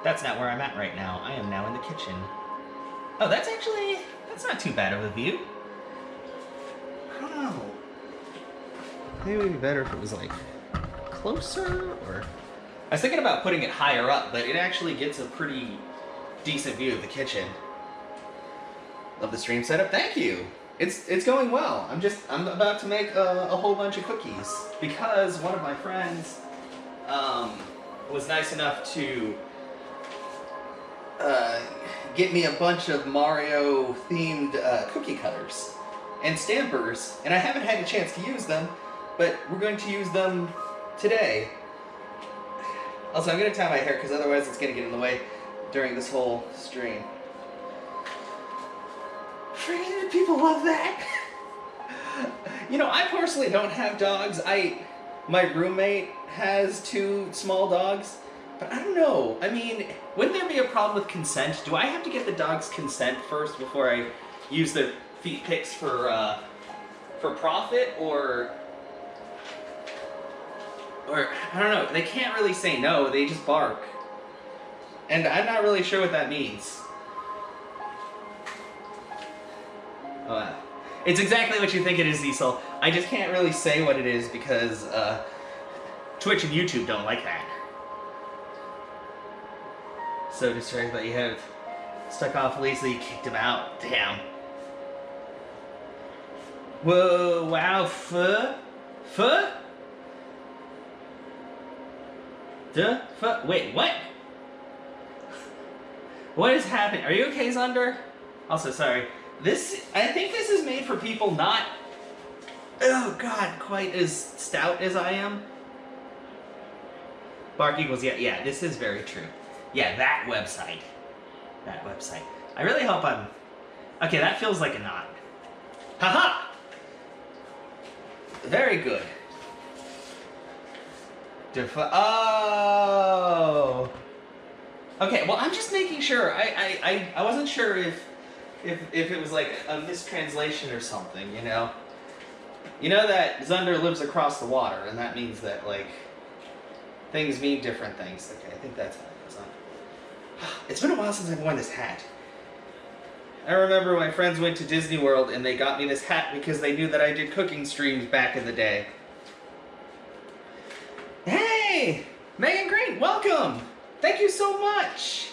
That's not where I'm at right now. I am now in the kitchen. Oh, that's not too bad of a view. I don't know. Maybe it would be better if it was like closer, or... I was thinking about putting it higher up, but it actually gets a pretty decent view of the kitchen. Love the stream setup. Thank you. It's going well. I'm about to make a whole bunch of cookies because one of my friends was nice enough to get me a bunch of Mario themed cookie cutters and stampers, and I haven't had a chance to use them, but we're going to use them today. Also, I'm going to tie my hair because otherwise it's going to get in the way during this whole stream. Freaking people love that! You know, I personally don't have dogs. My roommate has 2 small dogs, but I don't know. I mean, wouldn't there be a problem with consent? Do I have to get the dog's consent first before I use their feet pics for profit, or I don't know. They can't really say no. They just bark, and I'm not really sure what that means. It's exactly what you think it is, Diesel. I just can't really say what it is because Twitch and YouTube don't like that. So distracted that you have stuck off Lisa, you kicked him out. Damn. Whoa, wow, Fuh? Wait, what? What is happening? Are you okay, Zunder? Also, sorry. I think this is made for people not, oh god, quite as stout as I am. Bark equals, yeah, this is very true. Yeah, that website. I really hope I'm, okay, that feels like a knot. Haha! Very good. Oh! Okay, well, I'm just making sure. I wasn't sure if it was like a mistranslation or something, you know? You know that Zunder lives across the water, and that means that, like, things mean different things. Okay, I think that's how it goes on. It's been a while since I've worn this hat. I remember my friends went to Disney World, and they got me this hat because they knew that I did cooking streams back in the day. Hey! Megan Green, welcome! Thank you so much!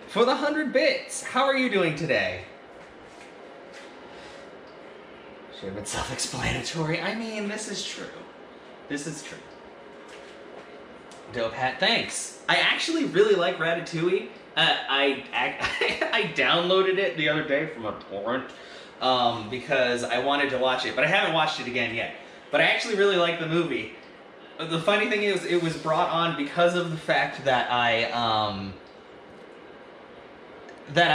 For the 100 bits. How are you doing today? Should have been self-explanatory. I mean, this is true. This is true. Dope hat, thanks. I actually really like Ratatouille. I downloaded it the other day from a torrent because I wanted to watch it, but I haven't watched it again yet. But I actually really like the movie. The funny thing is, it was brought on because of the fact that I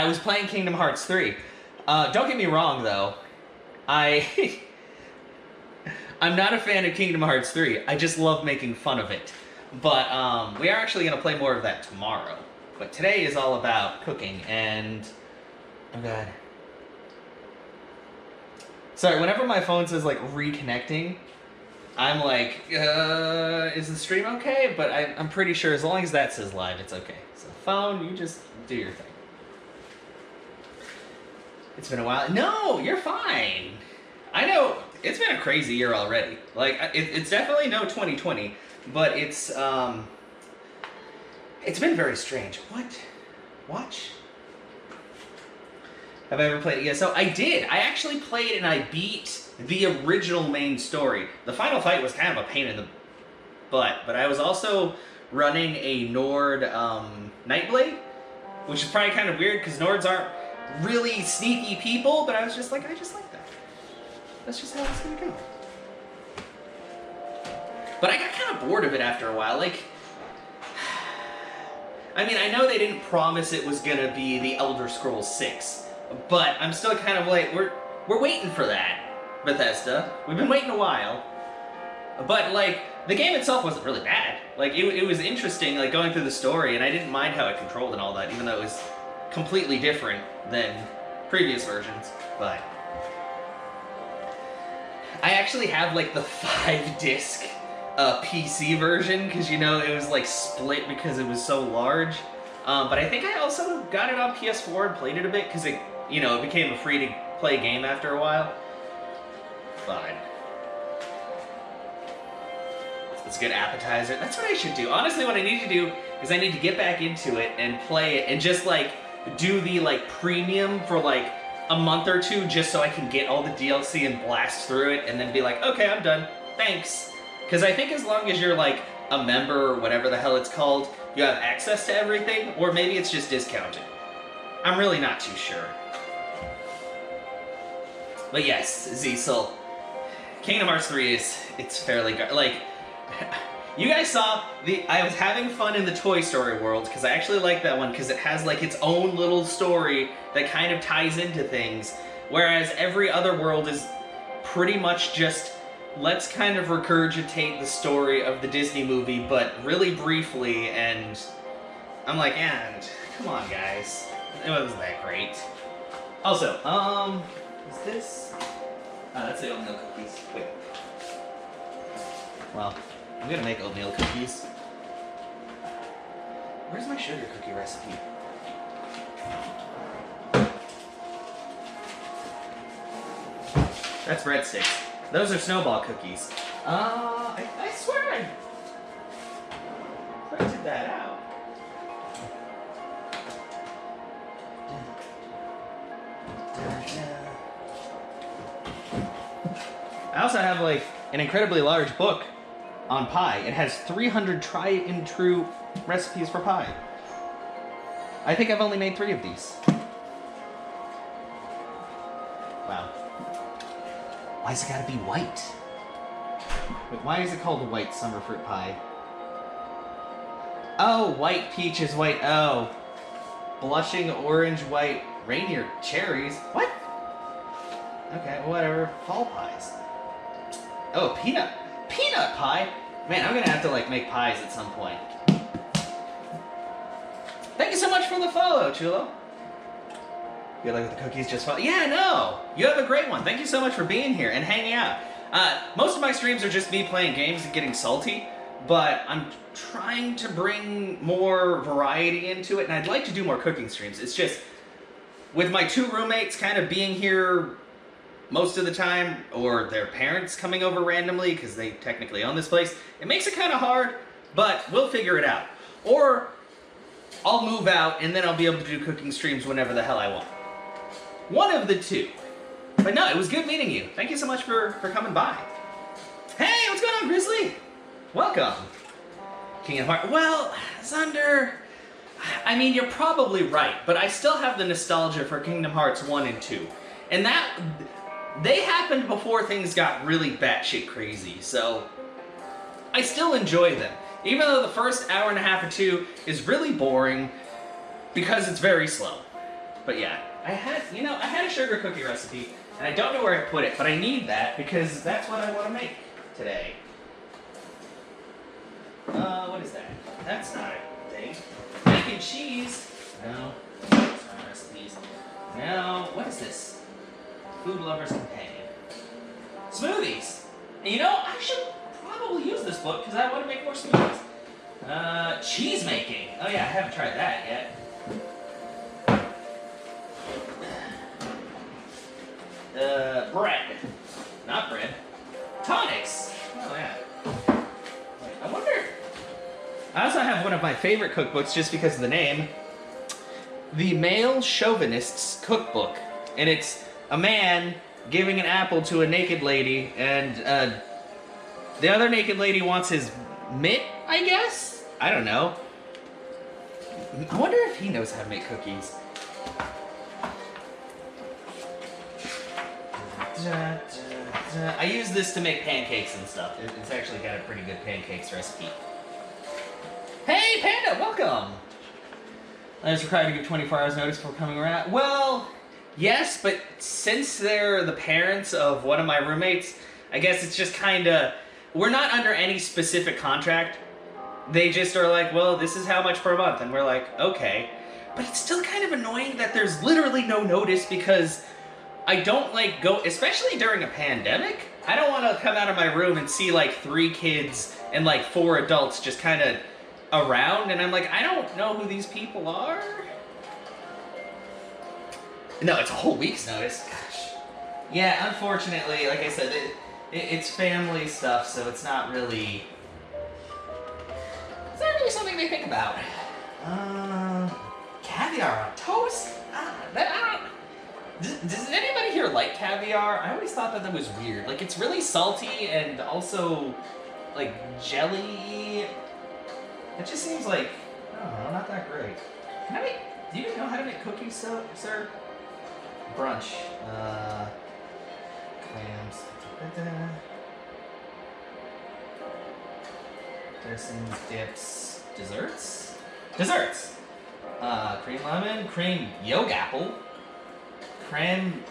was playing Kingdom Hearts 3. Don't get me wrong, though. I'm not a fan of Kingdom Hearts 3. I just love making fun of it. But we are actually going to play more of that tomorrow. But today is all about cooking, and... oh god. Sorry, whenever my phone says, like, reconnecting, I'm like, is the stream okay? But I'm pretty sure as long as that says live, it's okay. So phone, you just do your thing. It's been a while. No, you're fine. I know, it's been a crazy year already. Like, it's definitely no 2020, but it's been very strange. What? Watch? Have I ever played it? Yeah, so I did. I actually played and I beat the original main story. The final fight was kind of a pain in the butt, but I was also running a Nord Nightblade, which is probably kind of weird because Nords aren't really sneaky people, but I was just like, I just like that. That's just how it's gonna go. But I got kind of bored of it after a while. Like, I mean, I know they didn't promise it was gonna be the Elder Scrolls 6, but I'm still kind of like, we're waiting for that, Bethesda. We've been waiting a while. But, like, the game itself wasn't really bad. Like, it was interesting, like, going through the story, and I didn't mind how it controlled and all that, even though it was completely different than previous versions. But I actually have, like, the 5-disc PC version, because, you know, it was, like, split because it was so large. But I think I also got it on PS4 and played it a bit because it, it became a free-to-play game after a while. Fine. It's a good appetizer. That's what I should do. Honestly, what I need to do is I need to get back into it and play it and just, like, do the, like, premium for, like, a month or two just so I can get all the DLC and blast through it and then be like, okay, I'm done. Thanks. Because I think as long as you're, like, a member or whatever the hell it's called, you have access to everything, or maybe it's just discounted. I'm really not too sure. But yes, Zesel. Kingdom Hearts 3 it's fairly good. Like, you guys saw, I was having fun in the Toy Story world, because I actually like that one, because it has, like, its own little story that kind of ties into things, whereas every other world is pretty much just, let's kind of regurgitate the story of the Disney movie, but really briefly, and I'm like, come on, guys. It wasn't that great. Also, is this... Oh, that's the oatmeal cookies. Wait. Well, I'm gonna make oatmeal cookies. Where's my sugar cookie recipe? That's breadsticks. Those are snowball cookies. I swear I printed that out. I also have, like, an incredibly large book on pie. It has 300 tried and true recipes for pie. I think I've only made 3 of these. Wow. Why's it gotta be white? Wait, why is it called a white summer fruit pie? Oh, white peach is white. Oh. Blushing orange, white, reindeer cherries. What? Okay, whatever. Fall pies. Oh, peanut pie? Man, I'm gonna have to, like, make pies at some point. Thank you so much for the follow, Chulo. You like the cookies just fine? Yeah, no! You have a great one. Thank you so much for being here and hanging out. Most of my streams are just me playing games and getting salty, but I'm trying to bring more variety into it, and I'd like to do more cooking streams. It's just, with my 2 roommates kind of being here most of the time, or their parents coming over randomly, because they technically own this place, it makes it kind of hard, but we'll figure it out. Or, I'll move out, and then I'll be able to do cooking streams whenever the hell I want. One of the 2. But no, it was good meeting you. Thank you so much for coming by. Hey, what's going on, Grizzly? Welcome. Kingdom Hearts. Well, Zunder, I mean, you're probably right, but I still have the nostalgia for Kingdom Hearts 1 and 2. And they happened before things got really batshit crazy, so I still enjoy them. Even though the first hour and a half or 2 is really boring because it's very slow. But yeah, I had a sugar cookie recipe, and I don't know where I put it, but I need that because that's what I want to make today. What is that? That's not a thing. Mac and cheese. No, that's not recipes. No, what is this? Food Lover's Companion. Smoothies. And I should probably use this book because I want to make more smoothies. Cheese making. Oh yeah, I haven't tried that yet. Bread. Not bread. Tonics. Oh yeah. Wait, I wonder. I also have one of my favorite cookbooks just because of the name. The Male Chauvinist's Cookbook. And it's a man giving an apple to a naked lady, and the other naked lady wants his mitt, I guess? I don't know. I wonder if he knows how to make cookies. I use this to make pancakes and stuff. It's actually got a pretty good pancakes recipe. Hey, Panda, welcome! I was required to give 24 hours notice before coming around. Well, yes, but since they're the parents of one of my roommates, I guess it's just kinda, we're not under any specific contract. They just are like, well, this is how much per month, and we're like, okay. But it's still kind of annoying that there's literally no notice because I don't like go, especially during a pandemic, I don't want to come out of my room and see like 3 kids and like 4 adults just kind of around, and I'm like, I don't know who these people are. No, it's a whole week's notice. Gosh. Yeah, unfortunately, like I said, it's family stuff, so it's not really something they think about. Caviar on toast? Does anybody here like caviar? I always thought that was weird. Like, it's really salty and also, like, jelly. It just seems like, I don't know, not that great. Do you know how to make cookies, sir? Brunch. Clams. Dressings, dips, desserts? Desserts! Cream lemon, cream yolk apple, creme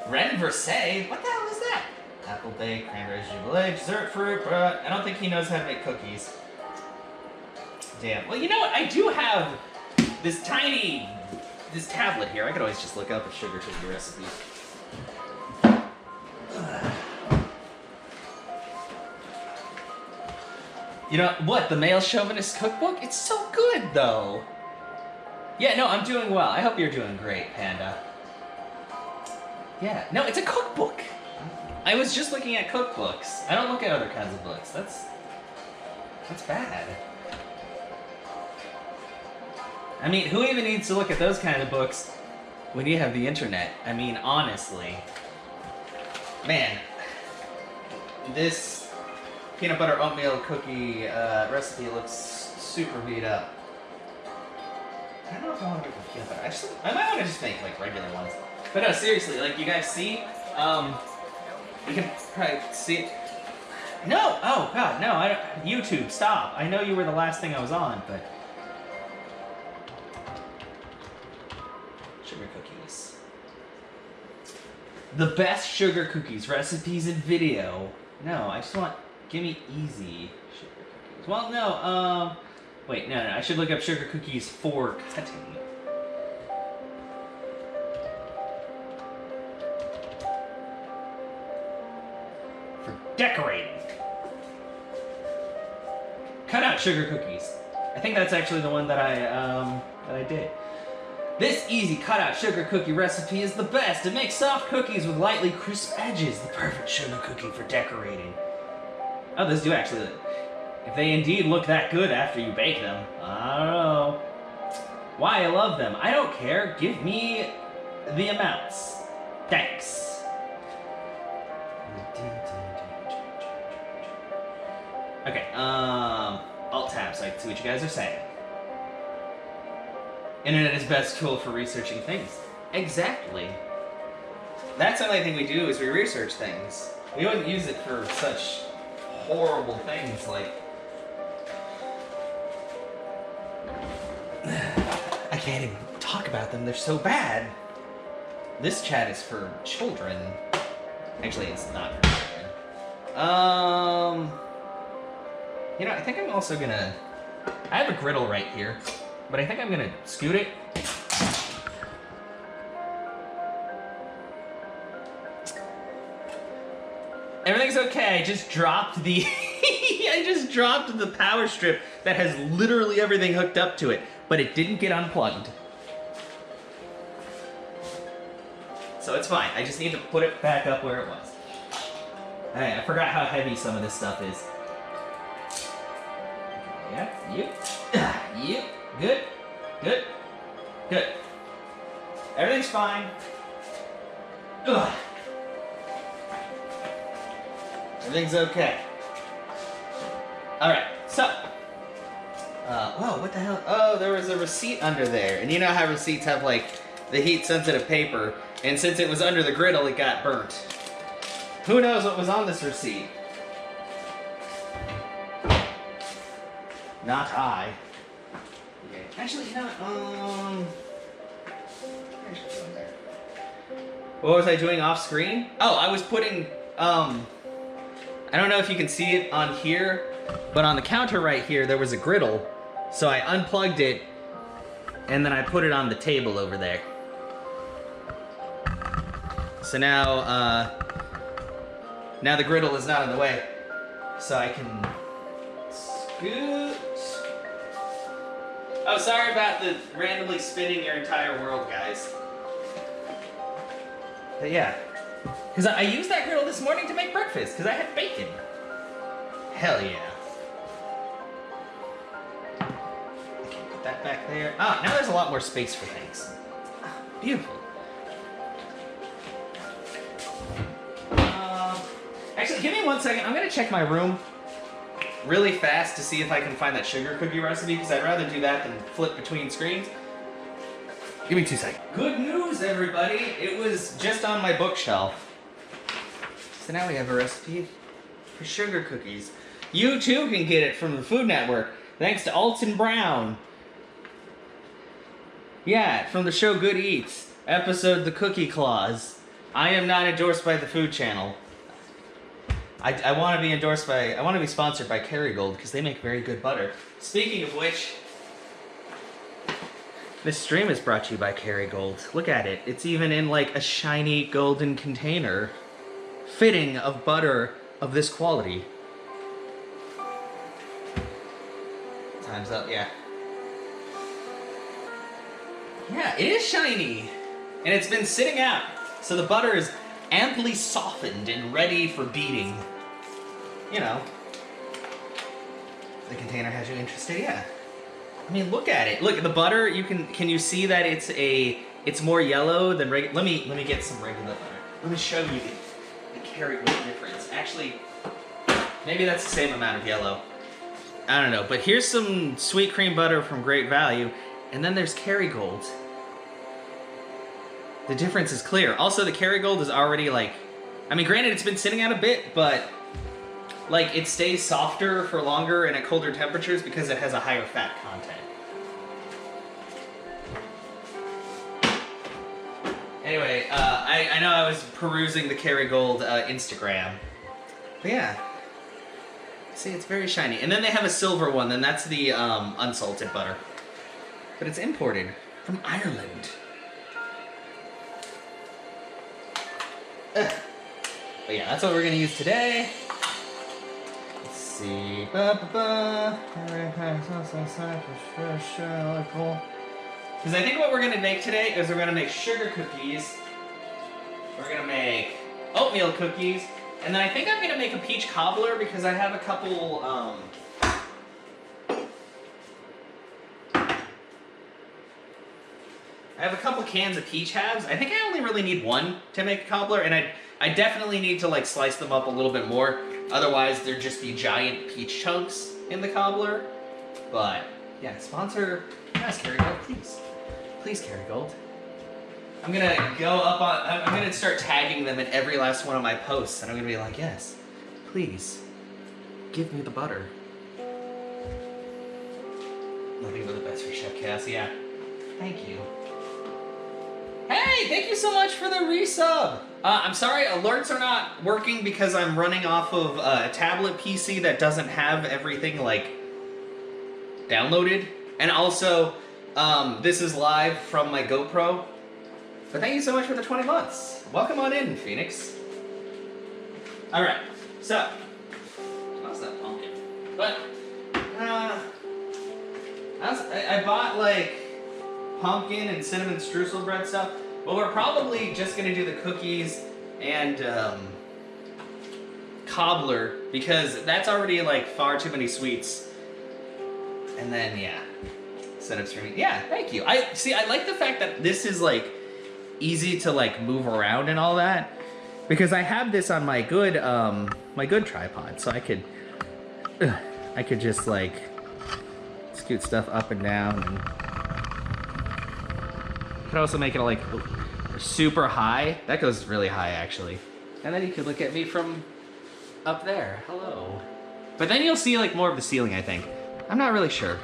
renversée. What the hell is that? Apple bake, cranberry jubilee, dessert fruit, I don't think he knows how to make cookies. Damn. Well, you know what? I do have this tablet here. I could always just look up a sugar cookie recipe. You know what? The Male Chauvinist Cookbook? It's so good, though. Yeah, no, I'm doing well. I hope you're doing great, Panda. Yeah, no, it's a cookbook. I was just looking at cookbooks. I don't look at other kinds of books. That's bad. I mean, who even needs to look at those kind of books when you have the internet? I mean, honestly. Man, this peanut butter oatmeal cookie recipe looks super beat up. I don't know if I want to make a peanut butter. I might want to just make like regular ones. But no, seriously, like you guys see, you can probably see it. No, oh god, no, I don't. YouTube, stop. I know you were the last thing I was on, but sugar cookies. The best sugar cookies recipes and video. No, I just want. Give me easy sugar cookies. Well, no, wait, no, I should look up sugar cookies for cutting. For decorating. Cut out sugar cookies. I think that's actually the one that I did. This easy cutout sugar cookie recipe is the best. It makes soft cookies with lightly crisp edges. The perfect sugar cookie for decorating. Oh, those do actually look. If they indeed look that good after you bake them, I don't know. Why I love them. I don't care. Give me the amounts. Thanks. Okay, Alt-tab so I can see what you guys are saying. Internet is best tool for researching things. Exactly. That's the only thing we do is we research things. We wouldn't use it for such horrible things like... I can't even talk about them, they're so bad. This chat is for children. Actually, it's not for children. You know, I think I'm also gonna... I have a griddle right here, but I think I'm gonna scoot it. Everything's okay, I just dropped the... I just dropped the power strip that has literally everything hooked up to it, but it didn't get unplugged. So it's fine, I just need to put it back up where it was. Alright, I forgot how heavy some of this stuff is. Yeah, you, good, good, good. Everything's fine. Ugh. Everything's okay. Alright, so. Whoa, what the hell? Oh, there was a receipt under there. And you know how receipts have, like, the heat-sensitive paper. And since it was under the griddle, it got burnt. Who knows what was on this receipt? Not I. Okay. Actually, you know what? What was I doing off screen? Oh, I was putting, I don't know if you can see it on here, but on the counter right here, there was a griddle. So I unplugged it, and then I put it on the table over there. So now, now the griddle is not in the way. So I can scoot Oh, sorry about the randomly spinning your entire world, guys. But yeah. Because I used that griddle this morning to make breakfast, because I had bacon. Hell yeah. Okay, put that back there. Ah, now there's a lot more space for things. Ah, beautiful. Actually, give me 1 second. I'm going to check my room really fast to see if I can find that sugar cookie recipe, because I'd rather do that than flip between screens. Give me 2 seconds. Good news, everybody. It was just on my bookshelf. So now we have a recipe for sugar cookies. You too can get it from the Food Network, thanks to Alton Brown. Yeah, from the show Good Eats, episode The Cookie Clause. I am not endorsed by the Food Channel. I want to be I want to be sponsored by Kerrygold because they make very good butter. Speaking of which, this stream is brought to you by Kerrygold. Look at it. It's even in like a shiny golden container. Fitting of butter of this quality. Time's up, yeah. Yeah, it is shiny. And it's been sitting out. So the butter is amply softened and ready for beating. You know. The container has you interested, yeah. I mean, look at it. Look at the butter. Can you see that it's more yellow than regular? Let me get some regular butter. Let me show you the Kerrygold difference. Actually, maybe that's the same amount of yellow. I don't know, but here's some sweet cream butter from Great Value, and then there's Kerrygold. The difference is clear. Also, the Kerrygold is already like, I mean, granted, it's been sitting out a bit, but like it stays softer for longer and at colder temperatures because it has a higher fat content. Anyway, I know I was perusing the Kerrygold Instagram, but yeah. See, it's very shiny. And then they have a silver one, then that's the unsalted butter. But it's imported from Ireland. Ugh. But yeah, that's what we're gonna use today. Let's see. Because I think what we're gonna make today is we're gonna make sugar cookies. We're gonna make oatmeal cookies. And then I think I'm gonna make a peach cobbler because I have a couple, cans of peach halves. I think I only really need one to make a cobbler, and I definitely need to like slice them up a little bit more. Otherwise, there'd just be giant peach chunks in the cobbler. But yeah, sponsor us, Kerrygold, please. Please, Kerrygold. I'm gonna start tagging them in every last one of my posts, and I'm gonna be like, yes, please, give me the butter. Nothing but the best for Chef Cass, yeah. Thank you. Hey, thank you so much for the resub. I'm sorry, alerts are not working because I'm running off of a tablet PC that doesn't have everything like downloaded. And also, this is live from my GoPro. But thank you so much for the 20 months. Welcome on in, Phoenix. All right, so, how's that pumpkin? But, I bought like pumpkin and cinnamon streusel bread stuff, but we're probably just gonna do the cookies and cobbler because that's already like far too many sweets. And then, yeah, set up streaming. Yeah, thank you. I like the fact that this is like easy to like move around and all that because I have this on my good tripod, so I could just like scoot stuff up and down, and you could also make it like super high. That goes really high actually, and then you could look at me from up there. Hello. But then you'll see like more of the ceiling, I think. I'm not really sure.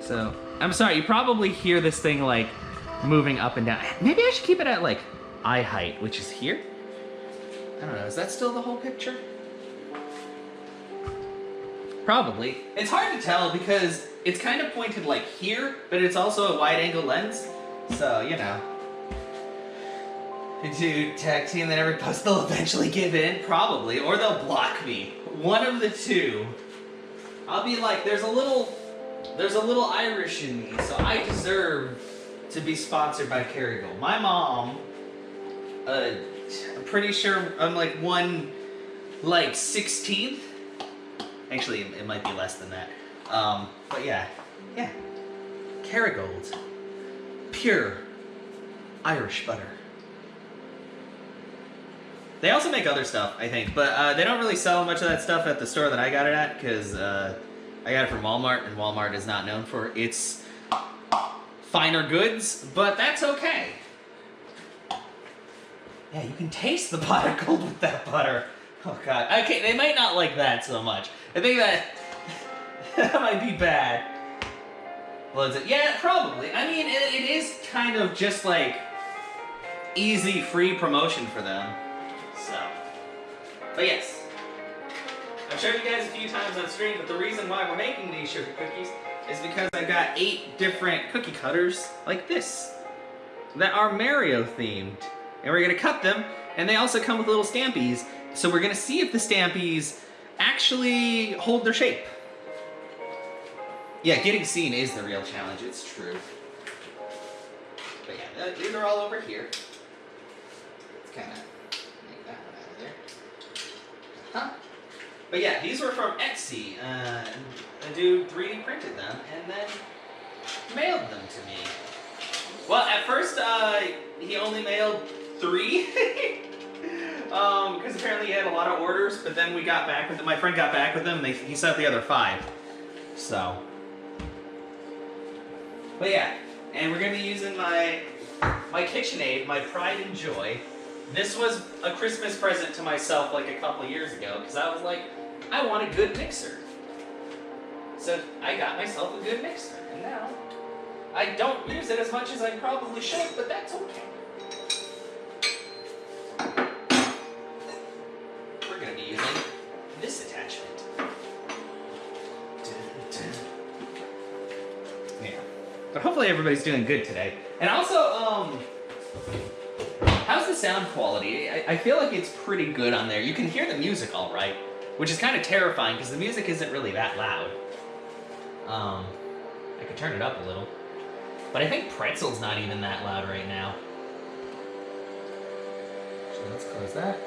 So I'm sorry, you probably hear this thing like moving up and down. Maybe I should keep it at like eye height, which is here. I don't know, is that still the whole picture? Probably. It's hard to tell because it's kind of pointed like here, but it's also a wide angle lens. So, you know. To tag team that every post they'll eventually give in, probably, or they'll block me. One of the two. I'll be like, there's a little there's a little Irish in me, so I deserve to be sponsored by Kerrygold. My mom, I'm pretty sure I'm like 1/16th. Actually, it might be less than that. But yeah. Kerrygold. Pure Irish butter. They also make other stuff, I think, but they don't really sell much of that stuff at the store that I got it at, because I got it from Walmart, and Walmart is not known for its finer goods, but that's okay. Yeah, you can taste the pot of gold with that butter. Oh god. Okay, they might not like that so much. I think that might be bad. Well, is it? Yeah, probably. I mean, it is kind of just like easy, free promotion for them. So, but yes, I've showed you guys a few times on stream, but the reason why we're making these sugar cookies is because I've got 8 different cookie cutters like this that are Mario themed, and we're gonna cut them, and they also come with little stampies, so we're gonna see if the stampies actually hold their shape. Yeah, getting seen is the real challenge, it's true. But yeah, these are all over here. Let's kind of make that one out of there. Huh? But yeah, these were from Etsy. A dude 3D printed them and then mailed them to me. Well, at first, he only mailed 3. Because apparently he had a lot of orders, but then we got back with them. My friend got back with them, and he sent the other 5. So. But yeah, and we're going to be using my KitchenAid, my pride and joy. This was a Christmas present to myself like a couple of years ago, because I was like, I want a good mixer. So I got myself a good mixer, and now I don't use it as much as I probably should, but that's okay. We're going to be using this attachment. Yeah. But hopefully everybody's doing good today. And also, how's the sound quality? I feel like it's pretty good on there. You can hear the music all right, which is kind of terrifying because the music isn't really that loud. I could turn it up a little. But I think Pretzel's not even that loud right now. So let's close that.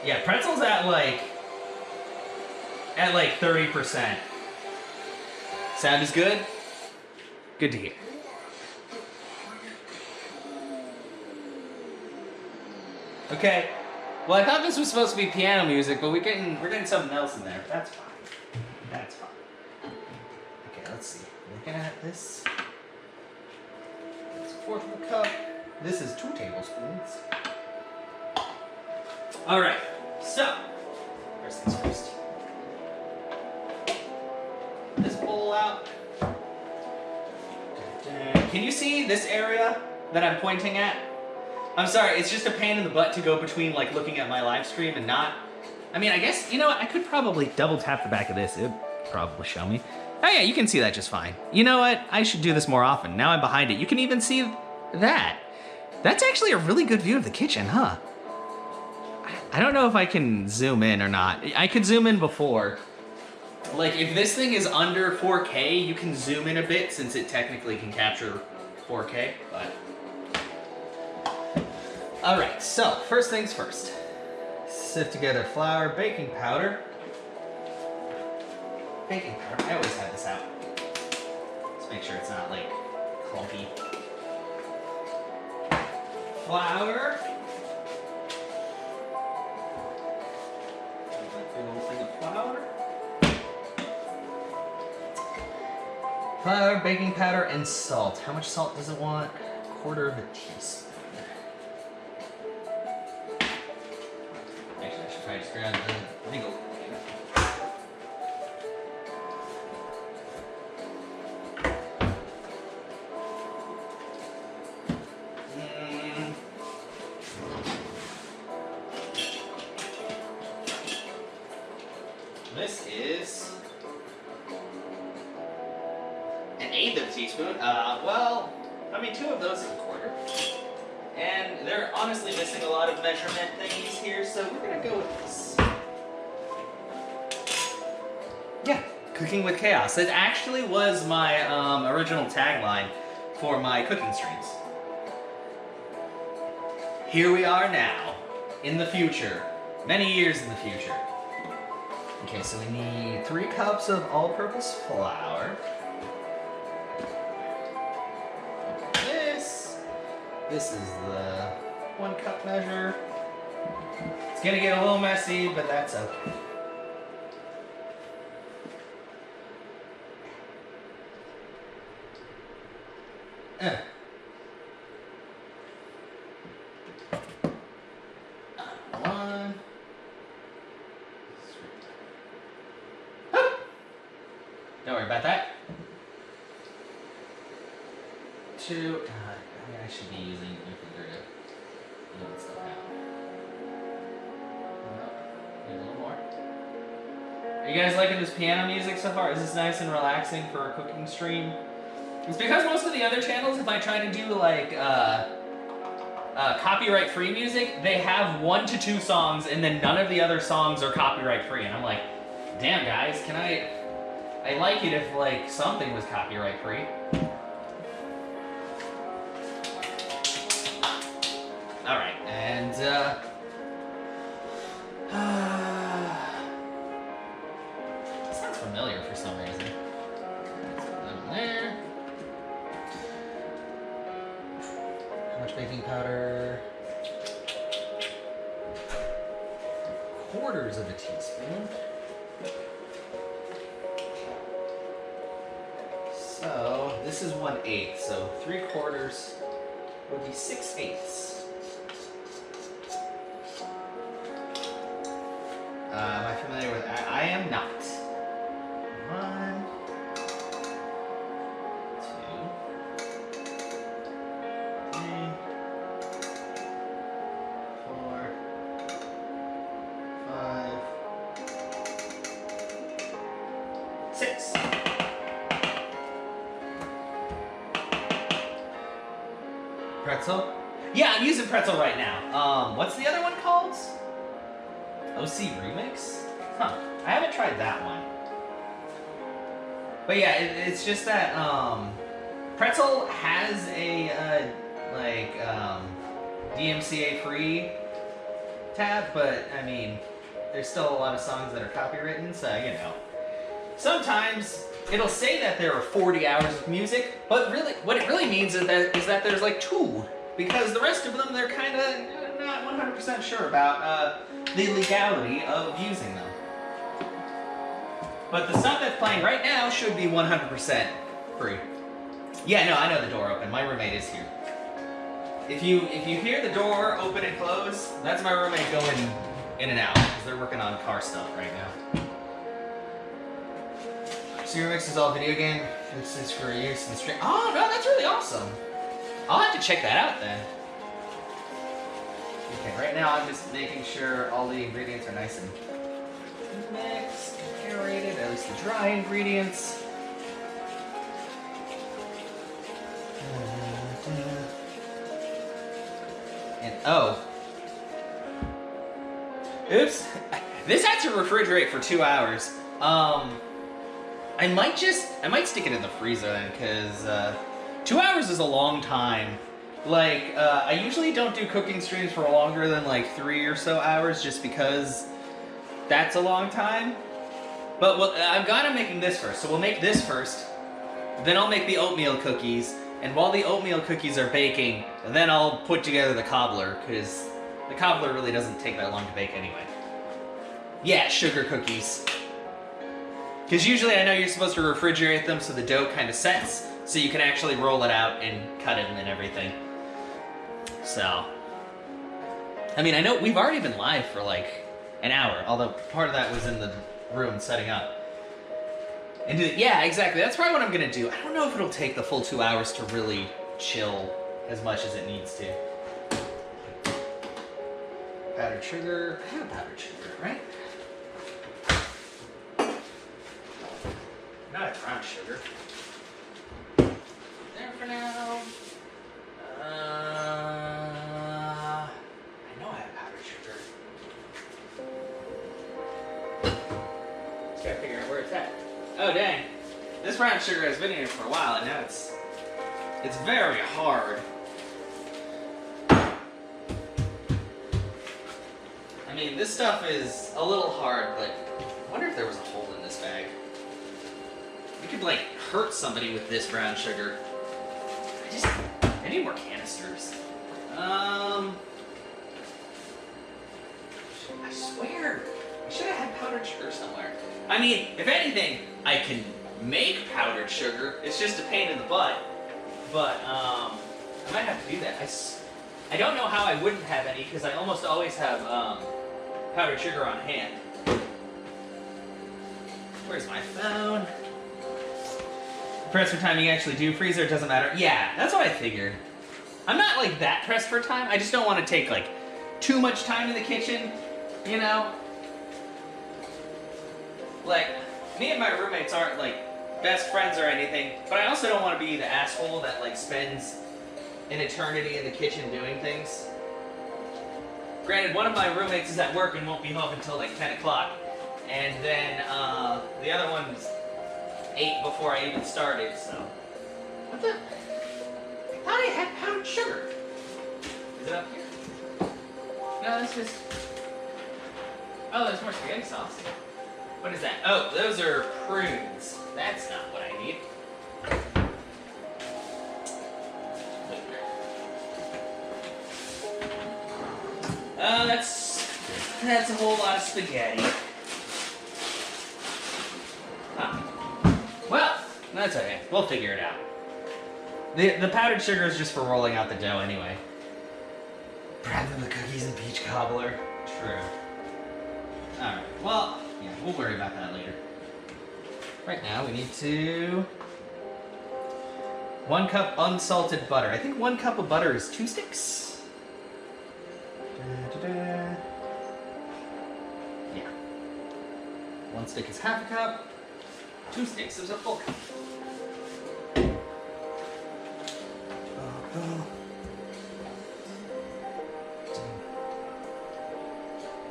Yeah, Pretzel's at like 30%. Sound is good? Good to hear. Okay. Well, I thought this was supposed to be piano music, but we're getting something else in there. That's fine. That's fine. Okay, let's see. Looking at this. It's a 4th of a cup. This is 2 tablespoons. All right. So, first things first. This bowl out. Can you see this area that I'm pointing at? I'm sorry, it's just a pain in the butt to go between like looking at my live stream and not. I mean, I guess, you know what, I could probably double tap the back of this. It would probably show me. Oh yeah, you can see that just fine. You know what, I should do this more often. Now I'm behind it. You can even see that. That's actually a really good view of the kitchen, huh? I don't know if I can zoom in or not. I could zoom in before. Like, if this thing is under 4K, you can zoom in a bit since it technically can capture 4K, but... Alright, so, first things first. Sift together flour, baking powder. Baking powder, I always have this out. Let's make sure it's not, like, clumpy. Flour. Big old thing of flour. Flour, baking powder, and salt. How much salt does it want? 1/4 of a teaspoon. Actually, I should probably just grab the big old thing. This is an 1/8 of a teaspoon. Well, I mean, 2 of those is 1/4. And they're honestly missing a lot of measurement thingies here, so we're gonna go with this. Cooking with Chaos. It actually was my original tagline for my cooking streams. Here we are now, in the future, many years in the future. Okay, so we need 3 cups of all-purpose flour. This is the 1 cup measure. It's gonna get a little messy, but that's okay. One. Don't worry about that. 2. I should be using your finger to even stuff out. Maybe a little more. Are you guys liking this piano music so far? Is this nice and relaxing for a cooking stream? It's because most of the other channels, if I try to do like copyright-free music, they have 1 to 2 songs, and then none of the other songs are copyright-free. And I'm like, damn guys, can I like it if like something was copyright-free. All right, and that sounds familiar for some reason. Let's put that in there. How much baking powder? 1/4 teaspoon. So this is 1/8, so 3/4 would be 6/8. Am I familiar with that? I am not. 1, 2, 3, 4, 5, 6. Pretzel? Yeah, I'm using pretzel right now. What's the other one called? OC Remix? Huh. I haven't tried that one. But yeah, it's just that Pretzel has a DMCA free tab, but I mean, there's still a lot of songs that are copywritten, so you know. Sometimes it'll say that there are 40 hours of music, but really, what it really means is that there's like 2, because the rest of them they're kind of not 100% sure about the legality of using them. But the stuff that's playing right now should be 100% free. Yeah, no, I know the door open. My roommate is here. If you hear the door open and close, that's my roommate going in and out because they're working on car stuff right now. So your mix is all video game. It's for use in stream. Oh no, that's really awesome. I'll have to check that out then. Okay, right now I'm just making sure all the ingredients are nice and mixed, aerated, at least the dry ingredients. And oh. Oops. This had to refrigerate for 2 hours. I might stick it in the freezer then, because 2 hours is a long time. Like, I usually don't do cooking streams for longer than like 3 or so hours just because that's a long time. But I'm gonna making this first, so we'll make this first. Then I'll make the oatmeal cookies, and while the oatmeal cookies are baking, then I'll put together the cobbler, because the cobbler really doesn't take that long to bake anyway. Yeah, sugar cookies. Because usually I know you're supposed to refrigerate them so the dough kind of sets, so you can actually roll it out and cut it and everything. So, I mean, I know we've already been live for like an hour, although part of that was in the room setting up. And yeah, exactly, that's probably what I'm gonna do. I don't know if it'll take the full 2 hours to really chill as much as it needs to. Powdered sugar, I have powdered sugar, right? Not a brown sugar. There for now. I know I have powdered sugar. Just gotta figure out where it's at. Oh, brown sugar has been in here for a while, and now it's very hard. I mean, this stuff is a little hard, but I wonder if there was a hole in this bag. We could, like, hurt somebody with this brown sugar. I need more canisters. I swear, I should have had powdered sugar somewhere. I mean, if anything, I can make powdered sugar. It's just a pain in the butt. But, I might have to do that. I don't know how I wouldn't have any, because I almost always have, powdered sugar on hand. Where's my phone? Pressed for time, you actually do freezer, it doesn't matter. Yeah, that's what I figured. I'm not like that pressed for time. I just don't want to take like too much time in the kitchen, you know? Like, me and my roommates aren't like best friends or anything, but I also don't want to be the asshole that like spends an eternity in the kitchen doing things. Granted, one of my roommates is at work and won't be home until like 10 o'clock. And then the other one's 8 before I even started, so. What the? I thought I had powdered sugar. Is it up here? No, that's just. Oh, there's more spaghetti sauce. What is that? Oh, those are prunes. That's not what I need. That's a whole lot of spaghetti. Huh. Well, that's okay. We'll figure it out. The powdered sugar is just for rolling out the dough anyway. Rather than the cookies and peach cobbler. True. Alright, well, yeah, we'll worry about that later. Right now we need to... 1 cup unsalted butter. I think 1 cup of butter is 2 sticks. Da-da-da. Yeah. 1 stick is half a cup. 2 sticks is a full cup.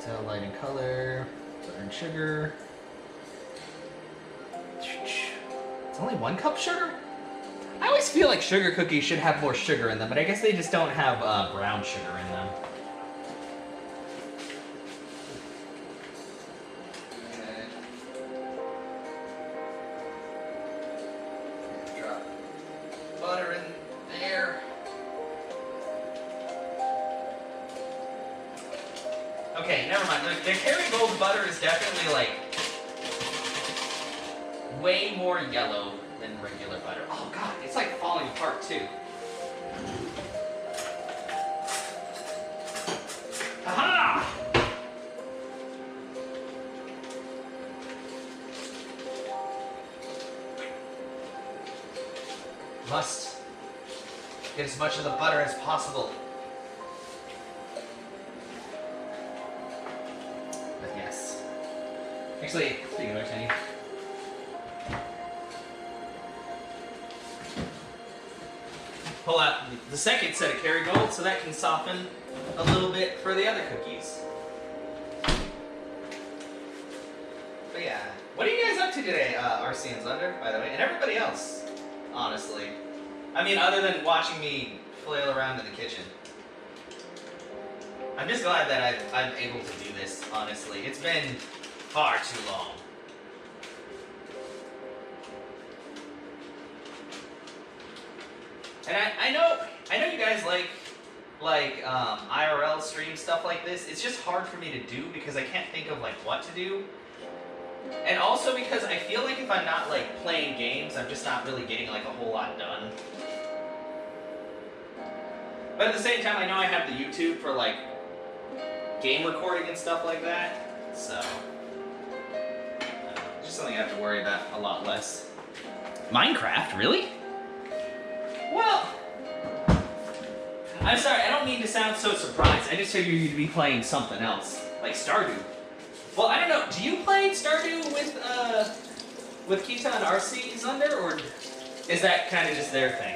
Tell light in color, butter and sugar. It's only 1 cup sugar? I always feel like sugar cookies should have more sugar in them, but I guess they just don't have brown sugar in them. Drop butter in there. Okay, never mind. The Kerrygold butter is definitely like way more yellow than regular butter. Oh god, it's like falling apart too. Aha! Must get as much of the butter as possible. But yes. Actually, speaking of which, I need... pull out the second set of Kerrygold so that can soften a little bit for the other cookies. But yeah, what are you guys up to today, RC and Zunder, by the way, and everybody else, honestly? I mean, other than watching me flail around in the kitchen. I'm just glad that I'm able to do this, honestly. It's been far too long. And I know you guys like IRL stream stuff like this. It's just hard for me to do because I can't think of like what to do. And also because I feel like if I'm not like playing games, I'm just not really getting like a whole lot done. But at the same time, I know I have the YouTube for like game recording and stuff like that. So just something I have to worry about a lot less. Minecraft, really? Well, I'm sorry, I don't mean to sound so surprised. I just figured you'd be playing something else, like Stardew. Well, I don't know, do you play Stardew with Kita and RC Zunder, or is that kind of just their thing?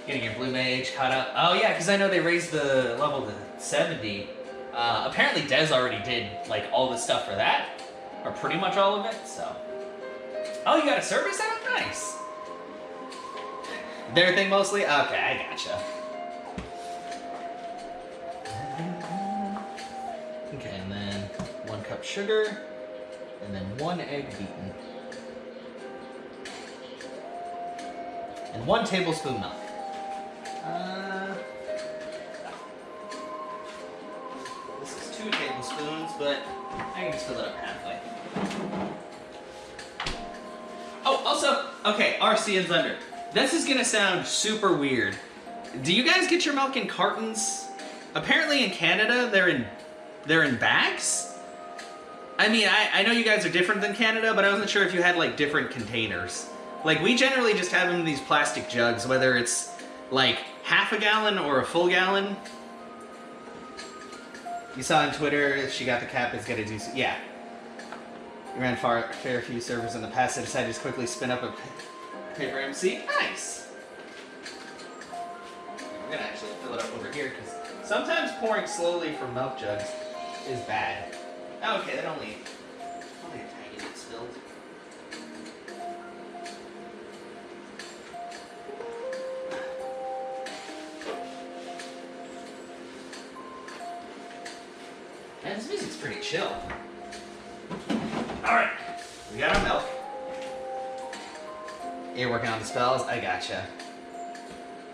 Getting your Blue Mage caught up. Oh yeah, because I know they raised the level to 70. Apparently Des already did like all the stuff for that. or pretty much all of it, so. Oh, you got a service out? Nice. Their thing mostly? Okay, I gotcha. Okay, and then 1 cup sugar, and then 1 egg beaten. And 1 tablespoon milk. This is 2 tablespoons, but I can just fill it up halfway. Oh, also, okay, RC and Thunder. This is gonna sound super weird. Do you guys get your milk in cartons? Apparently in Canada, they're in bags? I mean, I know you guys are different than Canada, but I wasn't sure if you had like different containers. Like, we generally just have them in these plastic jugs, whether it's like half a gallon or a full gallon. You saw on Twitter, she got the cap, is gonna do, yeah. We ran fair few servers in the past, I decided to just quickly spin up a paper MC. Nice! We're gonna actually fill it up over here, because sometimes pouring slowly from milk jugs is bad. Oh, okay, that only a tiny bit spilled. Man, this music's pretty chill. Alright, we got our milk. You're working on the spells? I gotcha.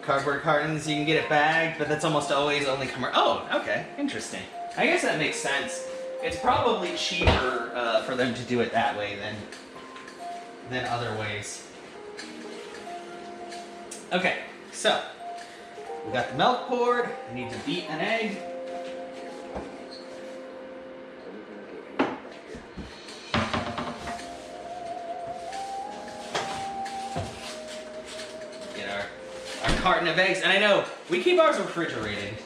Cardboard cartons, you can get it bagged, but that's almost always only oh, okay, interesting. I guess that makes sense. It's probably cheaper for them to do it that way than other ways. Okay, so we got the milk poured. I need to beat an egg. Get our carton of eggs, and I know we keep ours refrigerated.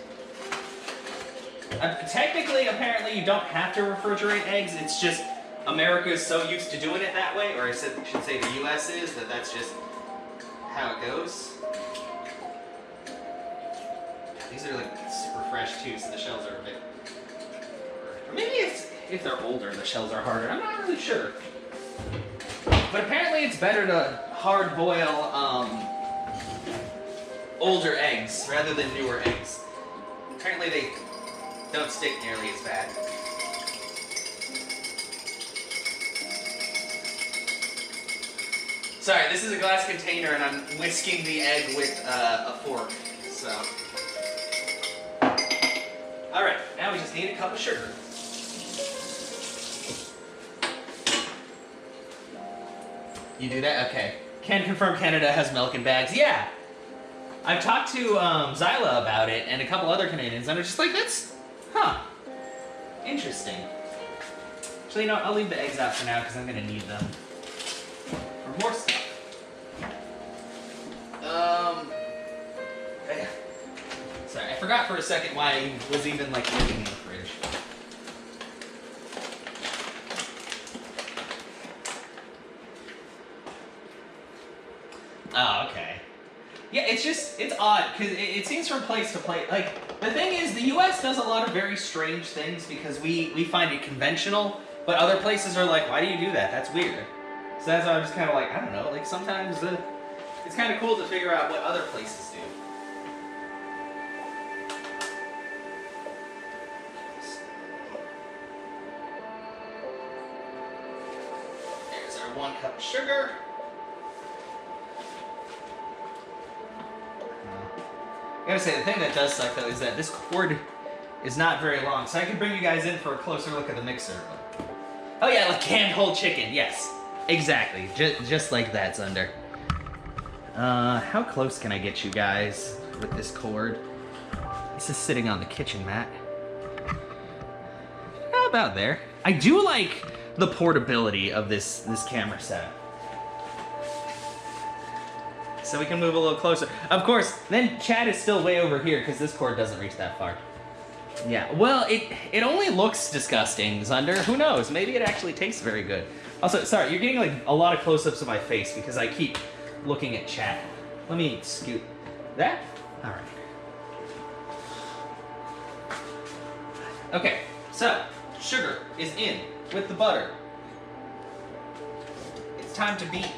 Technically, apparently, you don't have to refrigerate eggs. It's just America is so used to doing it that way, or I should say the U.S. is, that's just how it goes. These are like super fresh too, so the shells are a bit. Or maybe it's if they're older, the shells are harder. I'm not really sure. But apparently, it's better to hard boil older eggs rather than newer eggs. Apparently, they don't stick nearly as bad. Sorry, this is a glass container and I'm whisking the egg with a fork, so. Alright, now we just need a cup of sugar. You do that? Okay. Can confirm Canada has milk in bags. Yeah! I've talked to Zyla about it and a couple other Canadians and they're just like, huh. Interesting. Actually, you know what? I'll leave the eggs out for now because I'm going to need them for more stuff. Sorry, I forgot for a second why I was even like looking in the fridge. Oh, okay. Yeah, it's odd, because it seems from place to place. Like, the thing is, the U.S. does a lot of very strange things because we find it conventional, but other places are like, why do you do that? That's weird. So that's why I'm just kind of like, I don't know, like sometimes it's kind of cool to figure out what other places do. There's our 1 cup of sugar. I gotta say, the thing that does suck though is that this cord is not very long, so I could bring you guys in for a closer look at the mixer. Oh yeah, like canned whole chicken, yes. Exactly, just like that, Zunder. How close can I get you guys with this cord? This is sitting on the kitchen mat. How about there? I do like the portability of this camera setup. So we can move a little closer. Of course, then Chad is still way over here because this cord doesn't reach that far. Yeah, well, it only looks disgusting, Zunder. Who knows? Maybe it actually tastes very good. Also, sorry, you're getting like a lot of close-ups of my face because I keep looking at Chad. Let me scoot that. All right. Okay, so sugar is in with the butter. it's time to beat.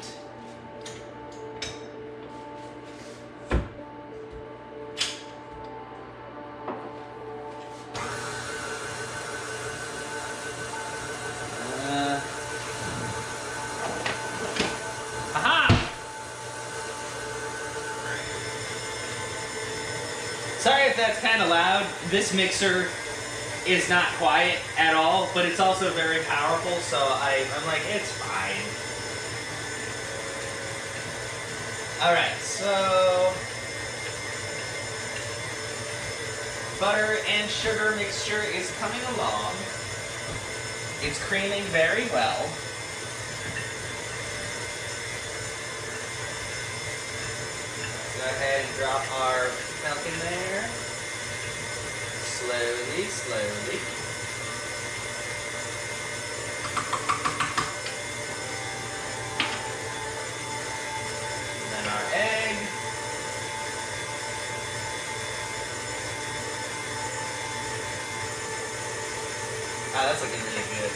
Sorry if that's kind of loud. This mixer is not quiet at all, but it's also very powerful, so I'm like, it's fine. Alright, so butter and sugar mixture is coming along. It's creaming very well. Go ahead and drop our milk in there. Slowly, slowly. And then our egg. Ah, that's looking really good.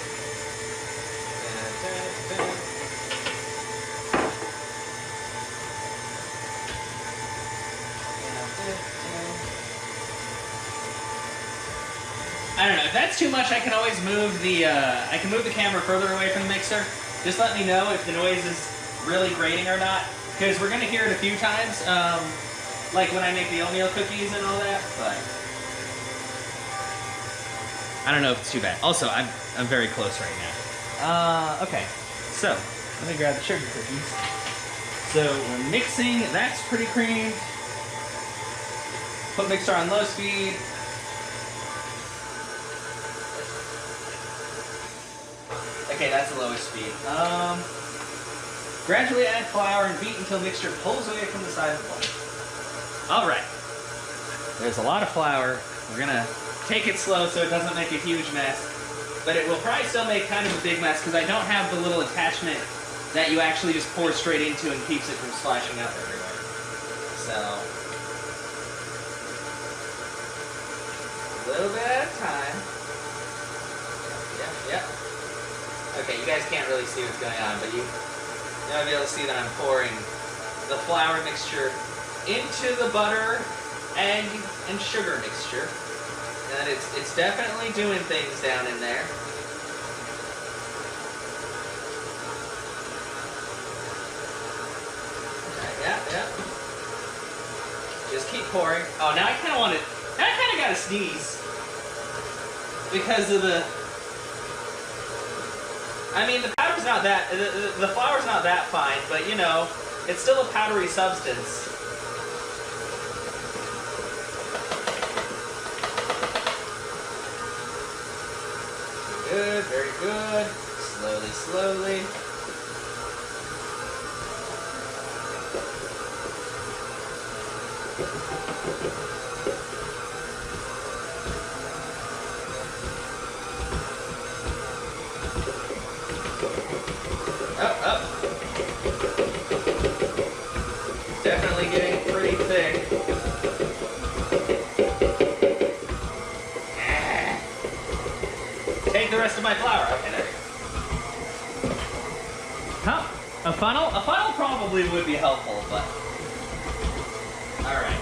I don't know, if that's too much, I can always move the, I can move the camera further away from the mixer. Just let me know if the noise is really grating or not, because we're going to hear it a few times, like when I make the oatmeal cookies and all that, but I don't know if it's too bad. Also, I'm very close right now. Okay, so let me grab the sugar cookies. So we're mixing, that's pretty creamed. Put mixer on low speed. Okay, that's the lowest speed. Gradually add flour and beat until mixture pulls away from the side of the bowl. Alright. There's a lot of flour. We're gonna take it slow so it doesn't make a huge mess. But it will probably still make kind of a big mess because I don't have the little attachment that you actually just pour straight into and keeps it from splashing out everywhere. So, a little bit at a time. Yep. Okay, you guys can't really see what's going on, but you'll be able to see that I'm pouring the flour mixture into the butter, egg, and sugar mixture. And it's definitely doing things down in there. Okay, yeah. Just keep pouring. Oh, now I kind of got to sneeze. Because of the... I mean, the powder's not that... The flour's not that fine, but, you know, it's still a powdery substance. Good, very good. Slowly, slowly. Up. Definitely getting pretty thick. Take the rest of my flour. Okay, there we go. Huh? A funnel? A funnel probably would be helpful, but... Alright.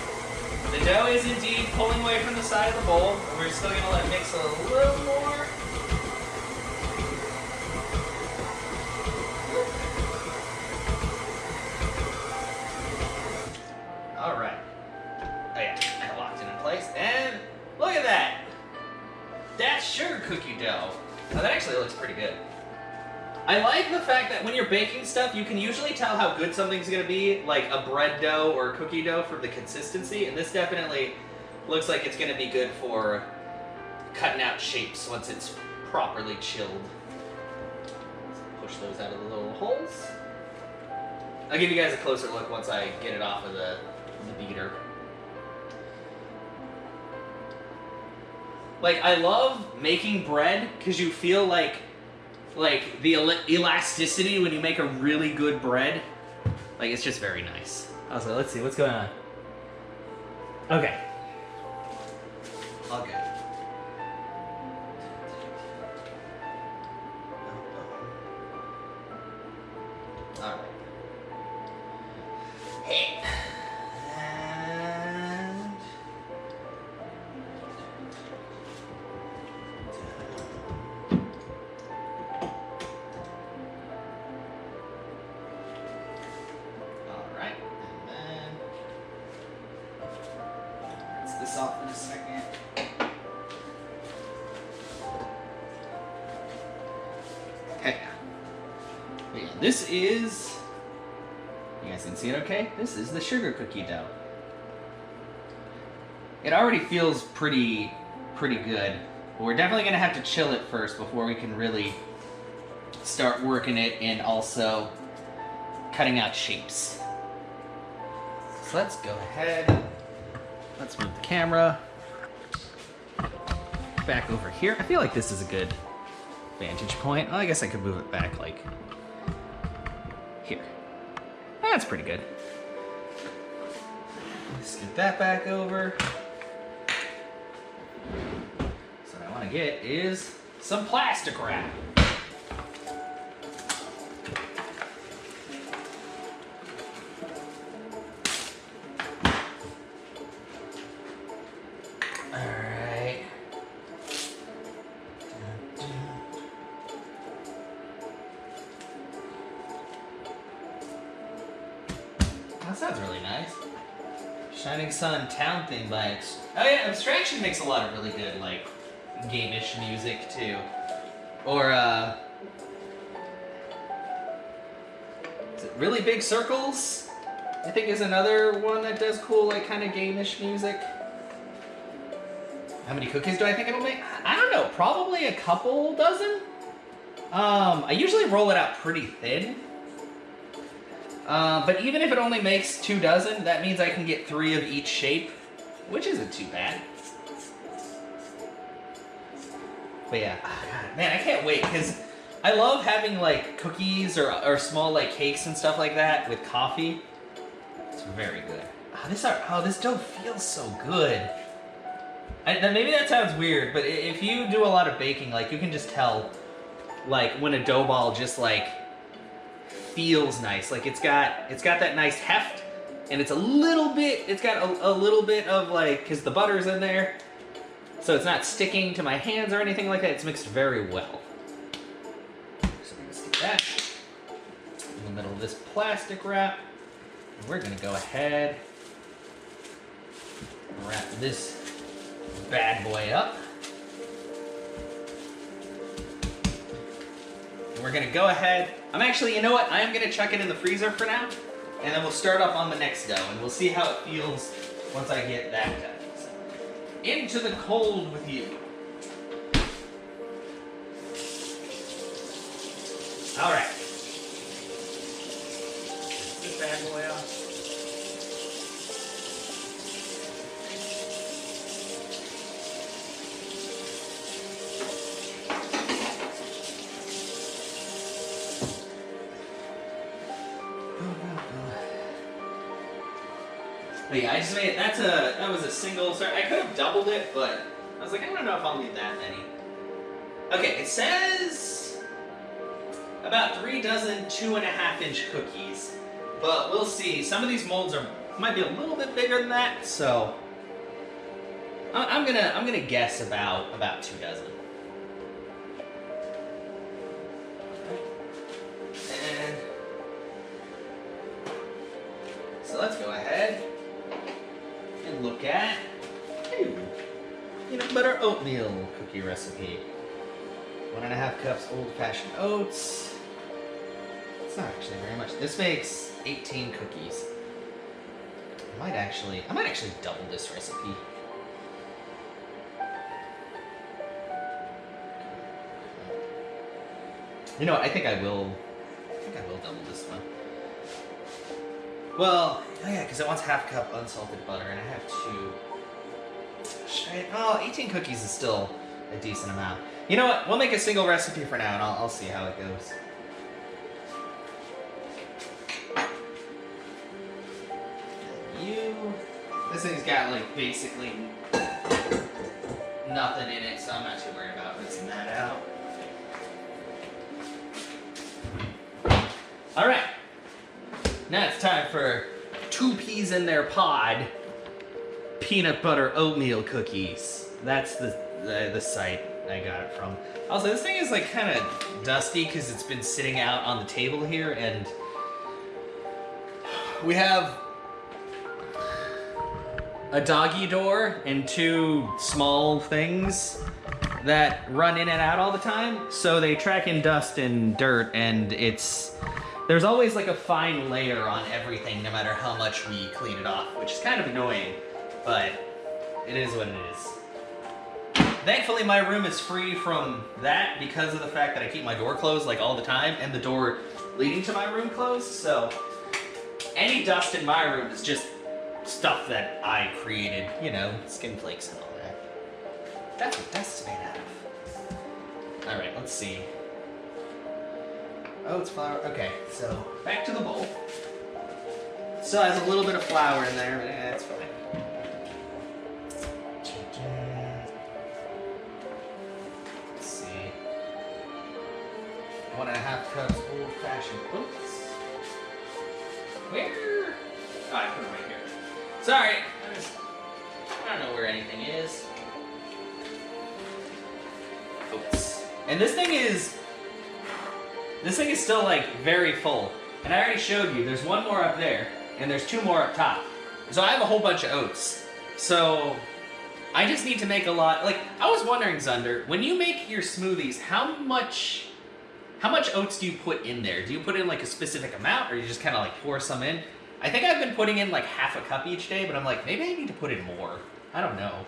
The dough is indeed pulling away from the side of the bowl. We're still going to let it mix a little more. Alright. Oh yeah, I locked it in place. And look at that! That's sugar cookie dough. Now that actually looks pretty good. I like the fact that when you're baking stuff, you can usually tell how good something's going to be, like a bread dough or a cookie dough, from the consistency. And this definitely looks like it's going to be good for cutting out shapes once it's properly chilled. Let's push those out of the little holes. I'll give you guys a closer look once I get it off of the beater. Like, I love making bread because you feel like the elasticity when you make a really good bread. Like, it's just very nice. Also, let's see, what's going on? Okay. All good. But yeah, this is, you guys can see it okay? This is the sugar cookie dough. It already feels pretty good, but we're definitely gonna have to chill it first before we can really start working it and also cutting out shapes. So let's go ahead, let's move the camera back over here. I feel like this is a good vantage point. Well, I guess I could move it back like here. That's pretty good. Let's get that back over. So what I want to get is some plastic wrap. Alright. That sounds really nice. Shining Sun Town theme by oh yeah, Abstraction makes a lot of really good like game-ish music too. Or is it Really Big Circles? I think is another one that does cool like kind of game-ish music. How many cookies do I think it'll make? I don't know, probably a couple dozen. I usually roll it out pretty thin. But even if it only makes 2 dozen, that means I can get 3 of each shape, which isn't too bad. But yeah, oh God, man, I can't wait, because I love having like cookies or small like cakes and stuff like that with coffee. It's very good. This dough feels so good. Maybe that sounds weird, but if you do a lot of baking, like you can just tell, like when a dough ball just like feels nice. Like it's got that nice heft, and it's got a little bit of like, because the butter's in there, so it's not sticking to my hands or anything like that. It's mixed very well. So we're gonna stick that in the middle of this plastic wrap. And we're gonna go ahead and wrap this bad boy up. And we're gonna go ahead. You know what? I am gonna chuck it in the freezer for now, and then we'll start up on the next dough, and we'll see how it feels once I get that done. So, into the cold with you. All right. This bad boy off. But yeah, I just made that was a single. Sorry, I could have doubled it, but I was like, I don't know if I'll need that many. Okay, it says about 3 dozen 2.5-inch cookies, but we'll see. Some of these molds might be a little bit bigger than that, so I'm gonna guess about 2 dozen. And so let's go ahead and look at peanut butter oatmeal cookie recipe. 1.5 cups old-fashioned oats. It's not actually very much. This makes 18 cookies. I might actually double this recipe. You know what, I think I will double this one. Well, oh yeah, because it wants 1/2 cup unsalted butter, and I have 2. 18 cookies is still a decent amount. You know what? We'll make a single recipe for now, and I'll see how it goes. This thing's got like basically nothing in it, so I'm not too worried about mixing that out. All right, now it's time for 2 peas in their pod peanut butter oatmeal cookies. That's the site I got it from. Also, this thing is like kind of dusty because it's been sitting out on the table here, and we have a doggy door and 2 small things, that run in and out all the time, so they track in dust and dirt, and there's always like a fine layer on everything no matter how much we clean it off, which is kind of annoying, but it is what it is. Thankfully, my room is free from that because of the fact that I keep my door closed like all the time and the door leading to my room closed, so any dust in my room is just stuff that I created, you know, skin flakes and all that. That's what dust is made out of. Alright, let's see. Oh, it's flour. Okay, so back to the bowl. Still has a little bit of flour in there, but that's fine. 1.5 cups old-fashioned oats. Where? Oh, I put it right here. Sorry, I don't know where anything is. Oats. And this thing is still like very full. And I already showed you, there's one more up there, and there's 2 more up top. So I have a whole bunch of oats. So I just need to make a lot. Like, I was wondering, Zunder, when you make your smoothies, how much oats do you put in there? Do you put in like a specific amount, or you just kind of like pour some in? I think I've been putting in like half a cup each day, but I'm like, maybe I need to put in more. I don't know.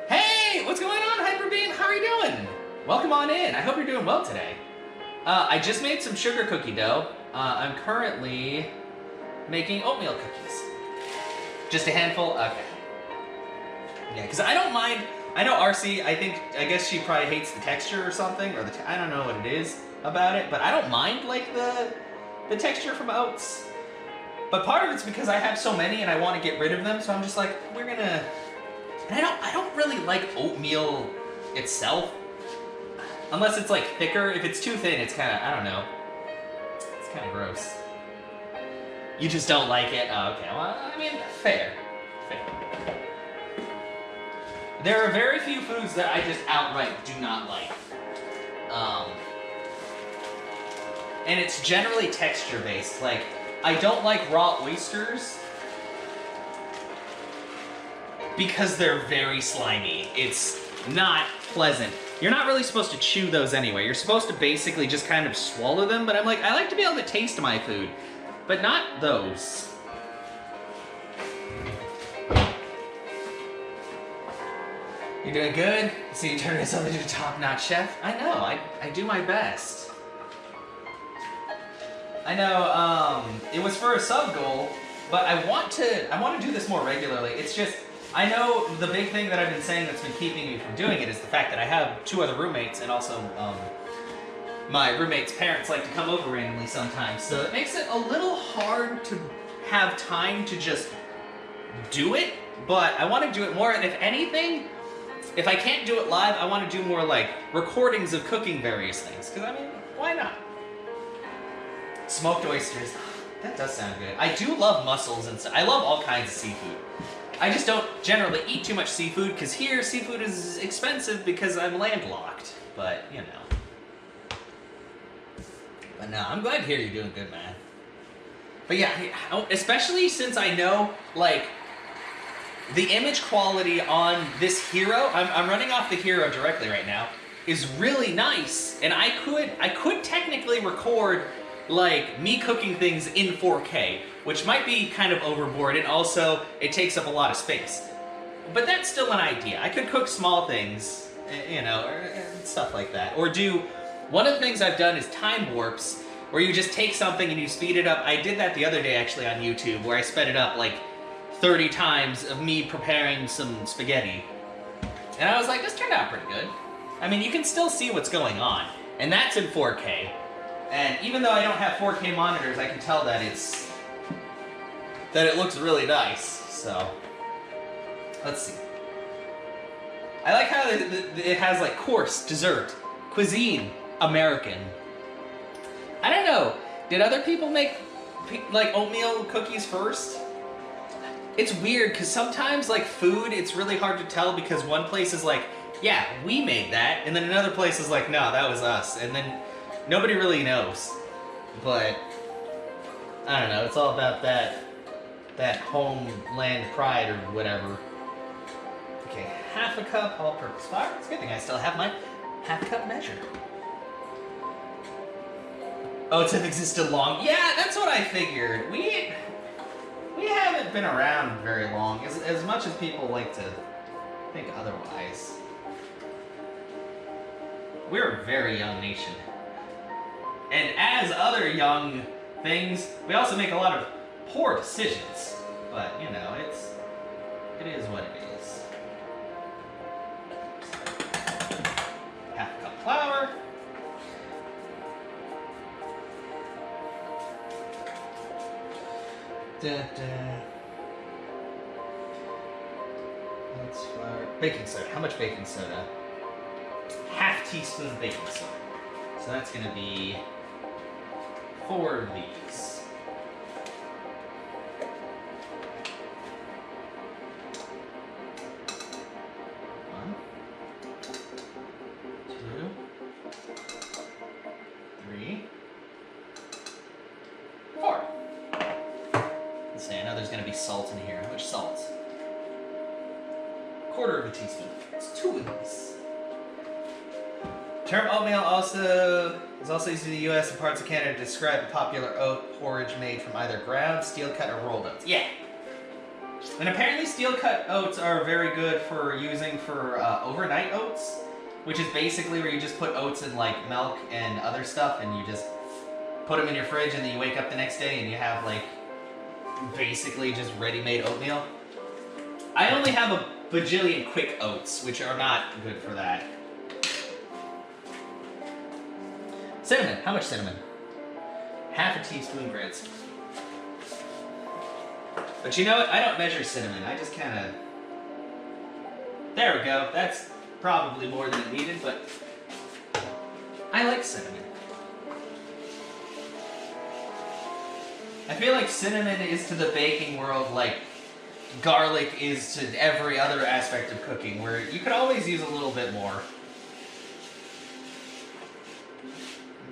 Hey, what's going on, Hyperbeam? How are you doing? Welcome on in. I hope you're doing well today. I just made some sugar cookie dough. I'm currently making oatmeal cookies. Just a handful? Okay. Yeah, because I don't mind. I know RC, I guess she probably hates the texture or something, or I don't know what it is about it, but I don't mind like the texture from oats. But part of it's because I have so many and I want to get rid of them, so I'm just like, we're gonna. And I don't really like oatmeal itself, unless it's like thicker. If it's too thin, it's kind of, I don't know. It's kind of gross. You just don't like it? Oh, okay. Well, I mean, fair. There are very few foods that I just outright do not like. And it's generally texture-based. Like, I don't like raw oysters because they're very slimy. It's not pleasant. You're not really supposed to chew those anyway. You're supposed to basically just kind of swallow them, but I'm like, I like to be able to taste my food, but not those. You're doing good? So you turned yourself into a top-notch chef? I know, I do my best. I know, it was for a sub-goal, but I want to do this more regularly. It's just, I know the big thing that I've been saying that's been keeping me from doing it is the fact that I have 2 other roommates, and also, my roommates' parents like to come over randomly sometimes, so it makes it a little hard to have time to just do it, but I want to do it more, and if anything, if I can't do it live, I want to do more like recordings of cooking various things, because I mean, why not? Smoked oysters, that does sound good. I do love mussels and stuff. I love all kinds of seafood. I just don't generally eat too much seafood, because here, seafood is expensive because I'm landlocked, but, you know. But no, I'm glad to hear you're doing good, man. But yeah, especially since I know, like, the image quality on this hero, I'm running off the hero directly right now, is really nice, and I could technically record, like, me cooking things in 4K, which might be kind of overboard, and also, it takes up a lot of space. But that's still an idea. I could cook small things, you know, or stuff like that. Or do, one of the things I've done is time warps, where you just take something and you speed it up. I did that the other day, actually, on YouTube, where I sped it up, like, 30 times of me preparing some spaghetti. And I was like, this turned out pretty good. I mean, you can still see what's going on. And that's in 4K. And even though I don't have 4K monitors, I can tell that it looks really nice. So, let's see. I like how it has like course, dessert, cuisine, American. I don't know, did other people make like oatmeal cookies first? It's weird, because sometimes, like, food, it's really hard to tell, because one place is like, yeah, we made that, and then another place is like, no, that was us, and then nobody really knows. But, I don't know, it's all about that homeland pride or whatever. Okay, half a cup all-purpose flour. It's a good thing I still have my half-cup measure. Oats have existed long. Yeah, that's what I figured. We haven't been around very long, as much as people like to think otherwise. We're a very young nation. And as other young things, we also make a lot of poor decisions. But, you know, it is what it is. Half a cup flour. That's flour. Baking soda. How much baking soda? Half teaspoon of baking soda. So that's going to be 4 of these. 1, 2, 3, 4. Let's see, I know there's going to be salt in here. How much salt? 1/4 of a teaspoon. It's 2 of these. The term oatmeal is also used in the U.S. and parts of Canada to describe a popular oat porridge made from either ground, steel-cut, or rolled oats. Yeah. And apparently steel-cut oats are very good for using for overnight oats, which is basically where you just put oats in like milk and other stuff, and you just put them in your fridge, and then you wake up the next day and you have like basically just ready-made oatmeal. I only have a bajillion quick oats, which are not good for that. Cinnamon. How much cinnamon? Half a teaspoon ground cinnamon. But you know what? I don't measure cinnamon. I just kind of... There we go. That's probably more than it needed, but I like cinnamon. I feel like cinnamon is to the baking world like garlic is to every other aspect of cooking, where you could always use a little bit more.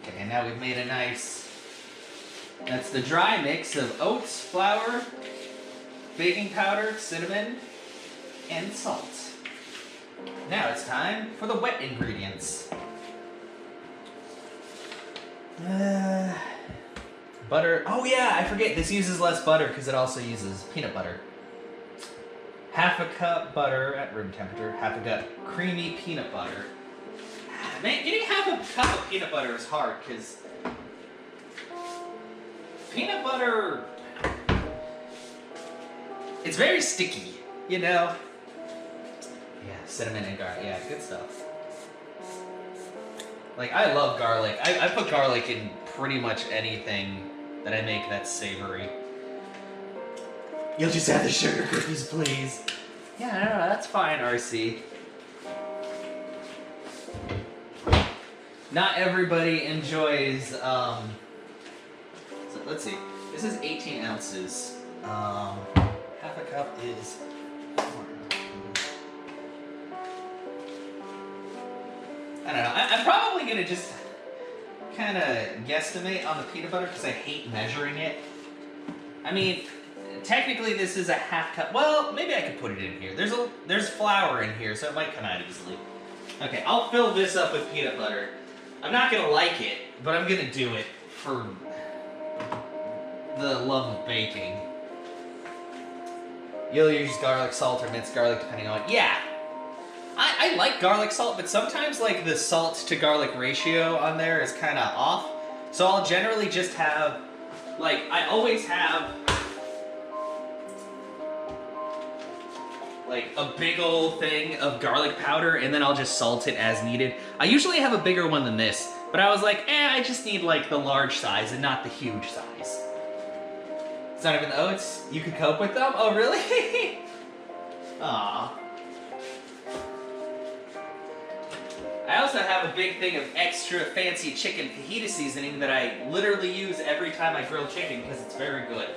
Okay, now we've made a nice... That's the dry mix of oats, flour, baking powder, cinnamon, and salt. Now it's time for the wet ingredients. Butter. Oh yeah, I forget. This uses less butter because it also uses peanut butter. Half a cup butter at room temperature. Half a cup creamy peanut butter. Man, getting half a cup of peanut butter is hard because peanut butter, it's very sticky, you know? Yeah, cinnamon and garlic. Yeah, good stuff. Like, I love garlic. I put garlic in pretty much anything that I make that's savory. You'll just have the sugar cookies, please. Yeah, no, that's fine, RC. Not everybody enjoys, so let's see. This is 18 ounces. Half a cup is... I don't know. I'm probably going to just kind of guesstimate on the peanut butter because I hate measuring it. I mean, technically this is a half cup. Well, maybe I could put it in here. There's flour in here, so it might come out easily. Okay, I'll fill this up with peanut butter. I'm not going to like it, but I'm going to do it for the love of baking. You'll use garlic, salt, or minced garlic depending on... Yeah! I like garlic salt, but sometimes like the salt to garlic ratio on there is kind of off. So I'll generally just have, like, I always have like a big old thing of garlic powder, and then I'll just salt it as needed. I usually have a bigger one than this, but I was like, I just need like the large size and not the huge size. It's not even the oats? You could cope with them? Oh, really? Aw. I also have a big thing of extra fancy chicken fajita seasoning that I literally use every time I grill chicken because it's very good.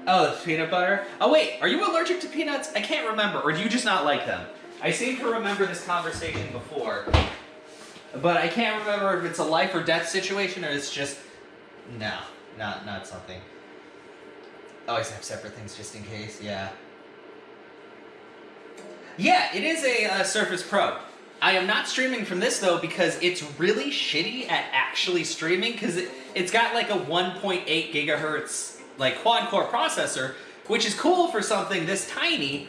Oh, the peanut butter? Oh wait, are you allergic to peanuts? I can't remember, or do you just not like them? I seem to remember this conversation before, but I can't remember if it's a life or death situation or it's just, no, not something. Always have separate things just in case, yeah. Yeah, it is a Surface Pro. I am not streaming from this though because it's really shitty at actually streaming because it's got like a 1.8 gigahertz like quad-core processor, which is cool for something this tiny,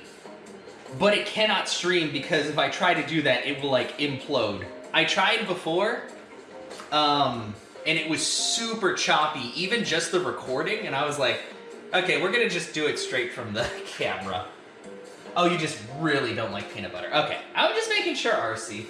but it cannot stream because if I try to do that, it will like implode. I tried before, and it was super choppy, even just the recording, and I was like, okay, we're gonna just do it straight from the camera. Oh, you just really don't like peanut butter. Okay, I was just making sure, RC.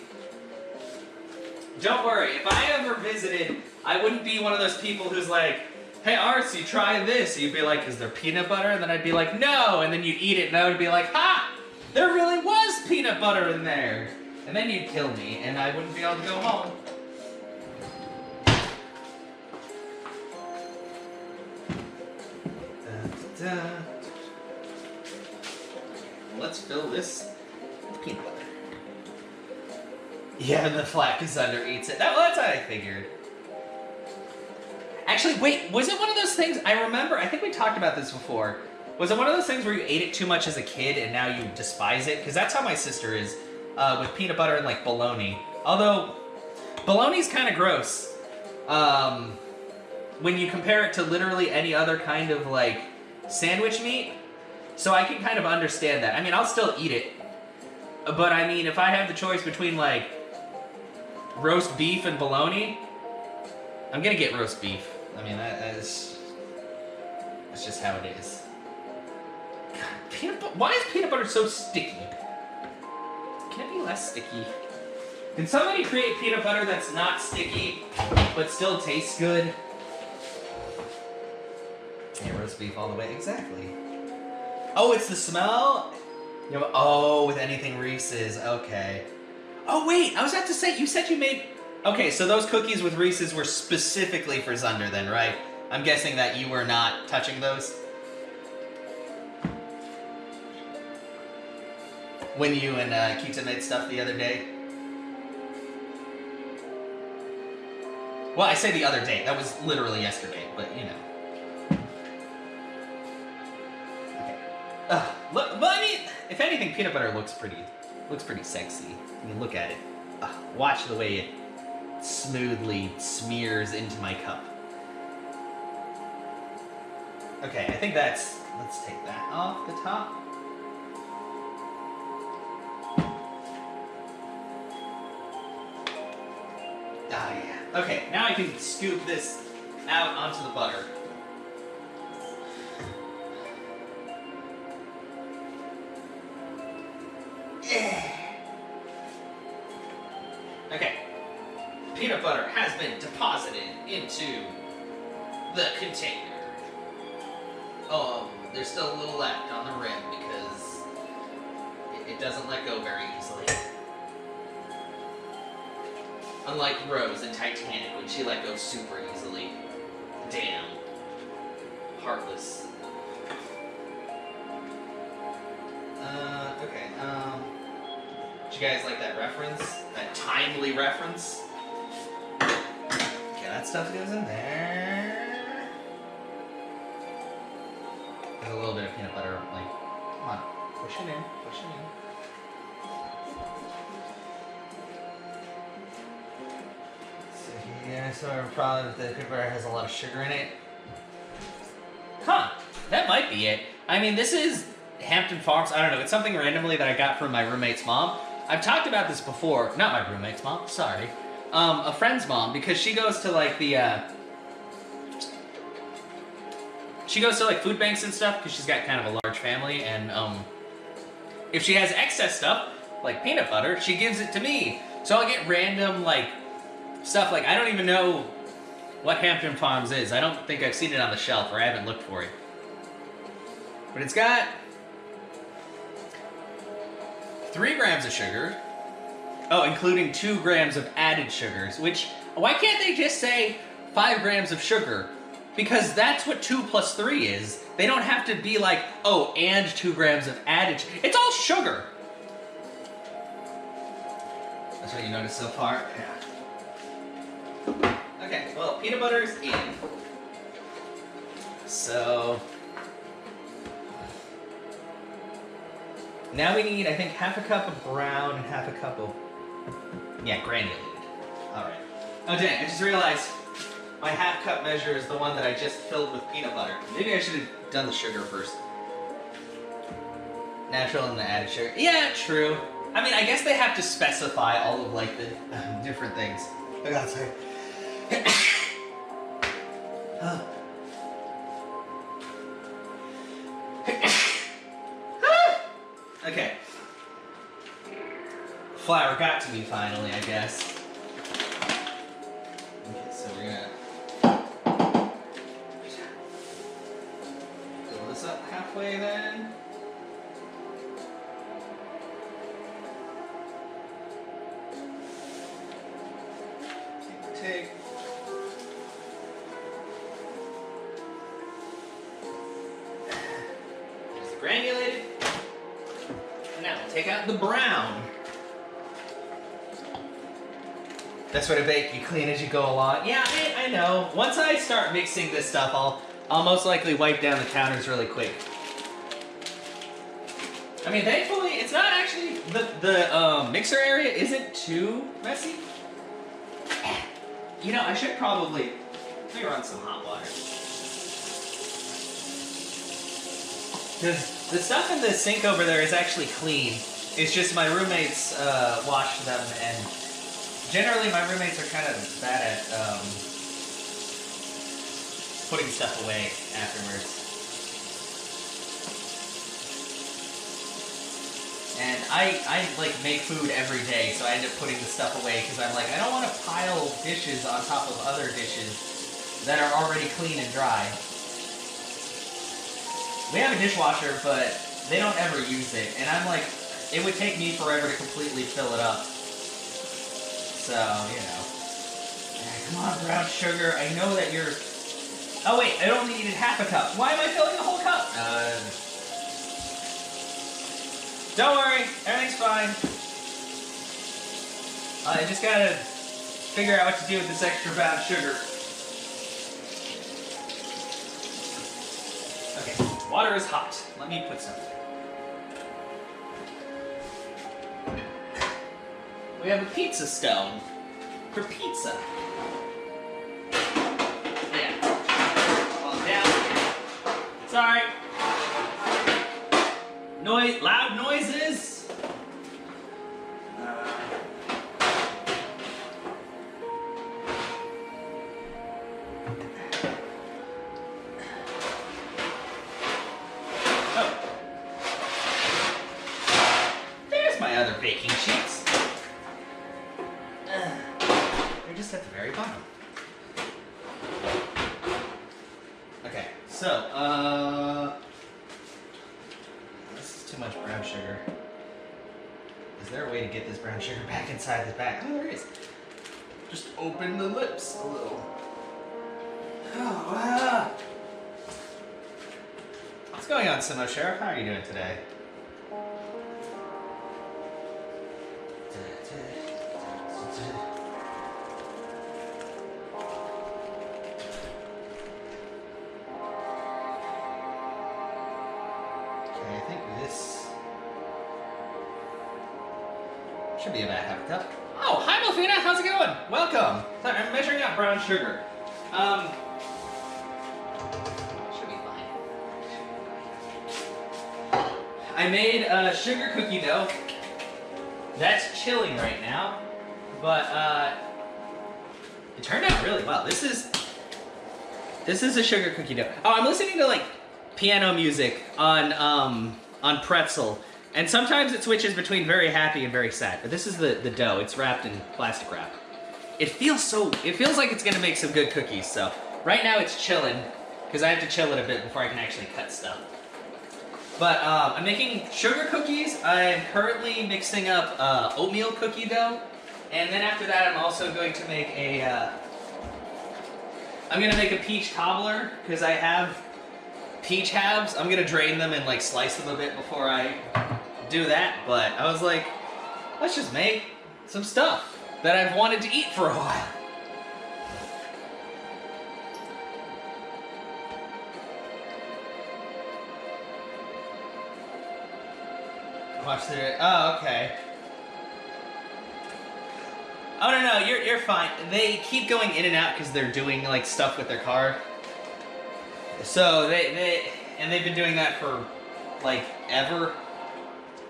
Don't worry, if I ever visited, I wouldn't be one of those people who's like, hey, RC, try this. You'd be like, is there peanut butter? And then I'd be like, no. And then you'd eat it, and I would be like, ha! There really was peanut butter in there. And then you'd kill me, and I wouldn't be able to go home. Da, da, da. Let's fill this with peanut butter. Yeah, and the flat Cassandra eats it. That's what I figured. Actually, wait, was it one of those things, I remember, I think we talked about this before. Was it one of those things where you ate it too much as a kid and now you despise it? Because that's how my sister is with peanut butter and like bologna. Although, bologna's kind of gross. When you compare it to literally any other kind of like sandwich meat. So I can kind of understand that. I mean, I'll still eat it. But I mean, if I have the choice between like roast beef and bologna, I'm gonna get roast beef. I mean, that's just how it is. God, why is peanut butter so sticky? Can it be less sticky? Can somebody create peanut butter that's not sticky, but still tastes good? Yeah, roast beef all the way, exactly. Oh, it's the smell? You know, oh, with anything Reese's, okay. Oh wait, I was about to say, you said you made... Okay, so those cookies with Reese's were specifically for Zunder then, right? I'm guessing that you were not touching those? When you and Kita made stuff the other day? Well, I say the other day. That was literally yesterday, but you know. Okay. Look, well, I mean, if anything, peanut butter looks pretty sexy. I mean, look at it. Watch the way it smoothly smears into my cup. Okay, I think let's take that off the top. Ah, yeah. Okay, now I can scoop this out onto the butter. Yeah. Okay. Peanut butter has been deposited into the container. Oh, there's still a little left on the rim because it doesn't let go very easily. Unlike Rose in Titanic, when she let go super easily. Damn. Heartless. Okay, did you guys like that reference? That timely reference? Okay, that stuff goes in there. There's a little bit of peanut butter, like, come on, push it in, push it in. So yeah, so I'm probably that the peanut butter has a lot of sugar in it. Huh, that might be it. I mean, this is Hampton Farms, I don't know, it's something randomly that I got from my roommate's mom. I've talked about this before, not my roommate's mom, sorry. A friend's mom, because she goes to like the, she goes to like food banks and stuff, because she's got kind of a large family, and if she has excess stuff, like peanut butter, she gives it to me. So I'll get random like stuff, like I don't even know what Hampton Farms is. I don't think I've seen it on the shelf, or I haven't looked for it. But it's got 3 grams of sugar. Oh, including 2 grams of added sugars, which, why can't they just say 5 grams of sugar? Because that's what 2 plus 3 is. They don't have to be like, oh, and 2 grams of added. It's all sugar. That's what you noticed so far? Yeah. Okay, well, peanut butter is in. So now we need, I think, half a cup of brown and half a cup of, yeah, granulated. All right. Oh, dang, I just realized my half cup measure is the one that I just filled with peanut butter. Maybe I should have done the sugar first. Natural and the added sugar. Yeah, true. I mean, I guess they have to specify all of, like, the different things. Oh, God, sorry. Okay. Flour got to me finally, I guess. Okay, so we're gonna fill this up halfway then. Take. There's the granulated. And now we'll take out the brown. That's what I bake. You clean as you go along. Yeah, I know. Once I start mixing this stuff, I'll most likely wipe down the counters really quick. I mean, thankfully, it's not actually the mixer area isn't too messy. You know, I should probably let me run some hot water. Because the stuff in the sink over there is actually clean. It's just my roommates washed them, and generally my roommates are kind of bad at putting stuff away afterwards. And I like make food every day, so I end up putting the stuff away because I'm like, I don't want to pile dishes on top of other dishes that are already clean and dry. We have a dishwasher, but they don't ever use it, and I'm like, it would take me forever to completely fill it up. So, you know. Come on, brown sugar, I know that you're... Oh wait, I only needed half a cup. Why am I filling the whole cup? Don't worry, everything's fine. I just gotta figure out what to do with this extra brown sugar. Okay, water is hot. Let me put some. We have a pizza stone for pizza. Yeah. Fall down. Sorry. Loud noises. Oh. There's my other baking sheets. They're just at the very bottom. Okay, so, too much brown sugar. Is there a way to get this brown sugar back inside this bag? Oh, there is. Just open the lips a little. Oh, wow. What's going on, Simo Sheriff? How are you doing today? Okay, I think this should be about half a cup. Oh, hi, Melfina. How's it going? Welcome. Sorry, I'm measuring out brown sugar. Should be fine. I made sugar cookie dough. That's chilling right now, but it turned out really well. This is a sugar cookie dough. Oh, I'm listening to like piano music on Pretzel. And sometimes it switches between very happy and very sad. But this is the dough. It's wrapped in plastic wrap. It feels like it's gonna make some good cookies. So right now it's chilling, because I have to chill it a bit before I can actually cut stuff. But I'm making sugar cookies. I'm currently mixing up oatmeal cookie dough. And then after that I'm also going to make a I'm gonna make a peach cobbler because I have peach halves. I'm gonna drain them and like slice them a bit before I do that. But I was like, let's just make some stuff that I've wanted to eat for a while. Watch the. Oh, okay. Oh no, you're fine. They keep going in and out because they're doing like stuff with their car. So they've been doing that for like ever.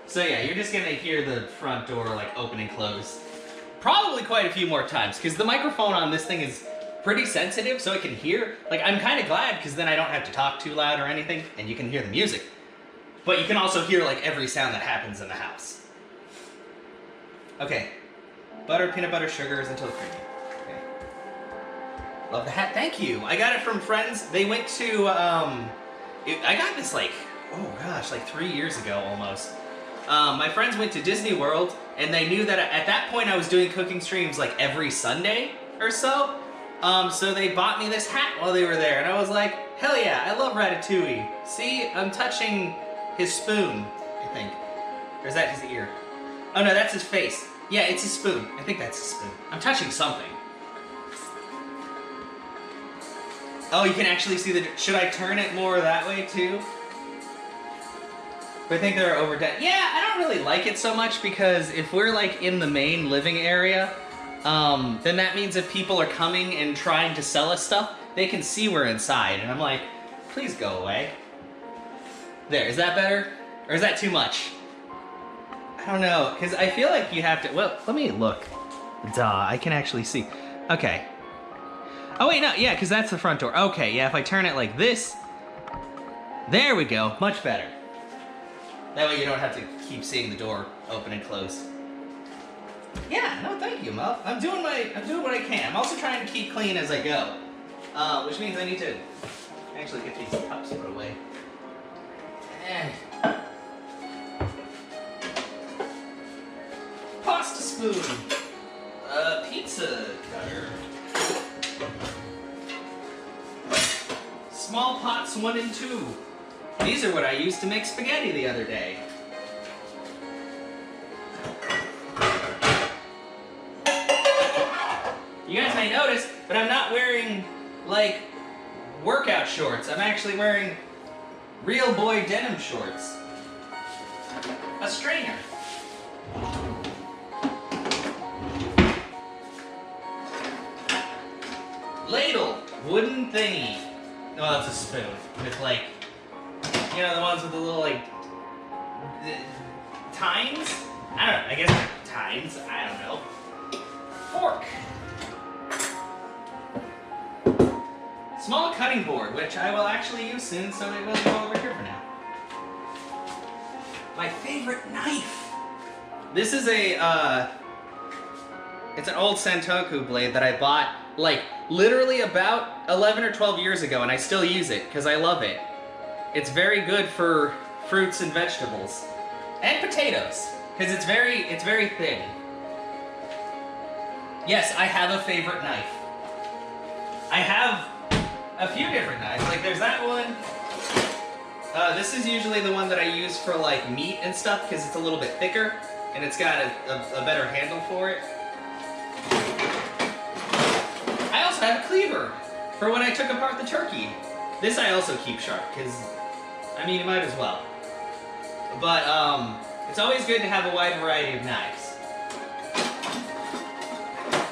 So yeah, you're just gonna hear the front door like open and close. Probably quite a few more times because the microphone on this thing is pretty sensitive, so it can hear. Like I'm kind of glad because then I don't have to talk too loud or anything, and you can hear the music. But you can also hear like every sound that happens in the house. Okay. Butter, peanut butter, sugars until creamy. Okay. Love the hat. Thank you. I got it from friends. They went to, I got this like, oh gosh, like 3 years ago almost. My friends went to Disney World and they knew that at that point I was doing cooking streams like every Sunday or so. So they bought me this hat while they were there and I was like, hell yeah, I love Ratatouille. See, I'm touching his spoon, I think. Or is that his ear? Oh no, that's his face. Yeah, it's a spoon. I think that's a spoon. I'm touching something. Oh, you can actually see the... Should I turn it more that way too? But I think they're overdone. Yeah, I don't really like it so much because if we're like in the main living area, then that means if people are coming and trying to sell us stuff, they can see we're inside. And I'm like, please go away. There, is that better? Or is that too much? I don't know, because I feel like you have to... Well, let me look. Duh, I can actually see. Okay. Oh, wait, no, yeah, because that's the front door. Okay, yeah, if I turn it like this... There we go, much better. That way you don't have to keep seeing the door open and close. Yeah, no, thank you, Mel. I'm doing what I can. I'm also trying to keep clean as I go. Which means I need to actually get these cups put away. Pasta spoon. Pizza cutter. Small pots 1 and 2. These are what I used to make spaghetti the other day. You guys may notice, but I'm not wearing, like, workout shorts. I'm actually wearing real boy denim shorts. A strainer. Ladle. Wooden thingy. Oh, that's a spoon. With, like, you know, the ones with the little, like, tines? I don't know. I guess tines. I don't know. Fork. Small cutting board, which I will actually use soon, so it will go over here for now. My favorite knife. This is a, it's an old Santoku blade that I bought, like, literally about 11 or 12 years ago, and I still use it, because I love it. It's very good for fruits and vegetables. And potatoes, because it's very thin. Yes, I have a favorite knife. I have a few different knives. Like, there's that one. This is usually the one that I use for, like, meat and stuff, because it's a little bit thicker, and it's got a better handle for it. I also have a cleaver for when I took apart the turkey. This I also keep sharp, because, I mean, you might as well. But, it's always good to have a wide variety of knives.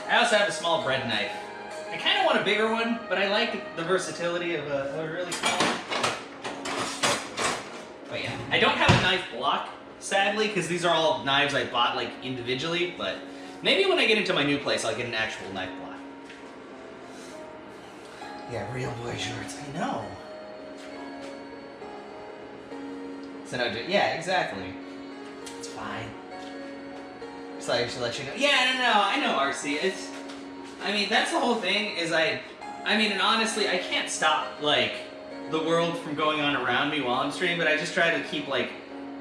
I also have a small bread knife. I kind of want a bigger one, but I like the versatility of a really small one. But yeah, I don't have a knife block, sadly, because these are all knives I bought, like, individually, but maybe when I get into my new place, I'll get an actual knife block. Yeah, real boy shorts, I know. So no, yeah, exactly. It's fine. So I should let you know. Yeah, no, I know, RC. It's, I mean, that's the whole thing, is I mean, and honestly, I can't stop, like, the world from going on around me while I'm streaming, but I just try to keep, like,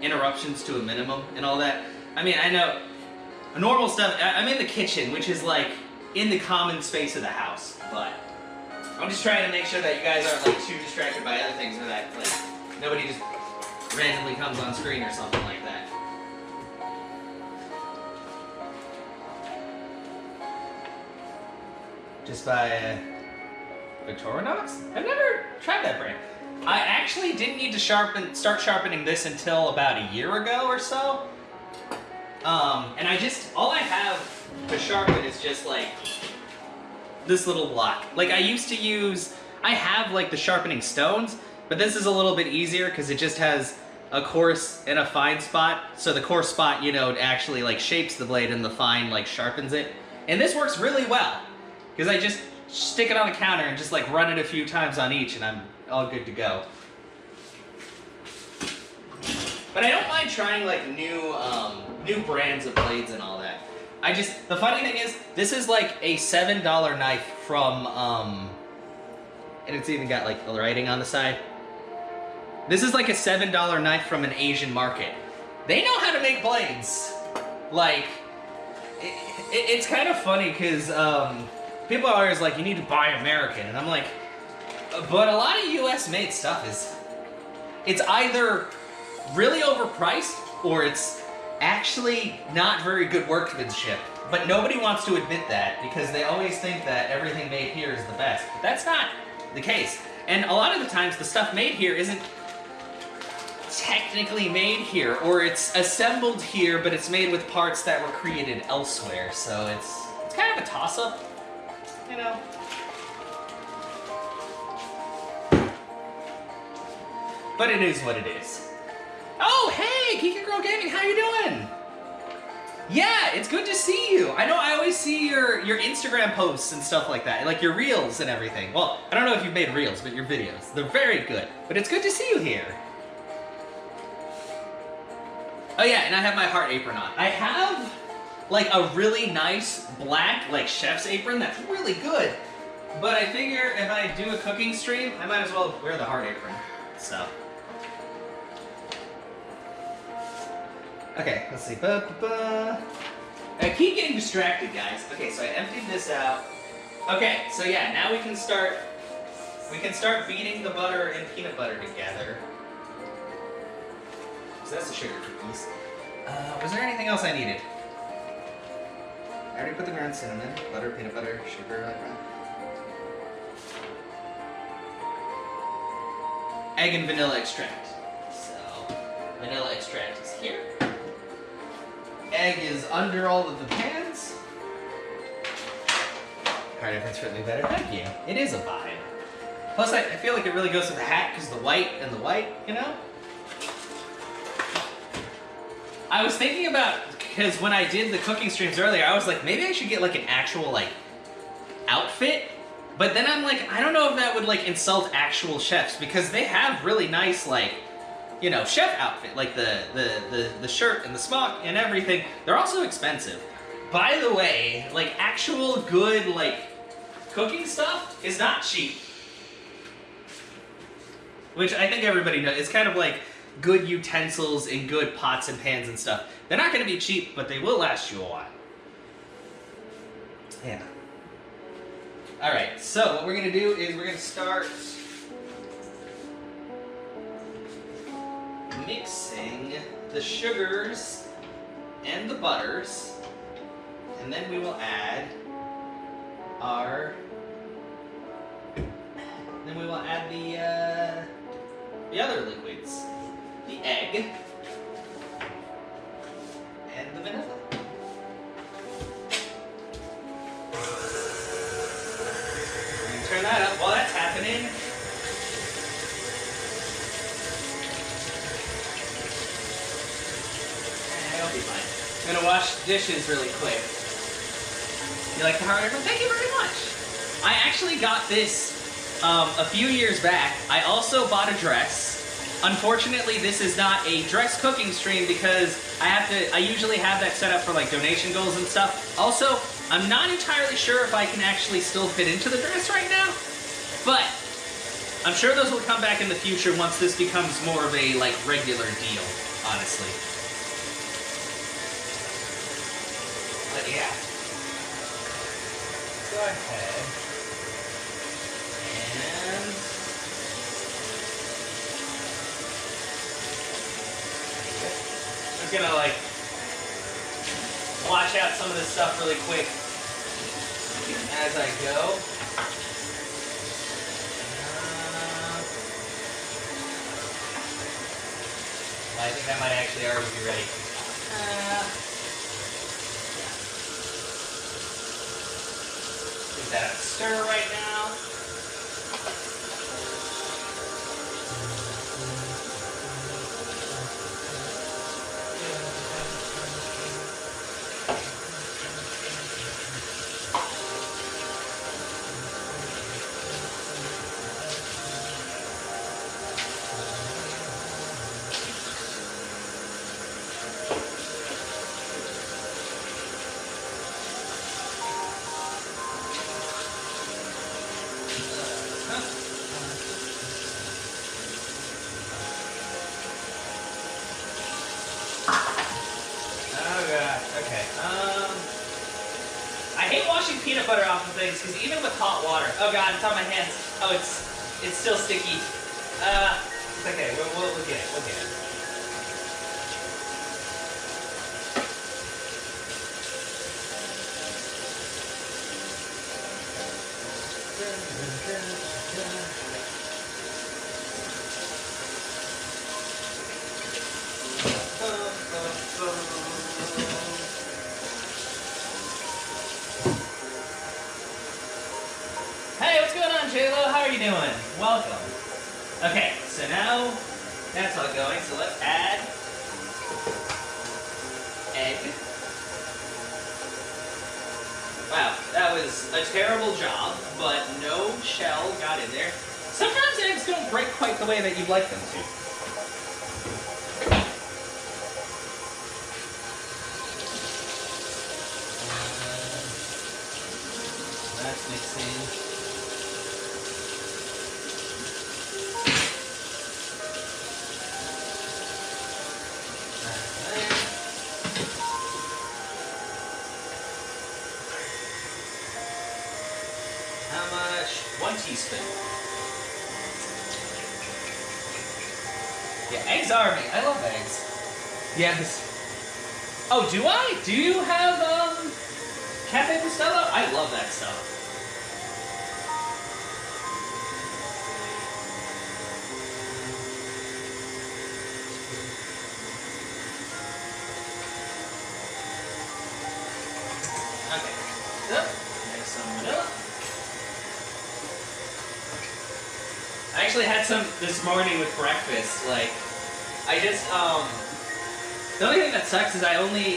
interruptions to a minimum and all that. I mean, I know, normal stuff, I'm in the kitchen, which is, like, in the common space of the house, but, I'm just trying to make sure that you guys aren't like too distracted by other things or that like nobody just randomly comes on screen or something like that. Just by Victorinox? I've never tried that brand. I actually didn't need to start sharpening this until about a year ago or so. And all I have to sharpen is just like this little block. Like I have like the sharpening stones, but this is a little bit easier because it just has a coarse and a fine spot. So the coarse spot, you know, actually like shapes the blade and the fine like sharpens it. And this works really well because I just stick it on the counter and just like run it a few times on each and I'm all good to go. But I don't mind trying like new brands of blades and all that. The funny thing is, this is like a $7 knife from, and it's even got like the writing on the side. This is like a $7 knife from an Asian market. They know how to make blades. Like, it's kind of funny because people are always like, you need to buy American. And I'm like, but a lot of US made stuff it's either really overpriced or it's actually not very good workmanship. But nobody wants to admit that because they always think that everything made here is the best. But that's not the case. And a lot of the times the stuff made here isn't technically made here, or it's assembled here, but it's made with parts that were created elsewhere. So it's kind of a toss-up, you know. But it is what it is. Oh, hey, Geeky Girl Gaming, how you doing? Yeah, it's good to see you. I know I always see your Instagram posts and stuff like that, like your reels and everything. Well, I don't know if you've made reels, but your videos. They're very good. But it's good to see you here. Oh yeah, and I have my heart apron on. I have like a really nice black like chef's apron that's really good. But I figure if I do a cooking stream, I might as well wear the heart apron. So. Okay, let's see. I keep getting distracted, guys. Okay, so I emptied this out. Okay, so yeah, now we can start beating the butter and peanut butter together. So that's the sugar cookies. Was there anything else I needed? I already put the ground cinnamon, butter, peanut butter, sugar, like that. Egg and vanilla extract. So, vanilla extract is here. Egg is under all of the pans. Heart apron's certainly better. Thank you. It is a vibe. Plus, I feel like it really goes with the hat because the white and the white, you know? I was thinking about, because when I did the cooking streams earlier, I was like, maybe I should get like an actual like outfit. But then I'm like, I don't know if that would like insult actual chefs because they have really nice like, you know, chef outfit, like the shirt and the smock and everything. They're also expensive. By the way, like actual good like cooking stuff is not cheap. Which I think everybody knows. It's kind of like good utensils and good pots and pans and stuff. They're not going to be cheap, but they will last you a while. Yeah. Alright, so what we're going to do is we're going to start mixing the sugars and the butters, and then we will add the other liquids, the egg and the vanilla. Turn that up while that's happening. I'll be fine. I'm gonna wash the dishes really quick. You like the heart apron? Thank you very much. I actually got this a few years back. I also bought a dress. Unfortunately, this is not a dress cooking stream because I usually have that set up for like donation goals and stuff. Also, I'm not entirely sure if I can actually still fit into the dress right now, but I'm sure those will come back in the future once this becomes more of a like regular deal, honestly. But yeah. Go ahead just gonna like wash out some of this stuff really quick as I go. I think that might actually already be ready. Give that a stir right now. I hate washing peanut butter off of things because even with hot water, oh god, it's on my hands. Oh, it's still sticky. It's okay. We'll get it. We'll get it. Hey, what's going on, J-Lo? How are you doing? Welcome. Okay, so now that's all going. So let's add egg. Wow, that was a terrible job, but no shell got in there. Sometimes eggs don't break quite the way that you'd like them to. That's mixing. How much? 1 teaspoon. Yeah, eggs are me. I love eggs. Yes. Oh, do I? Do you have Cafe Bustelo? I love that stuff. Okay. So, there's some vanilla. I actually had some this morning with breakfast. Like, I just, the only thing that sucks is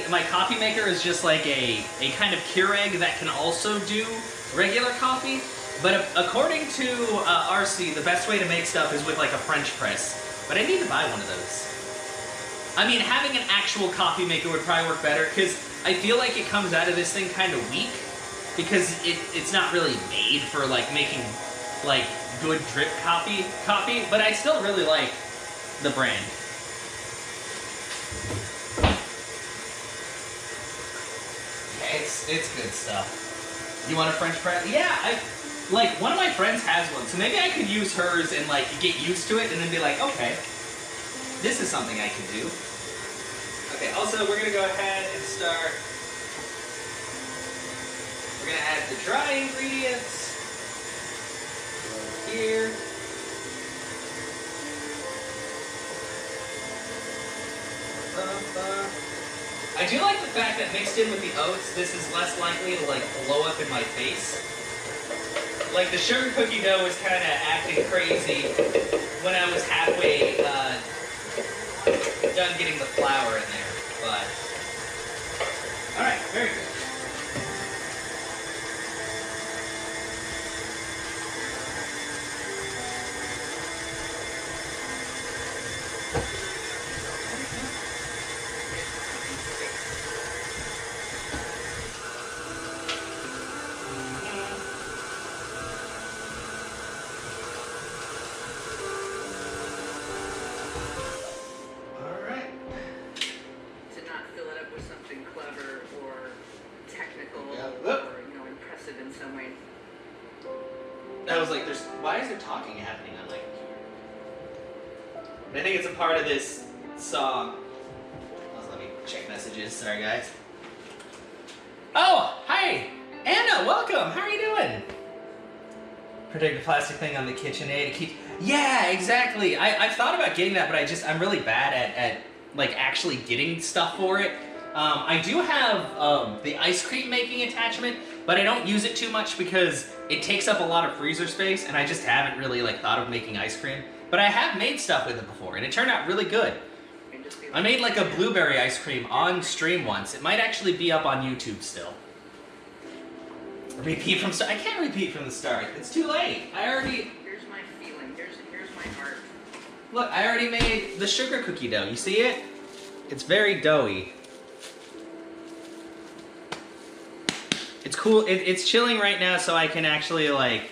my coffee maker is just like a kind of Keurig that can also do regular coffee. But according to RC, the best way to make stuff is with like a French press. But I need to buy one of those. I mean, having an actual coffee maker would probably work better because I feel like it comes out of this thing kind of weak because it's not really made for like making like good drip coffee, but I still really like the brand. It's good stuff. You want a French press? Yeah, like one of my friends has one, so maybe I could use hers and like get used to it and then be like, okay, this is something I can do. Okay, also we're gonna go ahead and start. We're gonna add the dry ingredients. Here. I do like the fact that mixed in with the oats, this is less likely to like blow up in my face. Like the sugar cookie dough was kind of acting crazy when I was halfway done getting the flour in there, but all right, very good. I was like, why is there talking happening on my computer? I think it's a part of this song. Let me Check messages. Sorry, guys. Oh, hi! Anna, welcome! How are you doing? Protect the plastic thing on the KitchenAid. It keeps... Yeah, exactly. I've thought about getting that, but I'm really bad at like actually getting stuff for it. I do have the ice cream making attachment, but I don't use it too much because it takes up a lot of freezer space, and I just haven't really like thought of making ice cream. But I have made stuff with it before, and it turned out really good. I made like a blueberry ice cream on stream once. It might actually be up on YouTube still. Repeat from start. I can't repeat from the start. It's too late. I already... Here's my feeling. Here's my heart. Look, I already made the sugar cookie dough. You see it? It's very doughy. It's cool. It's chilling right now, so I can actually like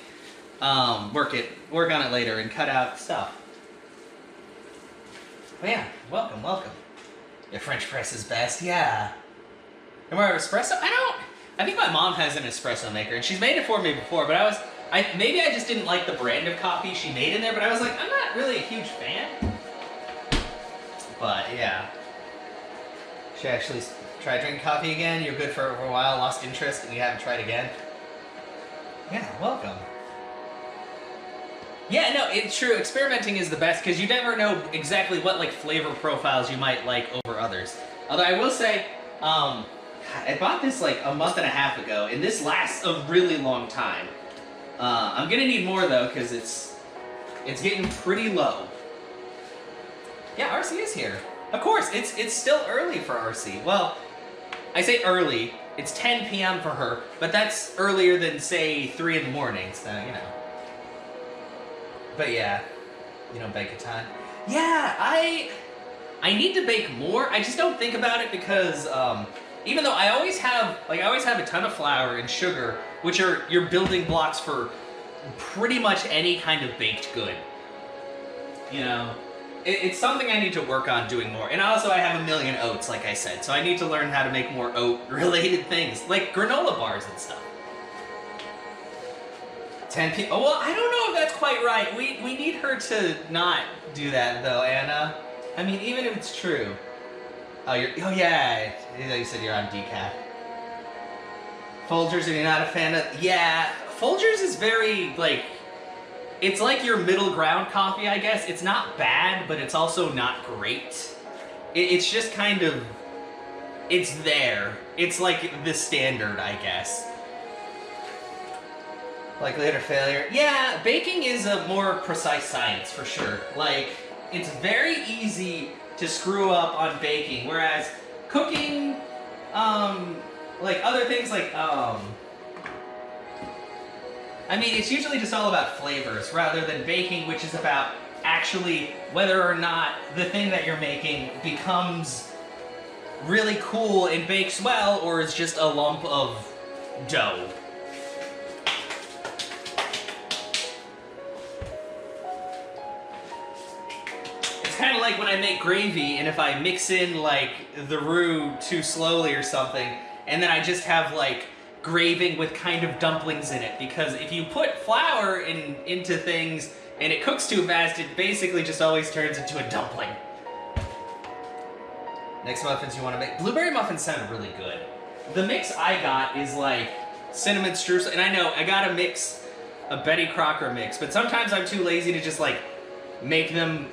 work on it later and cut out stuff. But yeah, welcome. Your French press is best, yeah. And more espresso? I think my mom has an espresso maker, and she's made it for me before, but maybe I just didn't like the brand of coffee she made in there, but I was like, I'm not really a huge fan. But yeah. Should I actually try drinking coffee again? You're good for a while, lost interest, and you haven't tried again? Yeah, welcome. Yeah, no, it's true. Experimenting is the best because you never know exactly what like flavor profiles you might like over others. Although I will say, I bought this like a month and a half ago, and this lasts a really long time. I'm gonna need more though because it's getting pretty low. Yeah, RC is here. Of course, it's still early for RC. Well, I say early. It's 10 p.m. for her, but that's earlier than say 3 in the morning. So you know. But yeah, you don't bake a ton. Yeah, I need to bake more. I just don't think about it because even though I always have a ton of flour and sugar, which are your building blocks for pretty much any kind of baked good. You know, it's something I need to work on doing more. And also I have a million oats, like I said, so I need to learn how to make more oat-related things, like granola bars and stuff. 10 people. Oh, well, I don't know if that's quite right. We need her to not do that, though, Anna. I mean, even if it's true. Oh, yeah. You said you're on decaf. Folgers, are you not a fan of? Yeah, Folgers is very, like, it's like your middle ground coffee, I guess. It's not bad, but it's also not great. It's just kind of, it's there. It's like the standard, I guess. Likelihood of failure? Yeah, baking is a more precise science, for sure. Like, it's very easy to screw up on baking, whereas cooking, like other things like, I mean, it's usually just all about flavors, rather than baking, which is about actually whether or not the thing that you're making becomes really cool and bakes well, or is just a lump of dough. It's kind of like when I make gravy, and if I mix in, like, the roux too slowly or something, and then I just have, like, graving with kind of dumplings in it, because if you put flour into things and it cooks too fast, it basically just always turns into a dumpling. Next muffins you want to make? Blueberry muffins sound really good. The mix I got is, like, cinnamon streusel, and I know, I gotta mix a Betty Crocker mix, but sometimes I'm too lazy to just, like, make them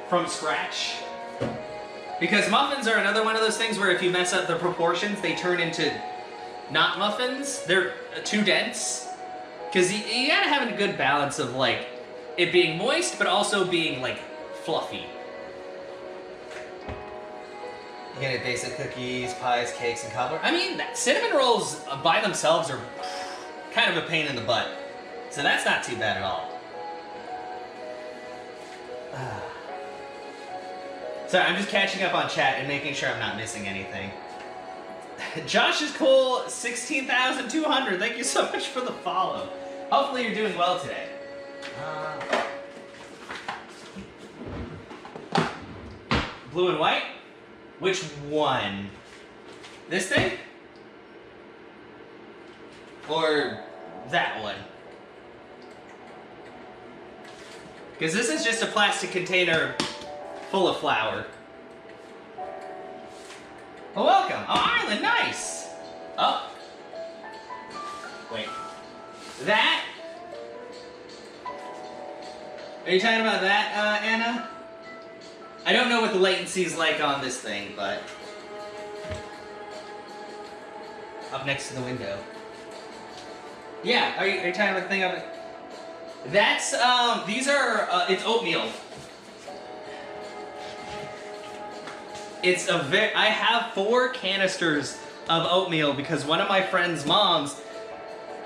from scratch. Because muffins are another one of those things where if you mess up the proportions, they turn into not muffins. They're too dense. Because you gotta have a good balance of, like, it being moist, but also being, like, fluffy. You get basic cookies, pies, cakes, and cobbler. I mean, cinnamon rolls by themselves are kind of a pain in the butt. So that's not too bad at all. Sorry, I'm just catching up on chat and making sure I'm not missing anything. Josh is cool, 16,200. Thank you so much for the follow. Hopefully you're doing well today. Blue and white? Which one? This thing? Or that one? Because this is just a plastic container full of flour. Well, welcome. Oh, Ireland, nice. Oh. Wait. That? Are you talking about that, Anna? I don't know what the latency is like on this thing, but... Up next to the window. Yeah, are you talking about the thing up? That's, these are, it's oatmeal. It's I have 4 canisters of oatmeal because one of my friend's moms,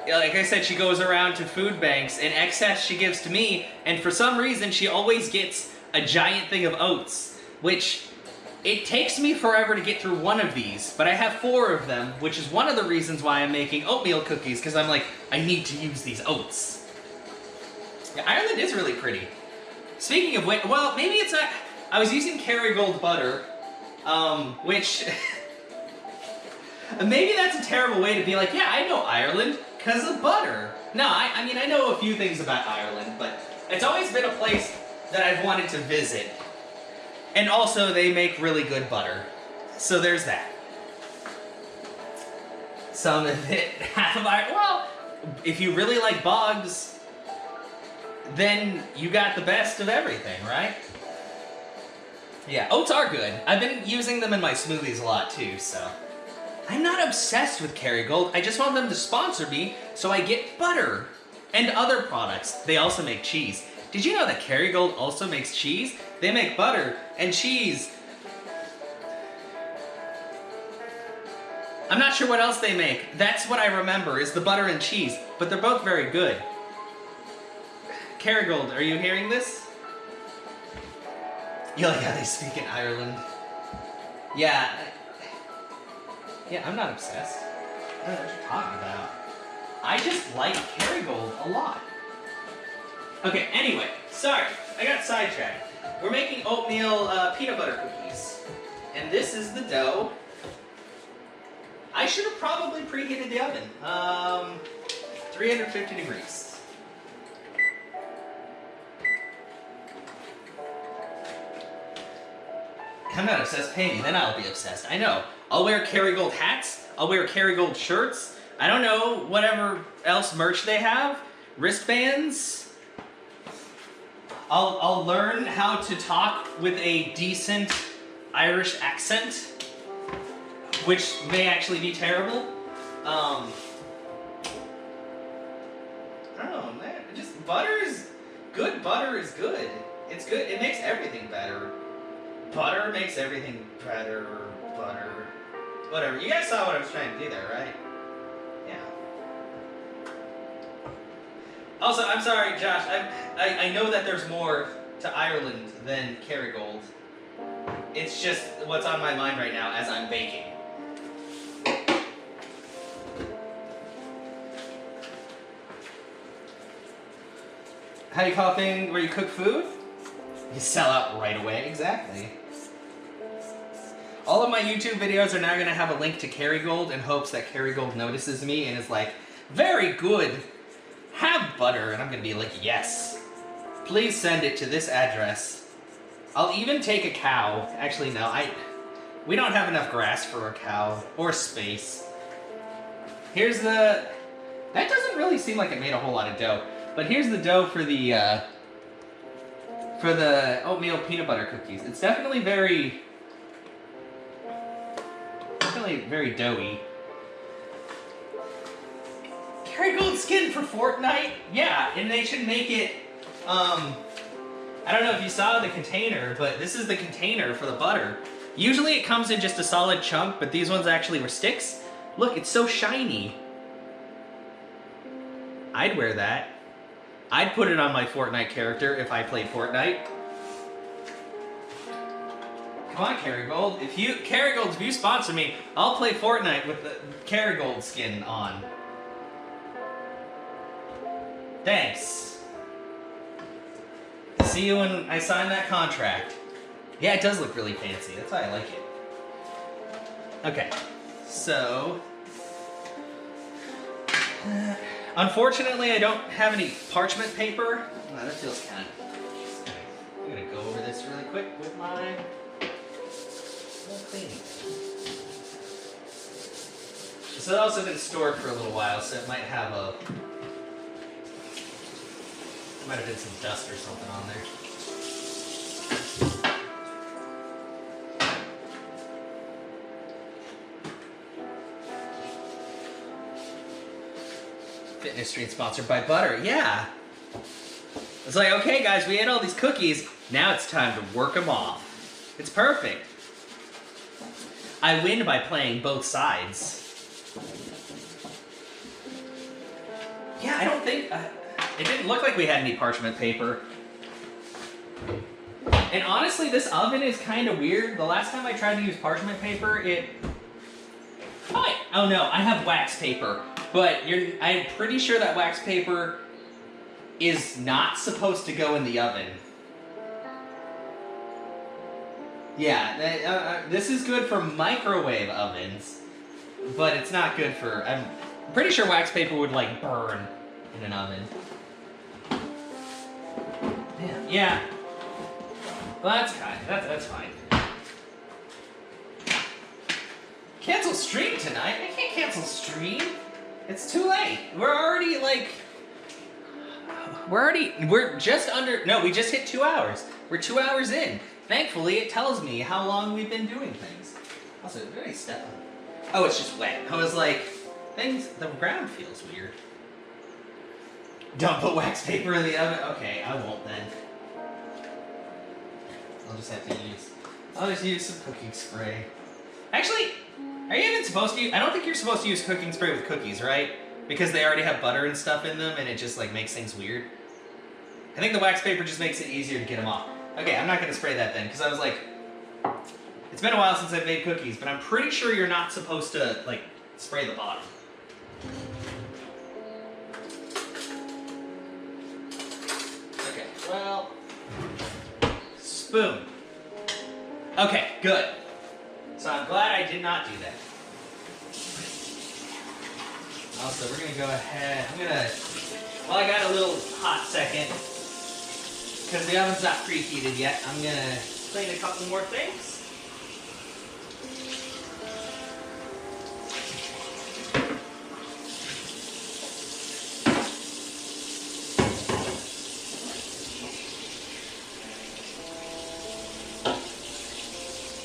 like I said, she goes around to food banks, and excess she gives to me, and for some reason she always gets a giant thing of oats, which it takes me forever to get through one of these, but I have 4 of them, which is one of the reasons why I'm making oatmeal cookies, because I'm like, I need to use these oats. Yeah, Ireland is really pretty. Speaking of which, well, maybe it's not, I was using Kerrygold butter, which, maybe that's a terrible way to be like, yeah, I know Ireland because of butter. No, I mean, I know a few things about Ireland, but it's always been a place that I've wanted to visit. And also, they make really good butter. So there's that. Some of it, half of Ireland, well, if you really like bogs, then you got the best of everything, right? Yeah, oats are good. I've been using them in my smoothies a lot too, so. I'm not obsessed with Kerrygold. I just want them to sponsor me so I get butter and other products. They also make cheese. Did you know that Kerrygold also makes cheese? They make butter and cheese. I'm not sure what else they make. That's what I remember, is the butter and cheese, but they're both very good. Kerrygold, are you hearing this? You like how they speak in Ireland? Yeah. Yeah, I'm not obsessed. I don't know what you're talking about. I just like Kerrygold a lot. Okay, anyway, sorry, I got sidetracked. We're making oatmeal peanut butter cookies. And this is the dough. I should have probably preheated the oven. 350 degrees. I'm not obsessed, pay me, then I'll be obsessed. I know. I'll wear Kerrygold hats. I'll wear Kerrygold shirts. I don't know, whatever else merch they have. Wristbands. I'll learn how to talk with a decent Irish accent, which may actually be terrible. I don't know, man. Just good butter is good. It's good. It makes everything better. Butter makes everything better. Butter. Whatever. You guys saw what I was trying to do there, right? Yeah. Also, I'm sorry, Josh. I know that there's more to Ireland than Kerrygold. It's just what's on my mind right now as I'm baking. How do you call a thing where you cook food? You sell out right away, exactly. All of my YouTube videos are now going to have a link to Kerrygold in hopes that Kerrygold notices me and is like, very good, have butter. And I'm going to be like, yes. Please send it to this address. I'll even take a cow. Actually, no, we don't have enough grass for a cow, or space. Here's the, that doesn't really seem like it made a whole lot of dough, but here's the dough for the oatmeal peanut butter cookies. It's definitely very doughy. Kerrygold skin for Fortnite? Yeah, and they should make it, I don't know if you saw the container, but this is the container for the butter. Usually it comes in just a solid chunk, but these ones actually were sticks. Look, it's so shiny. I'd wear that. I'd put it on my Fortnite character if I played Fortnite. Come on, Kerrygold. If you sponsor me, I'll play Fortnite with the Kerrygold skin on. Thanks. See you when I sign that contract. Yeah, it does look really fancy. That's why I like it. Okay, so... unfortunately, I don't have any parchment paper. Oh, that feels kind of... I'm gonna go over this really quick with my cleaning. So it's also been stored for a little while, so it might have been some dust or something on there. Fitness Street sponsored by butter. Yeah. It's like, okay, guys, we ate all these cookies. Now it's time to work them off. It's perfect. I win by playing both sides. Yeah, I don't think... it didn't look like we had any parchment paper. And honestly, this oven is kind of weird. The last time I tried to use parchment paper, it... Oh no, I have wax paper. But I'm pretty sure that wax paper is not supposed to go in the oven. Yeah, this is good for microwave ovens, but it's not good for... I'm pretty sure wax paper would, like, burn in an oven. Yeah. Well, that's fine. Cancel stream tonight? I can't cancel stream. It's too late. We're just under, no, we just hit 2 hours. We're 2 hours in. Thankfully, it tells me how long we've been doing things. Also, did I step on? Oh, it's just wet. I was like, the ground feels weird. Don't put wax paper in the oven? Okay, I won't then. I'll just use some cooking spray. Actually, are you even supposed to I don't think you're supposed to use cooking spray with cookies, right? Because they already have butter and stuff in them and it just like makes things weird. I think the wax paper just makes it easier to get them off. Okay, I'm not gonna spray that then, because I was like, it's been a while since I've made cookies, but I'm pretty sure you're not supposed to like spray the bottom. Okay, well, spoon. Okay, good. So I'm glad I did not do that. Also, we're gonna go ahead, while I got a little hot second, because the oven's not preheated yet, I'm gonna clean a couple more things.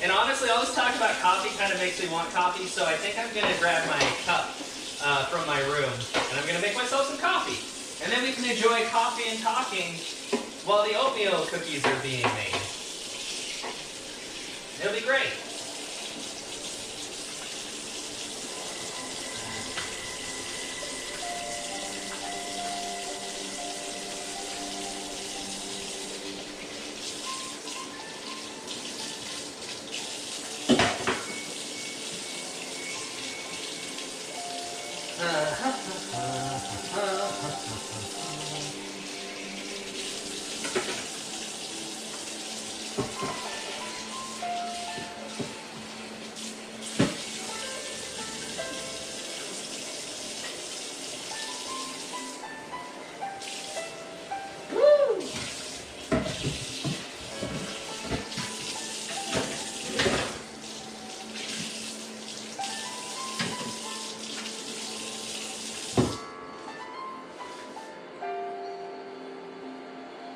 And honestly, all this talk about coffee kind of makes me want coffee, so I think I'm gonna grab my cup from my room, and I'm gonna make myself some coffee. And then we can enjoy coffee and talking while the oatmeal cookies are being made. It'll be great.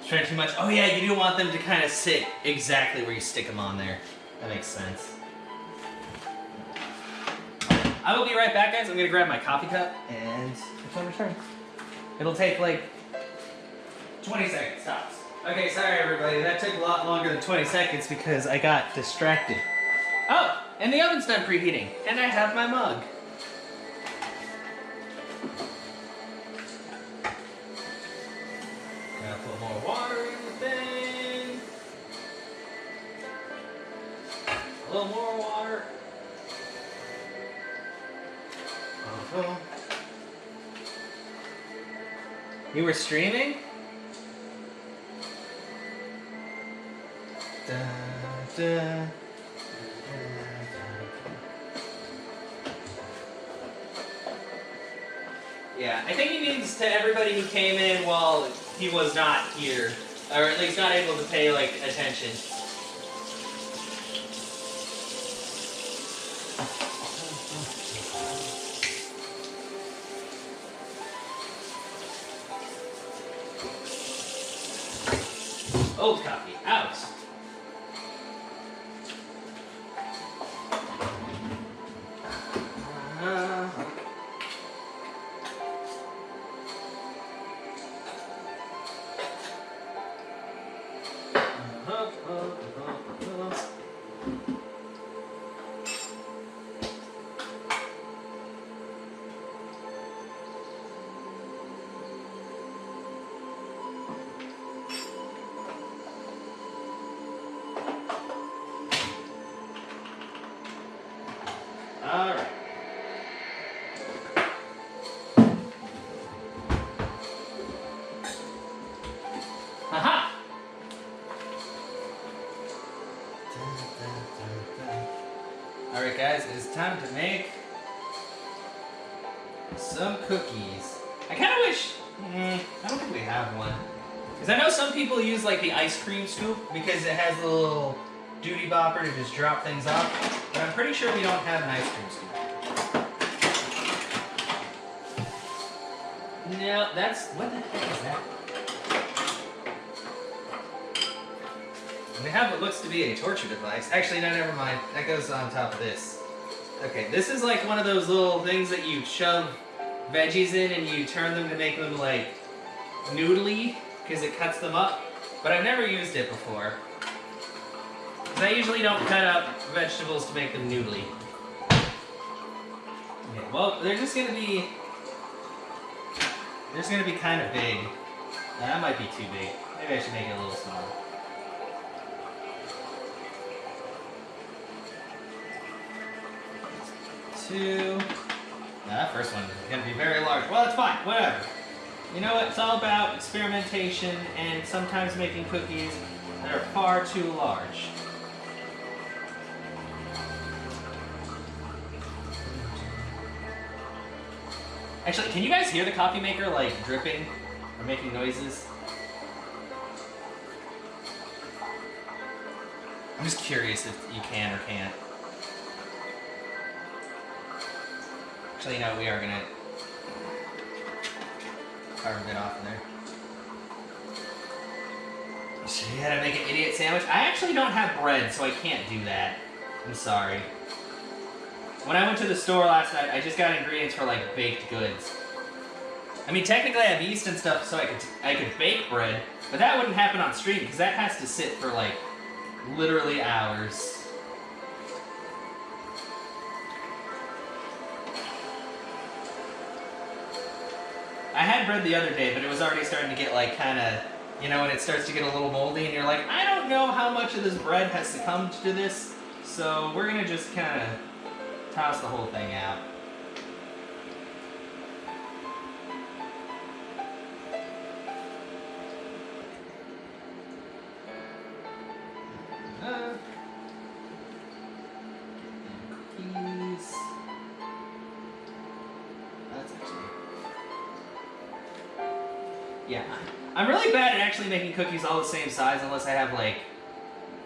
Trying too much. Oh yeah, you do want them to kind of sit exactly where you stick them on there. That makes sense. I will be right back, guys. I'm gonna grab my coffee cup and it's return. It'll take like 20 seconds tops. Okay, sorry everybody. That took a lot longer than 20 seconds because I got distracted. Oh, and the oven's done preheating, and I have my mug. A little more water. Uh-huh. You were streaming? Da, da. Yeah, I think he means to everybody who came in while he was not here, or at least not able to pay like attention. Old copy, out. Alright. Aha! Alright guys, it is time to make some cookies. I kind of wish, I don't think we have one. Because I know some people use like the ice cream scoop because it has a little duty bopper to just drop things off. But I'm pretty sure we don't have an ice cream scoop. No, that's, what the heck is that? We have what looks to be a torture device. Actually, no, never mind. That goes on top of this. Okay, this is like one of those little things that you shove veggies in and you turn them to make them like noodly because it cuts them up. But I've never used it before. Because I usually don't cut up vegetables to make them noodly. Okay, well, they're just gonna be kind of big. That might be too big. Maybe I should make it a little smaller. Two. Now that first one is gonna be very large. Well, it's fine, whatever. You know what? It's all about experimentation and sometimes making cookies that are far too large. Actually, can you guys hear the coffee maker like dripping or making noises? I'm just curious if you can or can't. Actually, you know, we are gonna carve a bit off in there. So you gotta make an idiot sandwich. I actually don't have bread, so I can't do that. I'm sorry. When I went to the store last night, I just got ingredients for like baked goods. I mean, technically I have yeast and stuff, so I could bake bread, but that wouldn't happen on stream because that has to sit for like literally hours. I had bread the other day, but it was already starting to get like kind of, you know, when it starts to get a little moldy and you're like, I don't know how much of this bread has succumbed to this, so we're gonna just kind of toss the whole thing out. Cookies. That's actually... Yeah. I'm really bad at actually making cookies all the same size unless I have like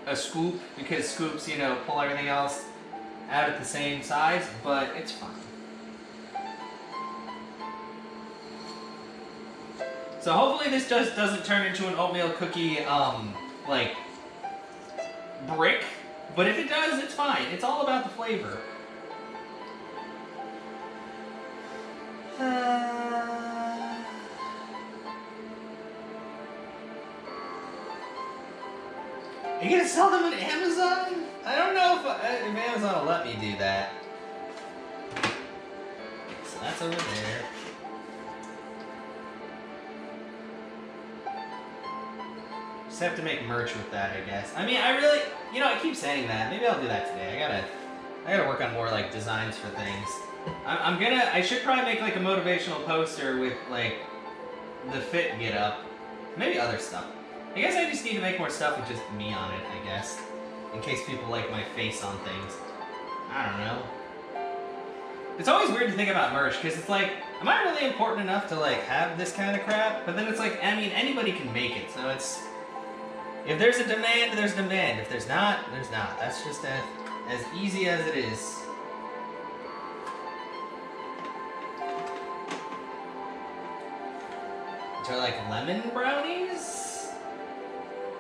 a scoop, because scoops, you know, pull everything else out at the same size, but it's fine. So hopefully this just doesn't turn into an oatmeal cookie, like, brick. But if it does, it's fine. It's all about the flavor. Are you gonna sell them on Amazon? I don't know if Amazon will let me do that. So that's over there. Just have to make merch with that, I guess. I mean, I really, you know, I keep saying that. Maybe I'll do that today. I gotta work on more like designs for things. I should probably make like a motivational poster with like the fit get up. Maybe other stuff. I guess I just need to make more stuff with just me on it, I guess. In case people like my face on things. I don't know. It's always weird to think about merch, because it's like, am I really important enough to like have this kind of crap? But then it's like, I mean, anybody can make it, so it's... If there's a demand, there's demand. If there's not, there's not. That's just as easy as it is. Which are like lemon brownies?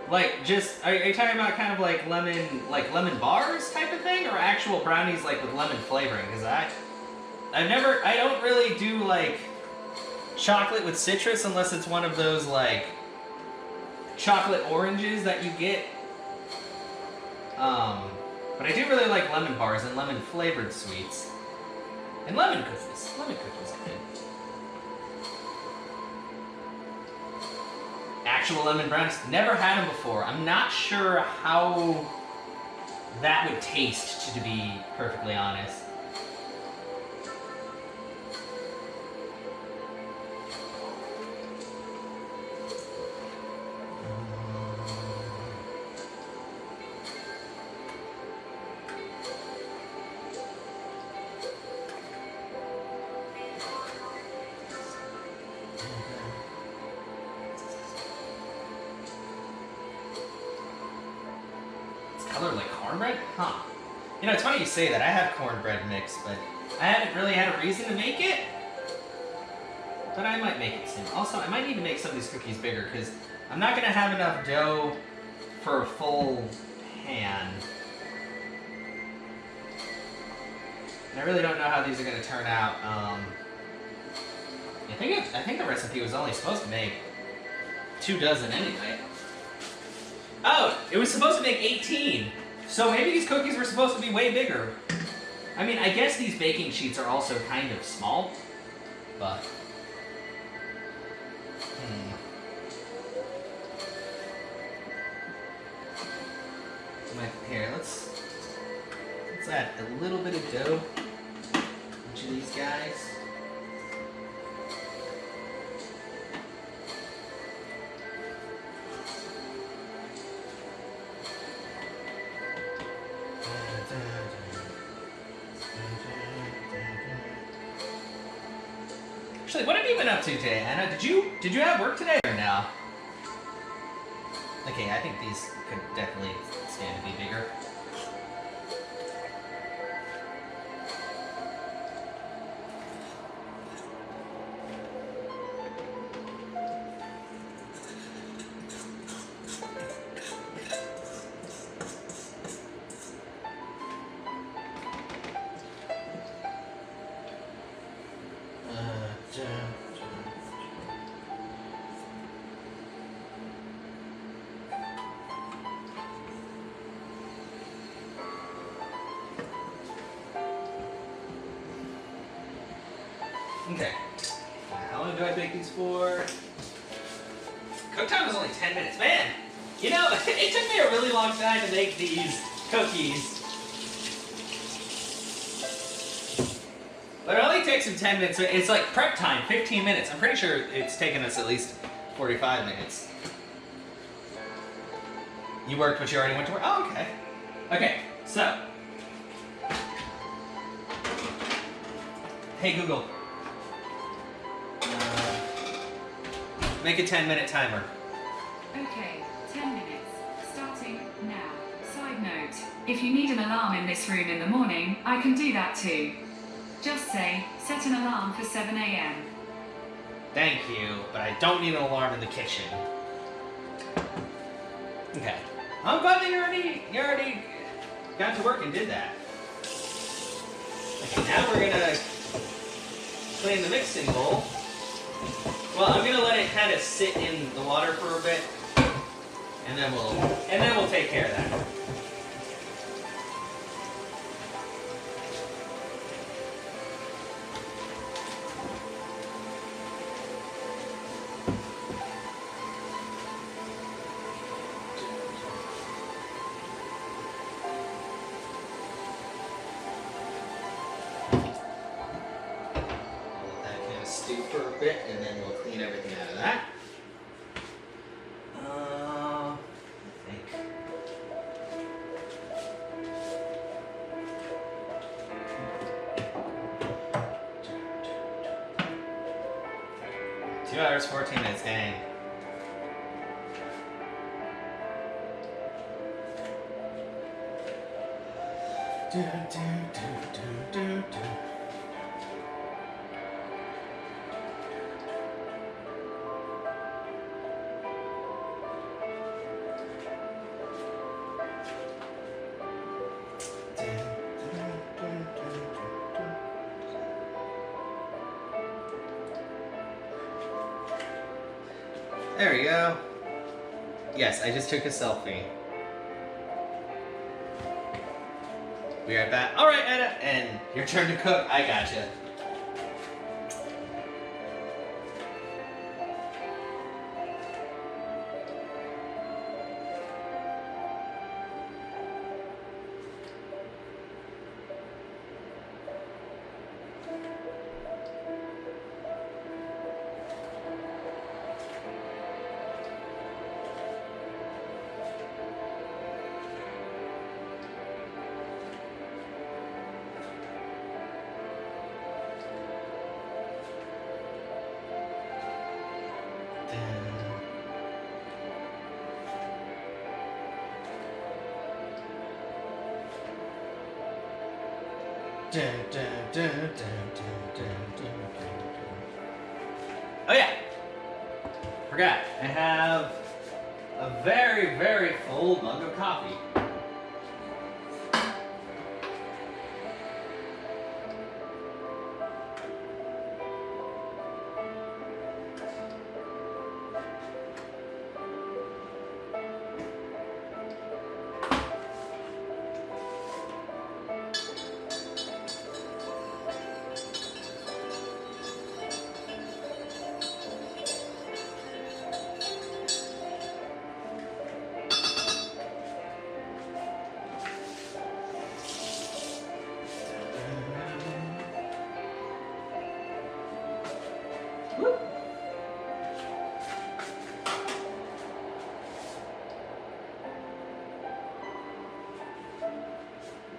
Like just, are you talking about kind of like lemon bars type of thing, or actual brownies like with lemon flavoring? Because I don't really do like chocolate with citrus unless it's one of those like chocolate oranges that you get. But I do really like lemon bars and lemon flavored sweets. And lemon cookies. Lemon cookies, I think. Actual lemon brownies. Never had them before. I'm not sure how that would taste, to be perfectly honest. Colored like cornbread? Huh. You know, it's funny you say that. I have cornbread mix, but I haven't really had a reason to make it. But I might make it soon. Also, I might need to make some of these cookies bigger because I'm not going to have enough dough for a full pan. And I really don't know how these are going to turn out. I think the recipe was only supposed to make 2 dozen anyway. Oh, it was supposed to make 18. So maybe these cookies were supposed to be way bigger. I mean, I guess these baking sheets are also kind of small, but... Here, let's add a little bit of dough to each of these guys. Actually, what have you been up to today, Anna? Did you have work today or no? Okay, I think these could definitely stand to be bigger. Okay. How long do I bake these for? Cook time was only 10 minutes. Man, you know, it took me a really long time to make these cookies. But it only takes them 10 minutes. It's like prep time, 15 minutes. I'm pretty sure it's taken us at least 45 minutes. You worked, but you already went to work? Oh, okay. Okay, so. Hey, Google. Make a 10-minute timer. Okay, 10 minutes. Starting now. Side note, if you need an alarm in this room in the morning, I can do that too. Just say, set an alarm for 7 a.m. Thank you, but I don't need an alarm in the kitchen. Okay. I'm glad that you already got to work and did that. Okay, now we're gonna clean the mixing bowl. Well, I'm gonna let it kind of sit in the water for a bit, and then we'll take care of that. Stew for a bit, and then we'll clean everything out of that. I think. Two hours, 14 minutes, dang. Do, do, do, do, do, do. There you go. Yes, I just took a selfie. Be right back. All right, Anna, and your turn to cook. I gotcha. Oh yeah, forgot. I have a very, very full mug of coffee.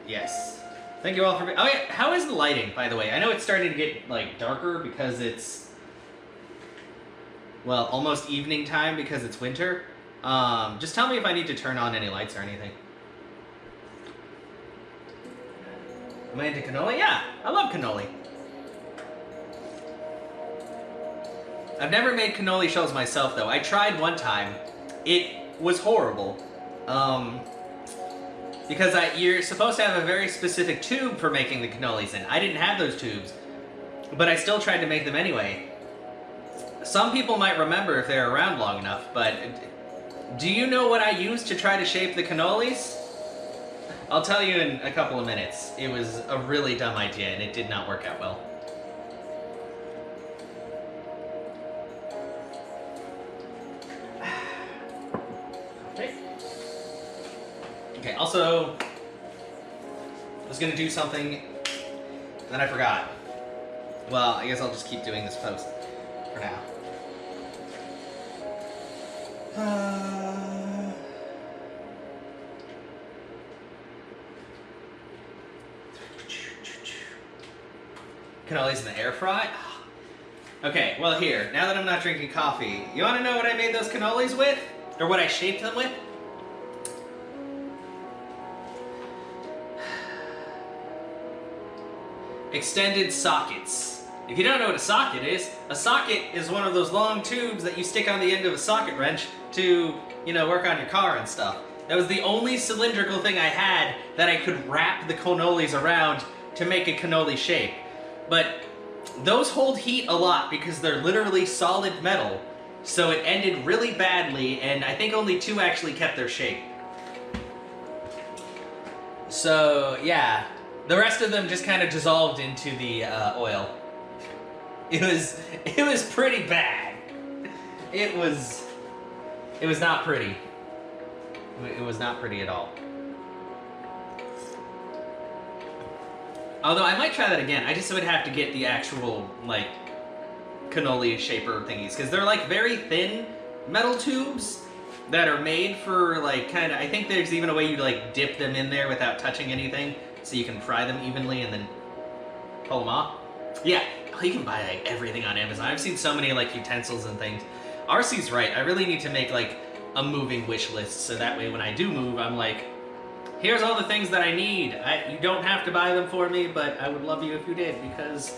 Yes. Thank you all for. Oh yeah. How is the lighting, by the way? I know it's starting to get like darker because it's, well, almost evening time because it's winter. Just tell me if I need to turn on any lights or anything. Am I into cannoli? Yeah, I love cannoli. I've never made cannoli shells myself though. I tried one time. It was horrible. Because you're supposed to have a very specific tube for making the cannolis in. I didn't have those tubes, but I still tried to make them anyway. Some people might remember if they're around long enough, but do you know what I used to try to shape the cannolis? I'll tell you in a couple of minutes. It was a really dumb idea and it did not work out well. Okay, also, I was going to do something, then I forgot. Well, I guess I'll just keep doing this post for now. Cannolis in the air fry? Okay, well here, now that I'm not drinking coffee, you want to know what I made those cannolis with? Or what I shaped them with? Extended sockets. If you don't know what a socket is one of those long tubes that you stick on the end of a socket wrench to, you know, work on your car and stuff. That was the only cylindrical thing I had that I could wrap the cannolis around to make a cannoli shape. But those hold heat a lot because they're literally solid metal. So it ended really badly, and I think only 2 actually kept their shape. So, yeah. The rest of them just kind of dissolved into the oil. It was pretty bad. It was not pretty. It was not pretty at all. Although I might try that again. I just would have to get the actual like cannoli shaper thingies because they're like very thin metal tubes that are made for like kind of. I think there's even a way you like dip them in there without touching anything. So you can fry them evenly and then pull them off. Yeah, you can buy like everything on Amazon. I've seen so many like utensils and things. RC's right. I really need to make like a moving wish list so that way when I do move, I'm like, here's all the things that I need. You don't have to buy them for me, but I would love you if you did because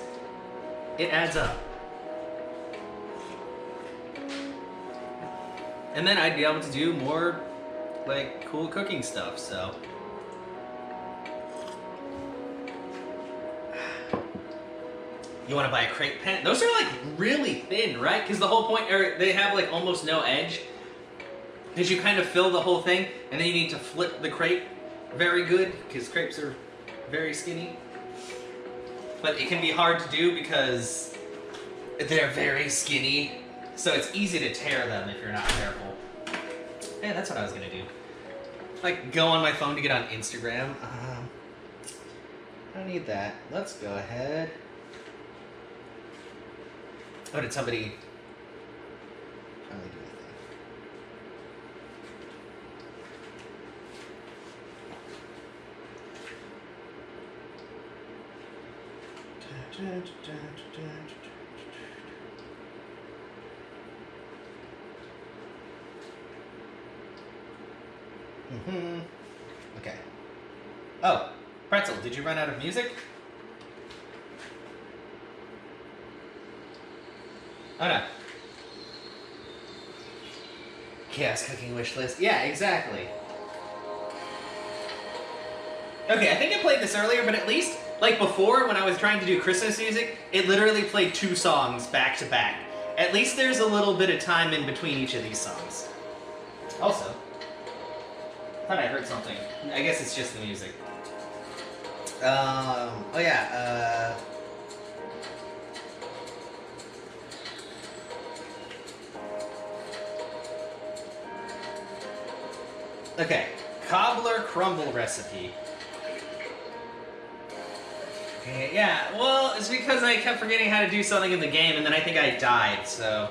it adds up. And then I'd be able to do more like cool cooking stuff, so. You want to buy a crepe pen. Those are like really thin, right? Because the whole point, or they have like almost no edge. Because you kind of fill the whole thing, and then you need to flip the crepe very good, because crepes are very skinny. But it can be hard to do because they're very skinny, so it's easy to tear them if you're not careful. Yeah, that's what I was gonna do. Like, go on my phone to get on Instagram. I don't need that. Let's go ahead. Oh, did somebody finally do anything? Okay. Oh, Pretzel, did you run out of music? Oh no. Chaos cooking wish list. Yeah, exactly. Okay, I think I played this earlier, but at least, like before, when I was trying to do Christmas music, it literally played 2 songs back to back. At least there's a little bit of time in between each of these songs. Also, I thought I heard something. I guess it's just the music. Oh yeah, okay, cobbler crumble recipe. Okay, yeah, well, it's because I kept forgetting how to do something in the game, and then I think I died, so...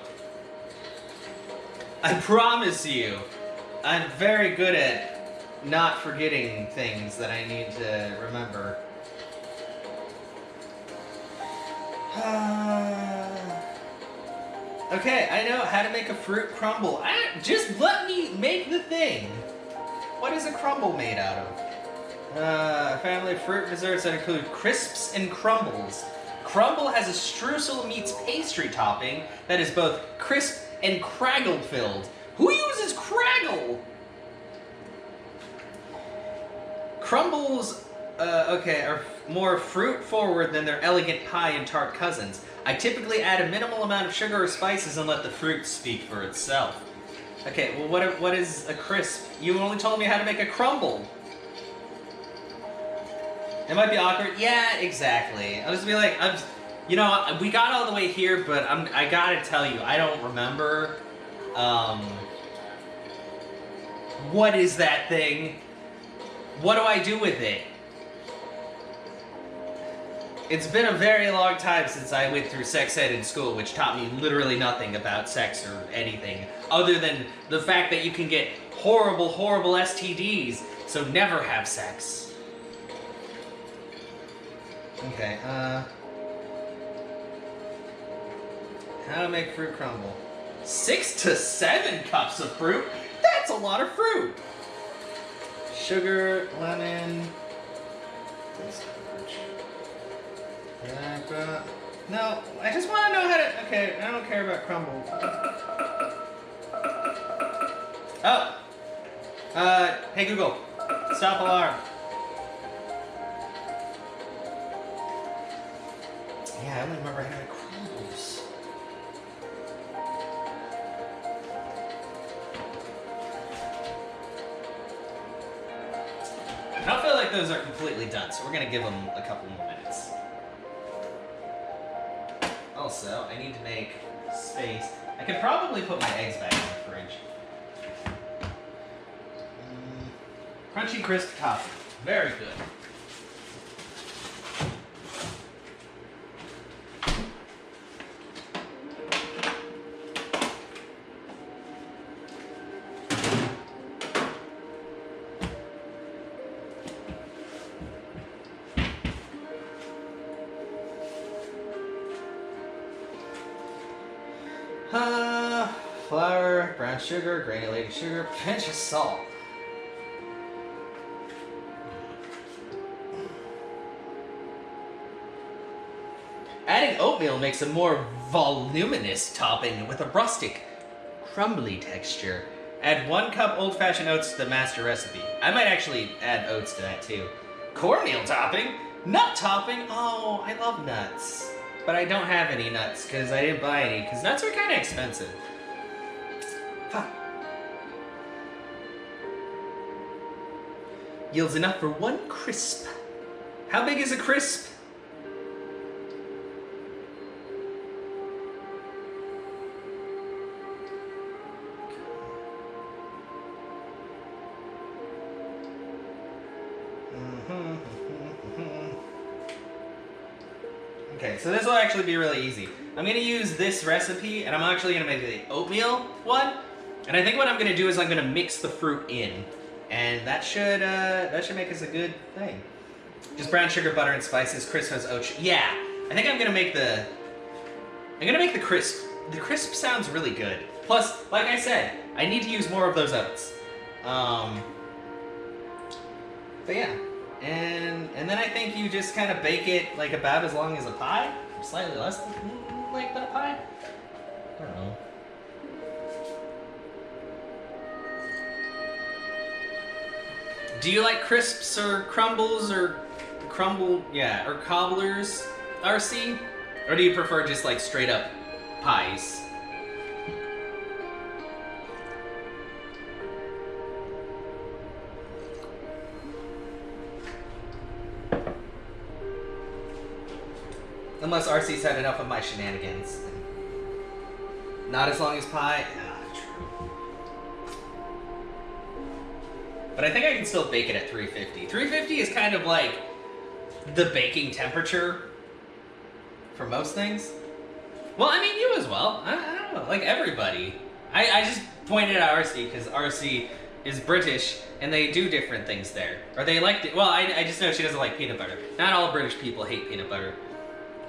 I promise you, I'm very good at not forgetting things that I need to remember. Okay, I know how to make a fruit crumble. Just let me make the thing. What is a crumble made out of? Family of fruit desserts that include crisps and crumbles. Crumble has a streusel meets pastry topping that is both crisp and craggle filled. Who uses craggle? Crumbles, are more fruit forward than their elegant pie and tart cousins. I typically add a minimal amount of sugar or spices and let the fruit speak for itself. Okay, well what is a crisp? You only told me how to make a crumble. It might be awkward. Yeah, exactly. I'll just be like, we got all the way here, but I gotta tell you, I don't remember. What is that thing? What do I do with it? It's been a very long time since I went through sex ed in school, which taught me literally nothing about sex or anything, other than the fact that you can get horrible, horrible STDs, so never have sex. Okay, how to make fruit crumble. 6 to 7 cups of fruit? That's a lot of fruit! Sugar, lemon... No, I just want to know how to... Okay, I don't care about crumble. Oh! Hey Google, stop alarm. Yeah, I only remember how to make crumbles. I don't feel like those are completely done, so we're gonna give them a couple more minutes. Also, I need to make space. I could probably put my eggs back in the fridge. Crunchy crisp coffee. Very good. Flour, brown sugar, granulated sugar, pinch of salt. Adding oatmeal makes a more voluminous topping with a rustic, crumbly texture. Add 1 cup old-fashioned oats to the master recipe. I might actually add oats to that too. Cornmeal topping? Nut topping? Oh, I love nuts. but I don't have any nuts because I didn't buy any because nuts are kind of expensive. Huh. Yields enough for 1 crisp. How big is a crisp? Okay, so this will actually be really easy. I'm gonna use this recipe, and I'm actually gonna make the oatmeal one. And I think what I'm gonna do is I'm gonna mix the fruit in, and that should make us a good thing. Just brown sugar, butter, and spices. Crisp has oat. Yeah, I think I'm gonna make the crisp. The crisp sounds really good. Plus, like I said, I need to use more of those oats. But yeah. And then I think you just kind of bake it like about as long as a pie, slightly less than like a pie. I don't know. Do you like crisps or crumbles or or cobblers, RC? Or do you prefer just like straight up pies? Unless RC's had enough of my shenanigans. Not as long as pie? Ah, true. But I think I can still bake it at 350. 350 is kind of like the baking temperature for most things. Well, I mean, you as well. I don't know, like everybody. I just pointed out RC because RC is British and they do different things there. Or they like it. Well, I just know she doesn't like peanut butter. Not all British people hate peanut butter.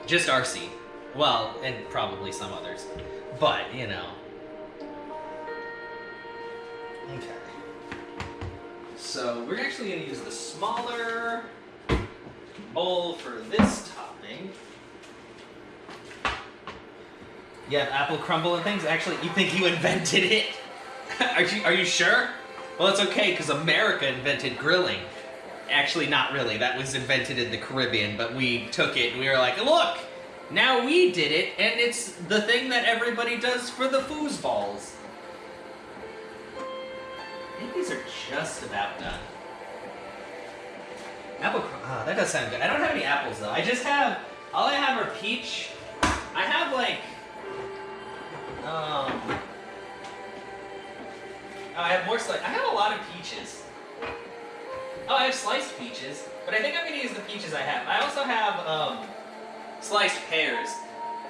Just RC. Well, and probably some others. But, you know. Okay. So, we're actually going to use the smaller bowl for this topping. You have apple crumble and things? Actually, you think you invented it? Are you sure? Well, it's okay, because America invented grilling. Actually, not really. That was invented in the Caribbean, but we took it and we were like, look, now we did it, and it's the thing that everybody does for the foosballs. I think these are just about done. Apple, oh, that does sound good. I don't have any apples, though. I just have, all I have are peach. I have, like, I have more I have a lot of peaches. Oh, I have sliced peaches, but I think I'm going to use the peaches I have. I also have sliced pears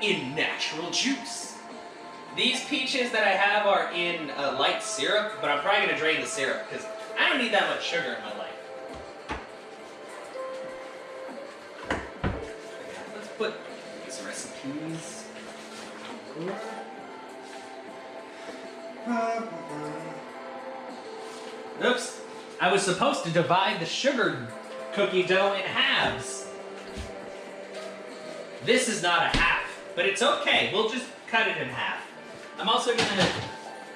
in natural juice. These peaches that I have are in light syrup, but I'm probably going to drain the syrup because I don't need that much sugar in my life. Let's put these recipes. Oops. I was supposed to divide the sugar cookie dough in halves. This is not a half, but it's okay. We'll just cut it in half. I'm also going to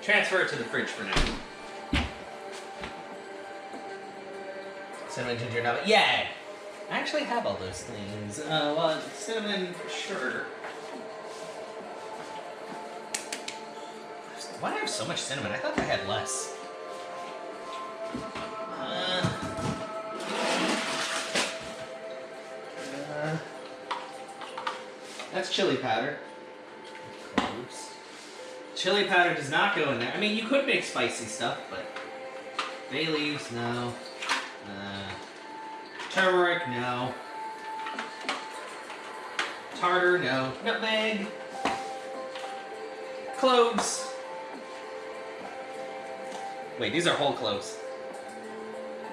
transfer it to the fridge for now. Cinnamon, ginger, nut. Yeah! I actually have all those things. Well, cinnamon, sure. Why do I have so much cinnamon? I thought I had less. That's chili powder. Cloves. Chili powder does not go in there. I mean, you could make spicy stuff, but bay leaves, no. Turmeric, no. Tartar, no. Nutmeg. Cloves. Wait, these are whole cloves.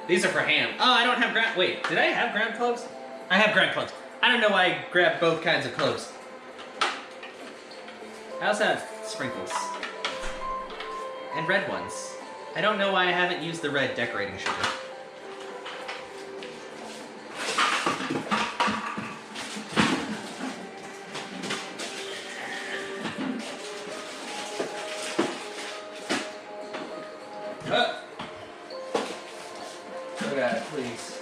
These are for ham. Oh, I don't have ground. Wait, did I have ground cloves? I have ground cloves. I don't know why I grabbed both kinds of cloves. I also have sprinkles. And red ones. I don't know why I haven't used the red decorating sugar. Look at it, please.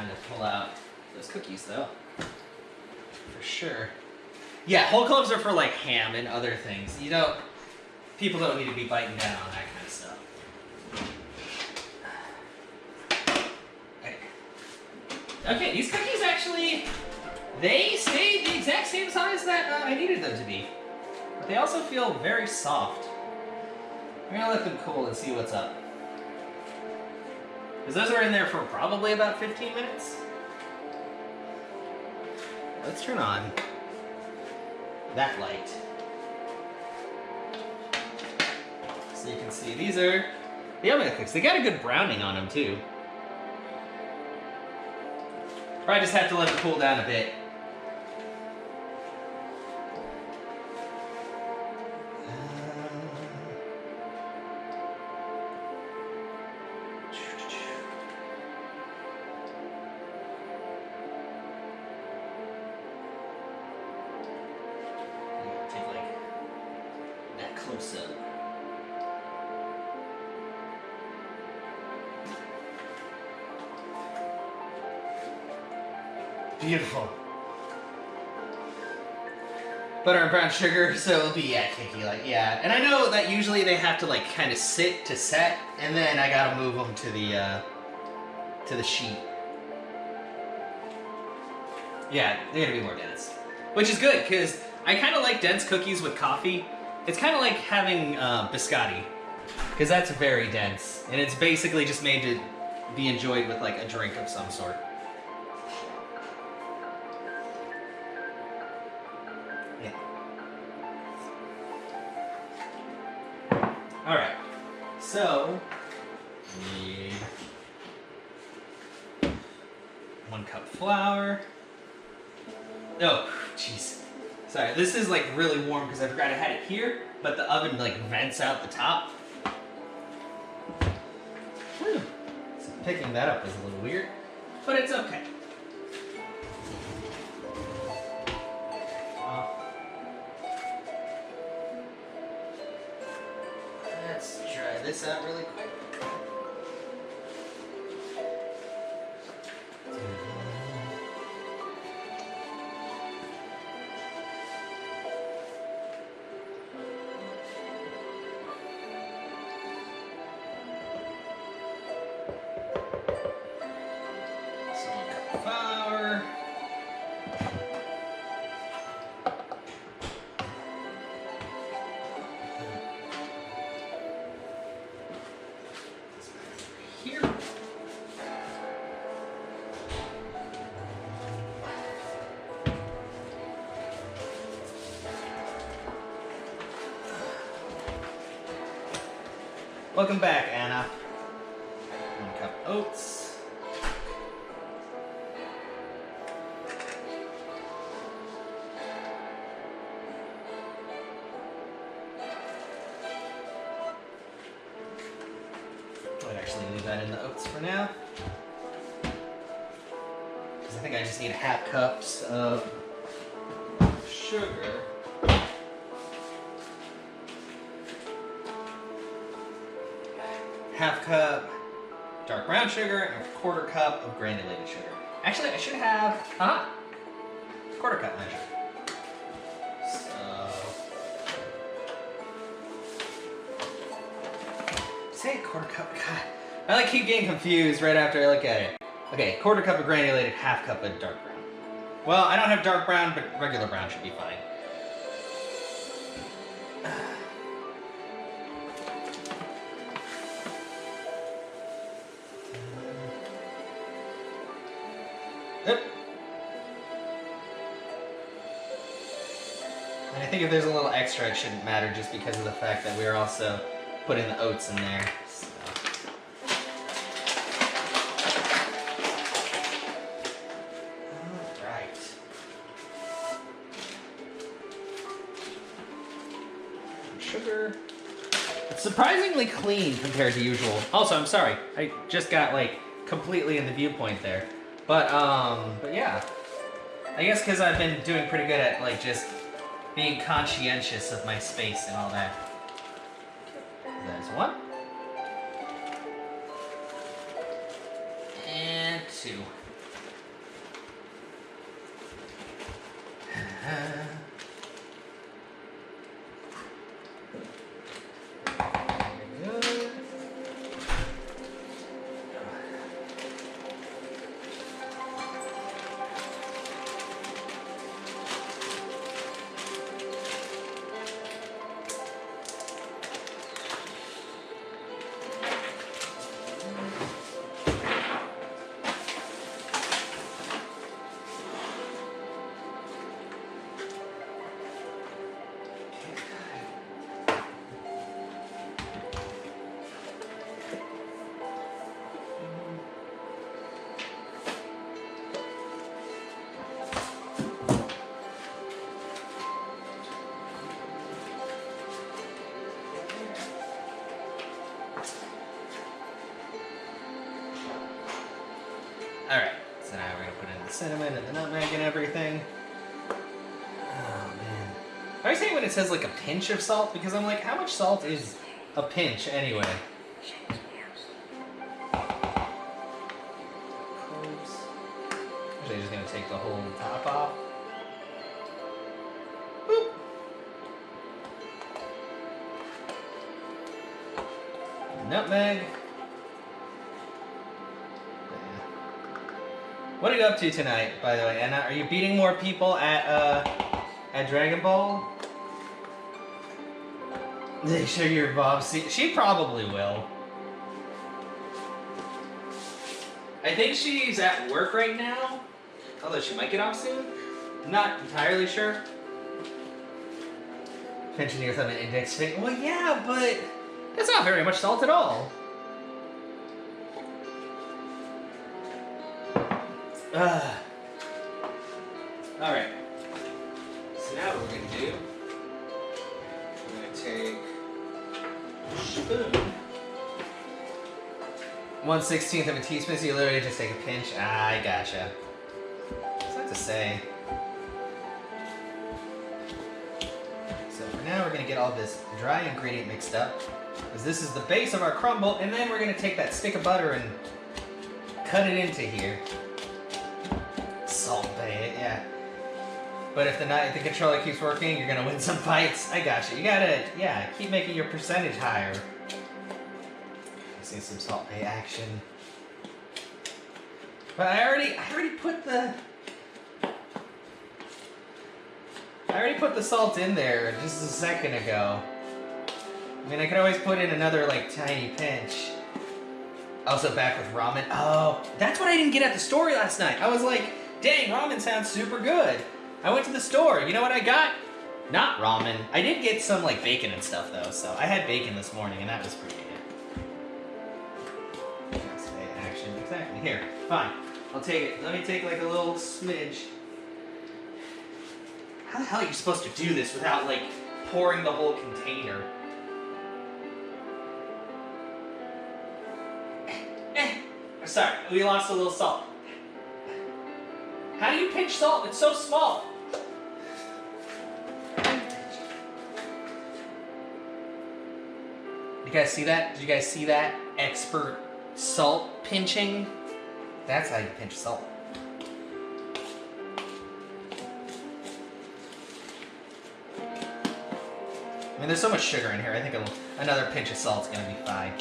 time to pull out those cookies, though. For sure. Yeah, whole cloves are for like ham and other things. You know, people don't need to be biting down on that kind of stuff. Okay, these cookies actually, they stayed the exact same size that I needed them to be. But they also feel very soft. I'm gonna let them cool and see what's up. Because those were in there for probably about 15 minutes. Let's turn on that light. So you can see these are the oatmeal cookies. They got a good browning on them too. Probably just have to let it cool down a bit. Take like that close up. Beautiful. Butter and brown sugar, so it'll be kicky, like yeah. And I know that usually they have to like kind of sit to set, and then I gotta move them to the sheet. Yeah, they're gonna be more dense, which is good because I kind of like dense cookies with coffee. It's kind of like having biscotti, because that's very dense, and it's basically just made to be enjoyed with like a drink of some sort. Alright, so we need 1 cup flour. Oh, jeez. Sorry, this is like really warm because I forgot I had it here, but the oven like vents out the top. Whew. So picking that up was a little weird, but it's okay. Let's try this out really quick. So 1 cup of flour. Here. Welcome back, Anna. 1 cup oats. I'd actually leave that in the oats for now. Because I think I just need 1/2 cups of sugar. Half cup dark brown sugar and 1/4 cup of granulated sugar. Actually, I should have 1/4 cup measure. So say 1/4 cup. God, I like keep getting confused right after I look at it. Okay, 1/4 cup of granulated, 1/2 cup of dark brown. Well, I don't have dark brown, but regular brown should be fine. Yep. And I think if there's a little extra, it shouldn't matter just because of the fact that we're also putting the oats in there. So. All right. Sugar. It's surprisingly clean compared to usual. Also, I'm sorry. I just got like completely in the viewpoint there. But yeah. I guess because I've been doing pretty good at like just being conscientious of my space and all that. There's 1. And 2. cinnamon and the nutmeg and everything. Oh man. I always hate when it says like a pinch of salt because I'm like, how much salt is a pinch anyway? Actually, just gonna take the whole top off. Boop. Nutmeg. What are you up to tonight, by the way, Anna? Are you beating more people at Dragon Ball? Make sure your Bob see. She probably will. I think she's at work right now, although she might get off soon. I'm not entirely sure. Pinching your thumb and index finger. Well, yeah, but that's not very much salt at all. Alright. So now what we're going to do, we're going to take a spoon, 1/16 of a teaspoon, so you literally just take a pinch. Ah, I gotcha. What's that to say? So for now, we're going to get all this dry ingredient mixed up, because this is the base of our crumble, and then we're going to take that stick of butter and cut it into here. Salt Bay it, yeah. But if the controller keeps working, you're gonna win some fights. I got you. You gotta, yeah, keep making your percentage higher. See some Salt Bay action. But I already put the salt in there just a second ago. I mean, I could always put in another like tiny pinch. Also back with ramen. Oh, that's what I didn't get at the store last night. I was like, dang, ramen sounds super good. I went to the store. You know what I got? Not ramen. I did get some like bacon and stuff though. So I had bacon this morning and that was pretty good. Action. Exactly. Here. Fine. I'll take it. Let me take like a little smidge. How the hell are you supposed to do this without like pouring the whole container? Sorry, we lost a little salt. How do you pinch salt? It's so small. You guys see that? Did you guys see that? Expert salt pinching? That's how you pinch salt. I mean, there's so much sugar in here. I think another pinch of salt's gonna be fine.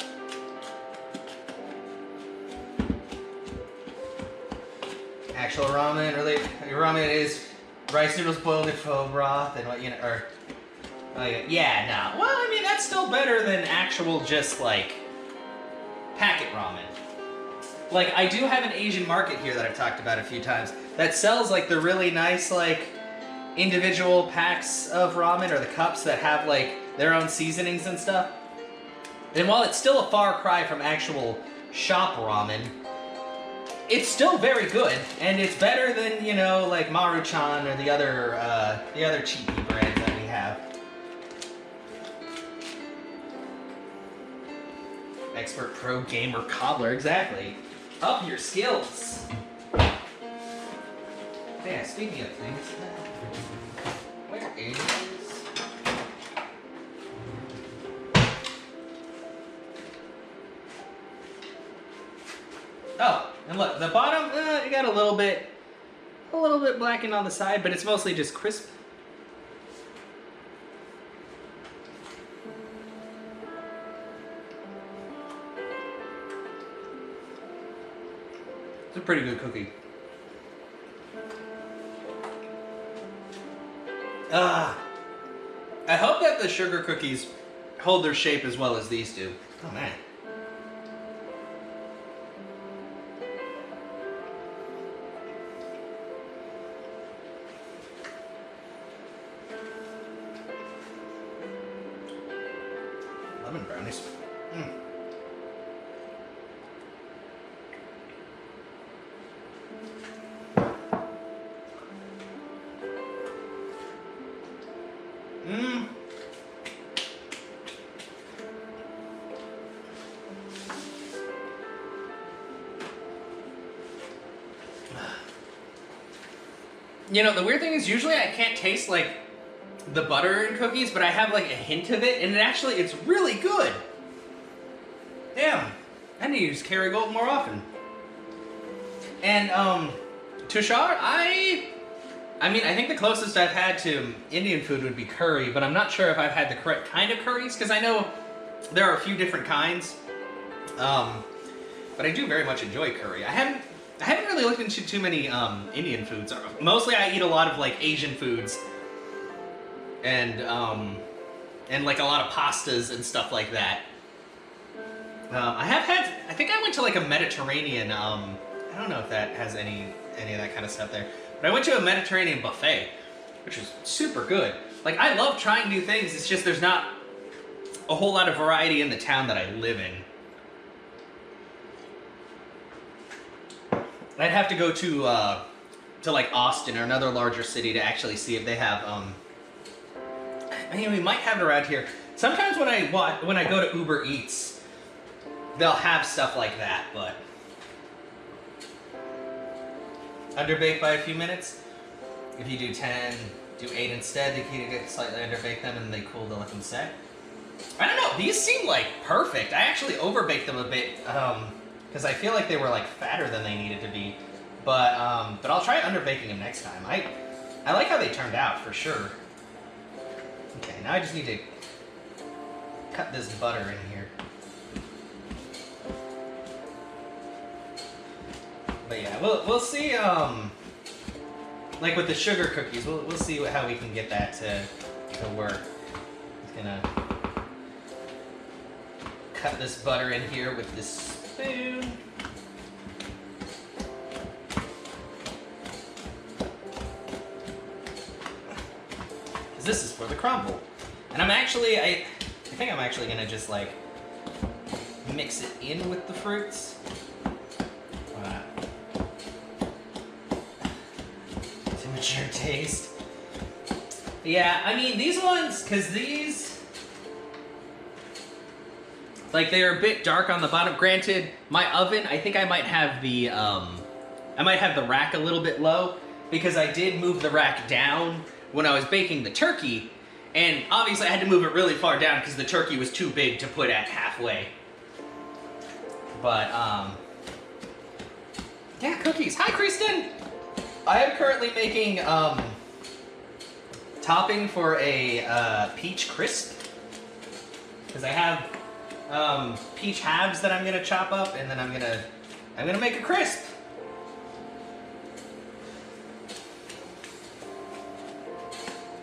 Actual ramen, really, ramen is rice noodles boiled in pho broth and what, you know, or, oh yeah, no. Well, I mean, that's still better than actual just like packet ramen. Like, I do have an Asian market here that I've talked about a few times that sells like the really nice like individual packs of ramen or the cups that have like their own seasonings and stuff. And while it's still a far cry from actual shop ramen, it's still very good, and it's better than, you know, like Maruchan or the other cheapy brands that we have. Expert pro gamer cobbler, exactly. Up your skills. Yeah, speaking of things, where is... Oh, and look, the bottom, it got a little bit blackened on the side, but it's mostly just crisp. It's a pretty good cookie. I hope that the sugar cookies hold their shape as well as these do. Oh man. Lemon brownies. You know, the weird thing is usually I can't taste like the butter in cookies, but I have like a hint of it, and it's really good. Damn, I need to use Kerrygold more often. And Tushar, I think the closest I've had to Indian food would be curry, but I'm not sure if I've had the correct kind of curries, because I know there are a few different kinds. But I do very much enjoy curry. I haven't really looked into too many Indian foods. Mostly I eat a lot of like Asian foods. And like a lot of pastas and stuff like that. I think I went to like a Mediterranean, I don't know if that has any of that kind of stuff there. But I went to a Mediterranean buffet, which was super good. Like, I love trying new things, it's just there's not a whole lot of variety in the town that I live in. I'd have to go to like Austin or another larger city to actually see if they have, I mean, we might have it around here. Sometimes when I go to Uber Eats, they'll have stuff like that, but underbake by a few minutes. If you do 10, do 8 instead. They can slightly underbake them and they cool to let them set. I don't know. These seem like perfect. I actually overbaked them a bit because I feel like they were like fatter than they needed to be. But I'll try underbaking them next time. I like how they turned out for sure. Okay, now I just need to cut this butter in here. But yeah, we'll see. Like with the sugar cookies, we'll see how we can get that to work. Just gonna cut this butter in here with this spoon. Because this is for the crumble, and I think I'm actually gonna just like mix it in with the fruits. Your taste. Yeah, I mean, these ones, because these, like, they're a bit dark on the bottom. Granted, my oven, I think I might have the rack a little bit low, because I did move the rack down when I was baking the turkey, and obviously I had to move it really far down because the turkey was too big to put at halfway. But, yeah, cookies. Hi, Kristen! I am currently making topping for a peach crisp, because I have peach halves that I'm gonna chop up, and then I'm gonna make a crisp.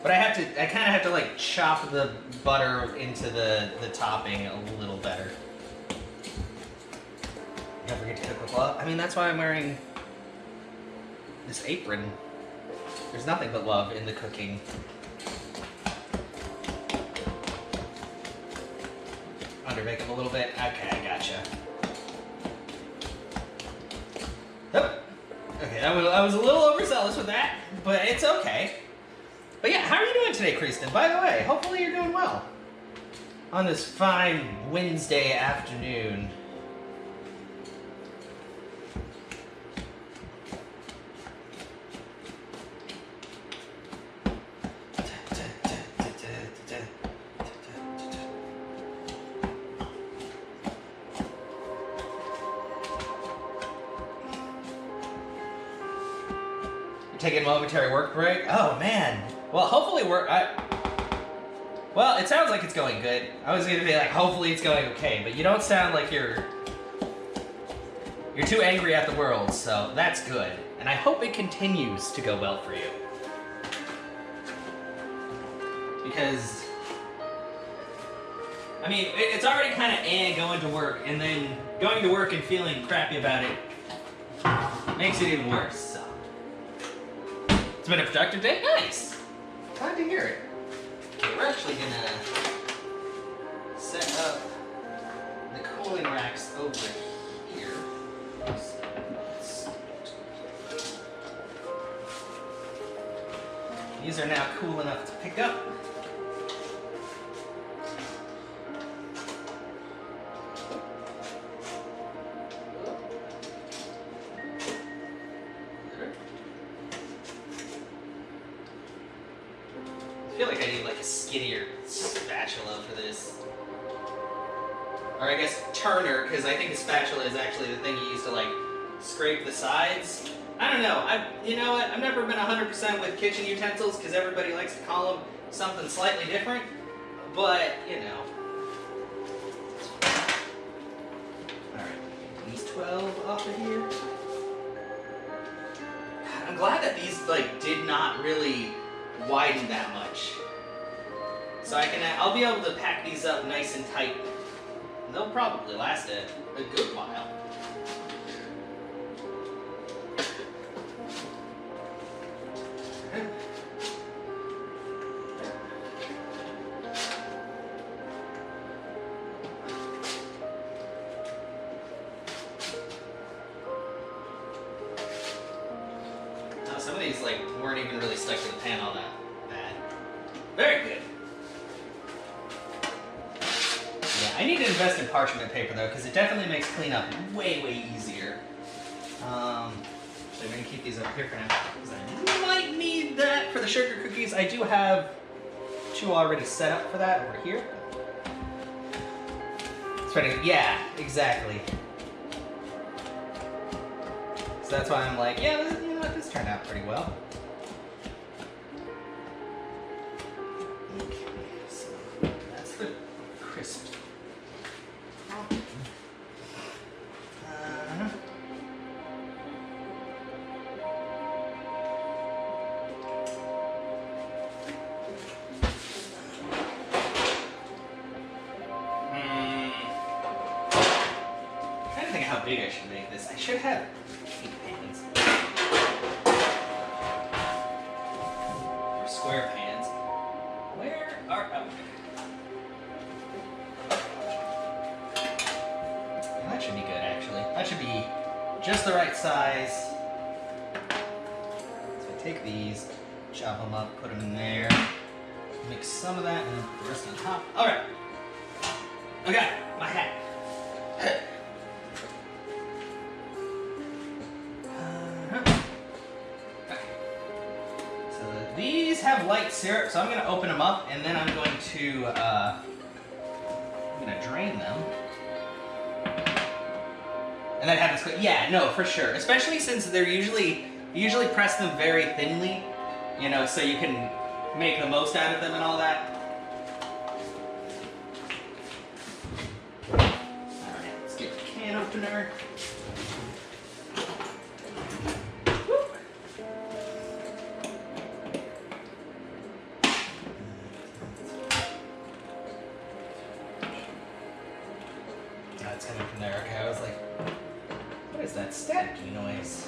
But I kind of have to like chop the butter into the topping a little better. Don't forget to cook with love. I mean, that's why I'm wearing this apron. There's nothing but love in the cooking. Underbake them a little bit. Okay, I gotcha. Oh. Okay, I was a little overzealous with that, but it's okay. But yeah, how are you doing today, Kristen? By the way, hopefully you're doing well on this fine Wednesday afternoon. Taking a momentary work break? Oh man. Well, hopefully well, it sounds like it's going good. I was gonna be like, hopefully it's going okay, but you don't sound like you're too angry at the world, so that's good. And I hope it continues to go well for you. Because, I mean, it's already kind of going to work, and then going to work and feeling crappy about it makes it even worse, so. It's been a productive day? Nice! Glad to hear it. Okay, we're actually gonna set up the cooling racks over here. These are now cool enough to pick up. feel like I need like a skinnier spatula for this. Or I guess turner, because I think a spatula is actually the thing you use to like scrape the sides. I don't know. You know what? I've never been 100% with kitchen utensils because everybody likes to call them something slightly different. But, you know. Alright, these 12 off of here. God, I'm glad that these like did not really widen that much. So I'll be able to pack these up nice and tight. And they'll probably last a good while. Some of these like weren't even really stuck to the pan all that bad. Very good. Yeah, I need to invest in parchment paper though, because it definitely makes cleanup way easier. So I'm gonna keep these up here for now, because I might need that for the sugar cookies. I do have 2 already set up for that over here. It's ready. Yeah, exactly. So that's why I'm like, yeah, you know what, this turned out pretty well. Okay, so that's the crisp. Trying to think how big I should make this. I should have 8 pans. Or square pans. Where are... Oh. That should be good, actually. That should be just the right size. So I take these, chop them up, put them in there, mix some of that, and then put the rest on top. Alright. Okay, my hat. These have light syrup, so I'm going to open them up, and then I'm going to drain them. And then have this. Yeah, no, for sure. Especially since they're you usually press them very thinly, you know, so you can make the most out of them and all that. All right, let's get the can opener. It's coming from there. Okay, I was like, what is that staticky noise?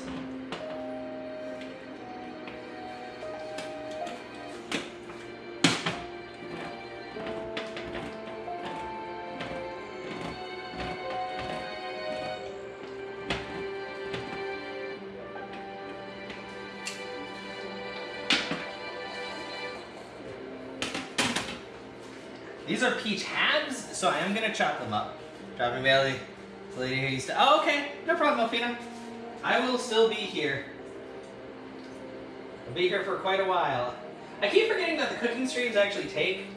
These are peach halves, so I am gonna chop them up. Dropping Bailey, the lady who used to. Oh, okay, no problem, Alfina. I will still be here. I'll be here for quite a while. I keep forgetting that the cooking streams actually take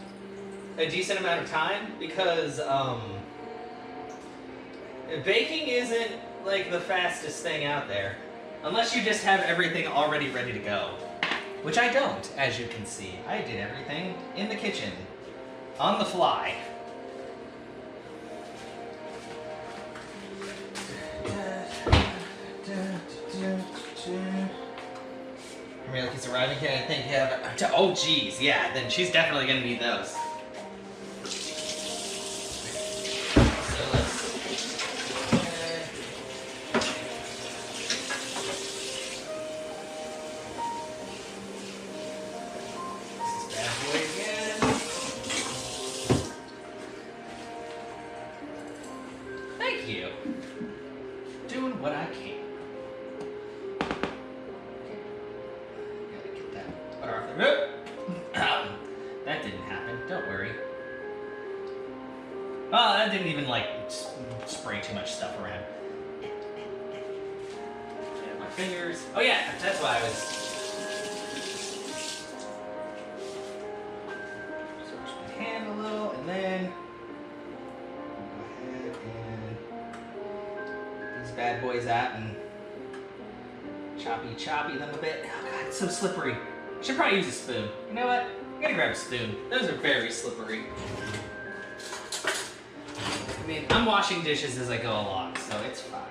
a decent amount of time because baking isn't like the fastest thing out there, unless you just have everything already ready to go, which I don't, as you can see. I did everything in the kitchen, on the fly. Marielke's arriving here, I think, yeah. Oh, geez, yeah, then she's definitely gonna need those. So let's. This is bad boy again. Thank you. Doing what I can. That didn't happen. Don't worry. Oh, that didn't even like spray too much stuff around. My fingers. Oh yeah, that's why I was. boys at and choppy them a bit. Oh god, it's so slippery. Should probably use a spoon. You know what? I'm gonna grab a spoon. Those are very slippery. I mean, I'm washing dishes as I go along, so it's fine.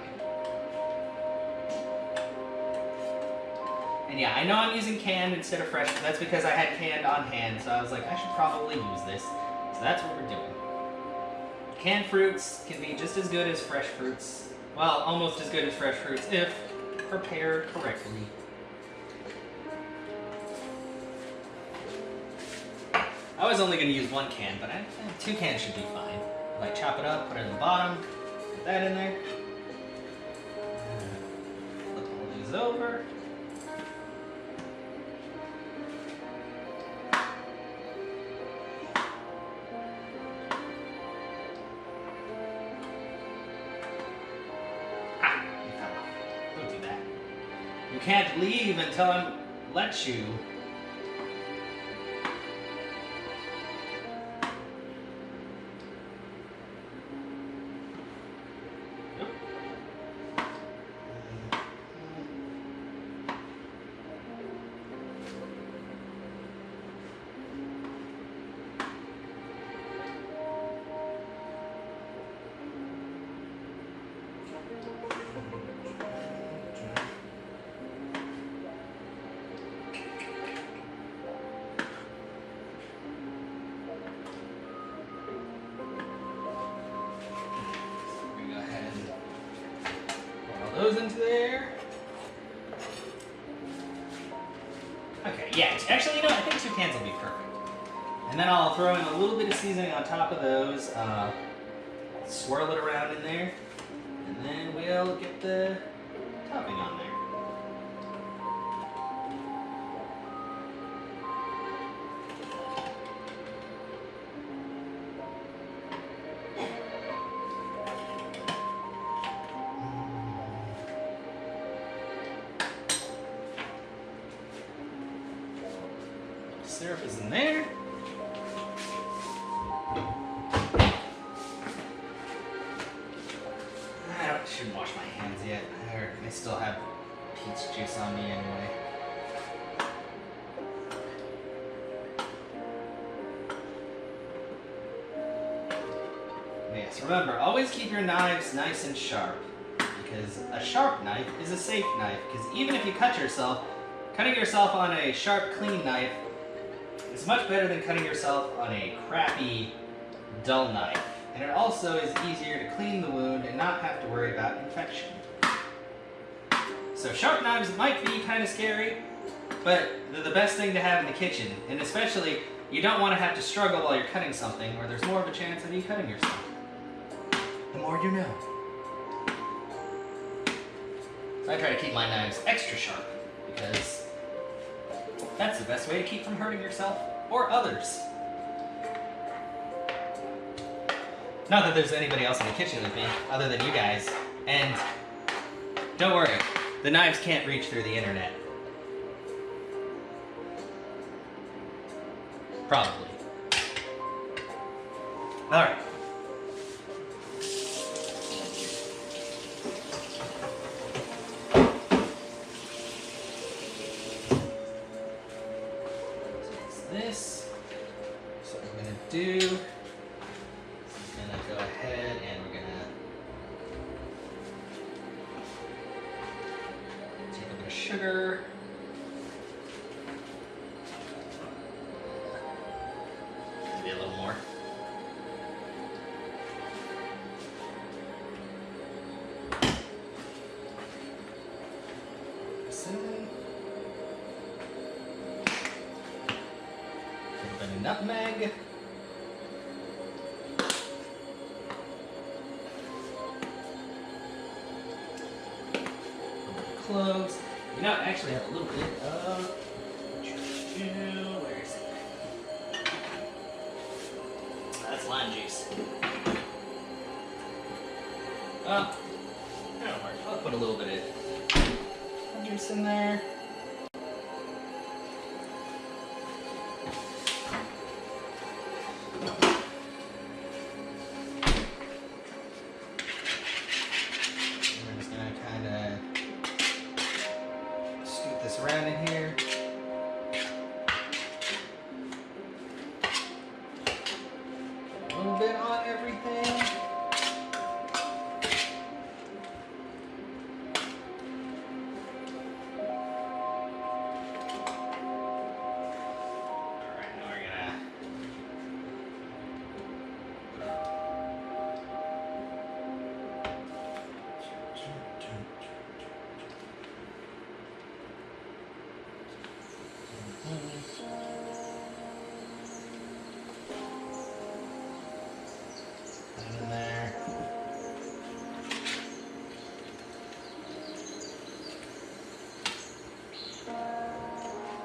And yeah, I know I'm using canned instead of fresh, but that's because I had canned on hand, so I was like, I should probably use this. So that's what we're doing. Canned fruits can be just as good as fresh fruits. Well, almost as good as fresh fruits if prepared correctly. I was only going to use 1 can, but 2 cans should be fine. If I chop it up, put it in the bottom, put that in there. Flip all these over. You can't leave until I let you. Those into there. Okay, yeah, actually, you know, I think 2 cans will be perfect. And then I'll throw in a little bit of seasoning on top of those, swirl it around in there, and then we'll get the topping on there. Syrup is in there. I shouldn't wash my hands yet. I still have peach juice on me anyway. Yes, remember, always keep your knives nice and sharp, because a sharp knife is a safe knife, because even if you cut yourself, cutting yourself on a sharp, clean knife is much better than cutting yourself on a crappy, dull knife. And it also is easier to clean the wound and not have to worry about infection. So sharp knives might be kind of scary, but they're the best thing to have in the kitchen. And especially, you don't want to have to struggle while you're cutting something, or there's more of a chance of you cutting yourself. The more you know. So I try to keep my knives extra sharp, because that's the best way to keep from hurting yourself or others. Not that there's anybody else in the kitchen with me, other than you guys. And don't worry, the knives can't reach through the internet. Probably. Alright. This. So what I'm going to do is I'm going to go ahead and we're going to take a bit of sugar. Maybe a little more. Cinnamon. A bit of nutmeg. Cloves. You know, I actually have a little bit of. Where is it? That's lime juice. That'll work. I'll put a little bit of lime juice in there. We're just gonna kind this around in here. A little bit on everything. In there.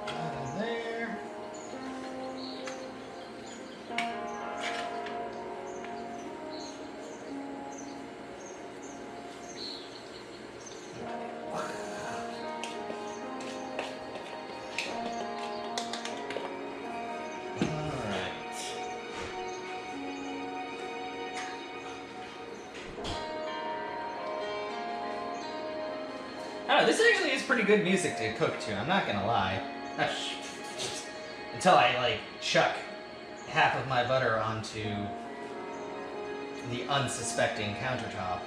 In there. Oh, this actually is pretty good music to cook to, I'm not gonna lie. Until I, like, chuck half of my butter onto the unsuspecting countertop.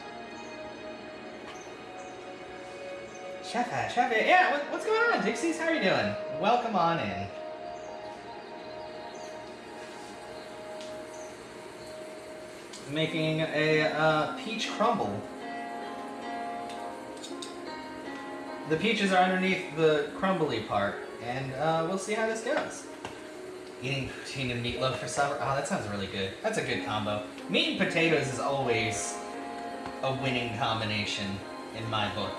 Chef Hat, yeah, what's going on, Dixies? How are you doing? Welcome on in. Making a peach crumble. The peaches are underneath the crumbly part, and we'll see how this goes. Eating poutine and meatloaf for supper. Oh, that sounds really good. That's a good combo. Meat and potatoes is always a winning combination in my book.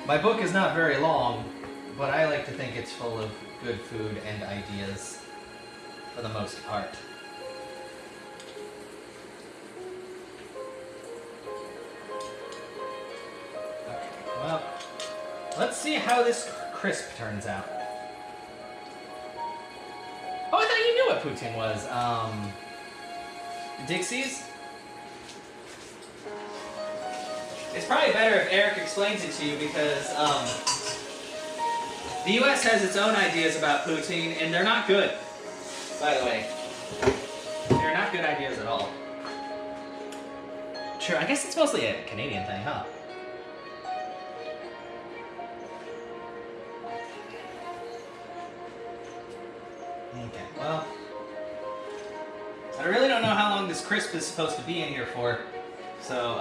My book is not very long, but I like to think it's full of good food and ideas for the most part. Okay, well, let's see how this crisp turns out. Oh, I thought you knew what poutine was. Dixie's? It's probably better if Eric explains it to you because the US has its own ideas about poutine, and they're not good, by the way. They're not good ideas at all. Sure, I guess it's mostly a Canadian thing, huh? Okay, well, I really don't know how long this crisp is supposed to be in here for, so,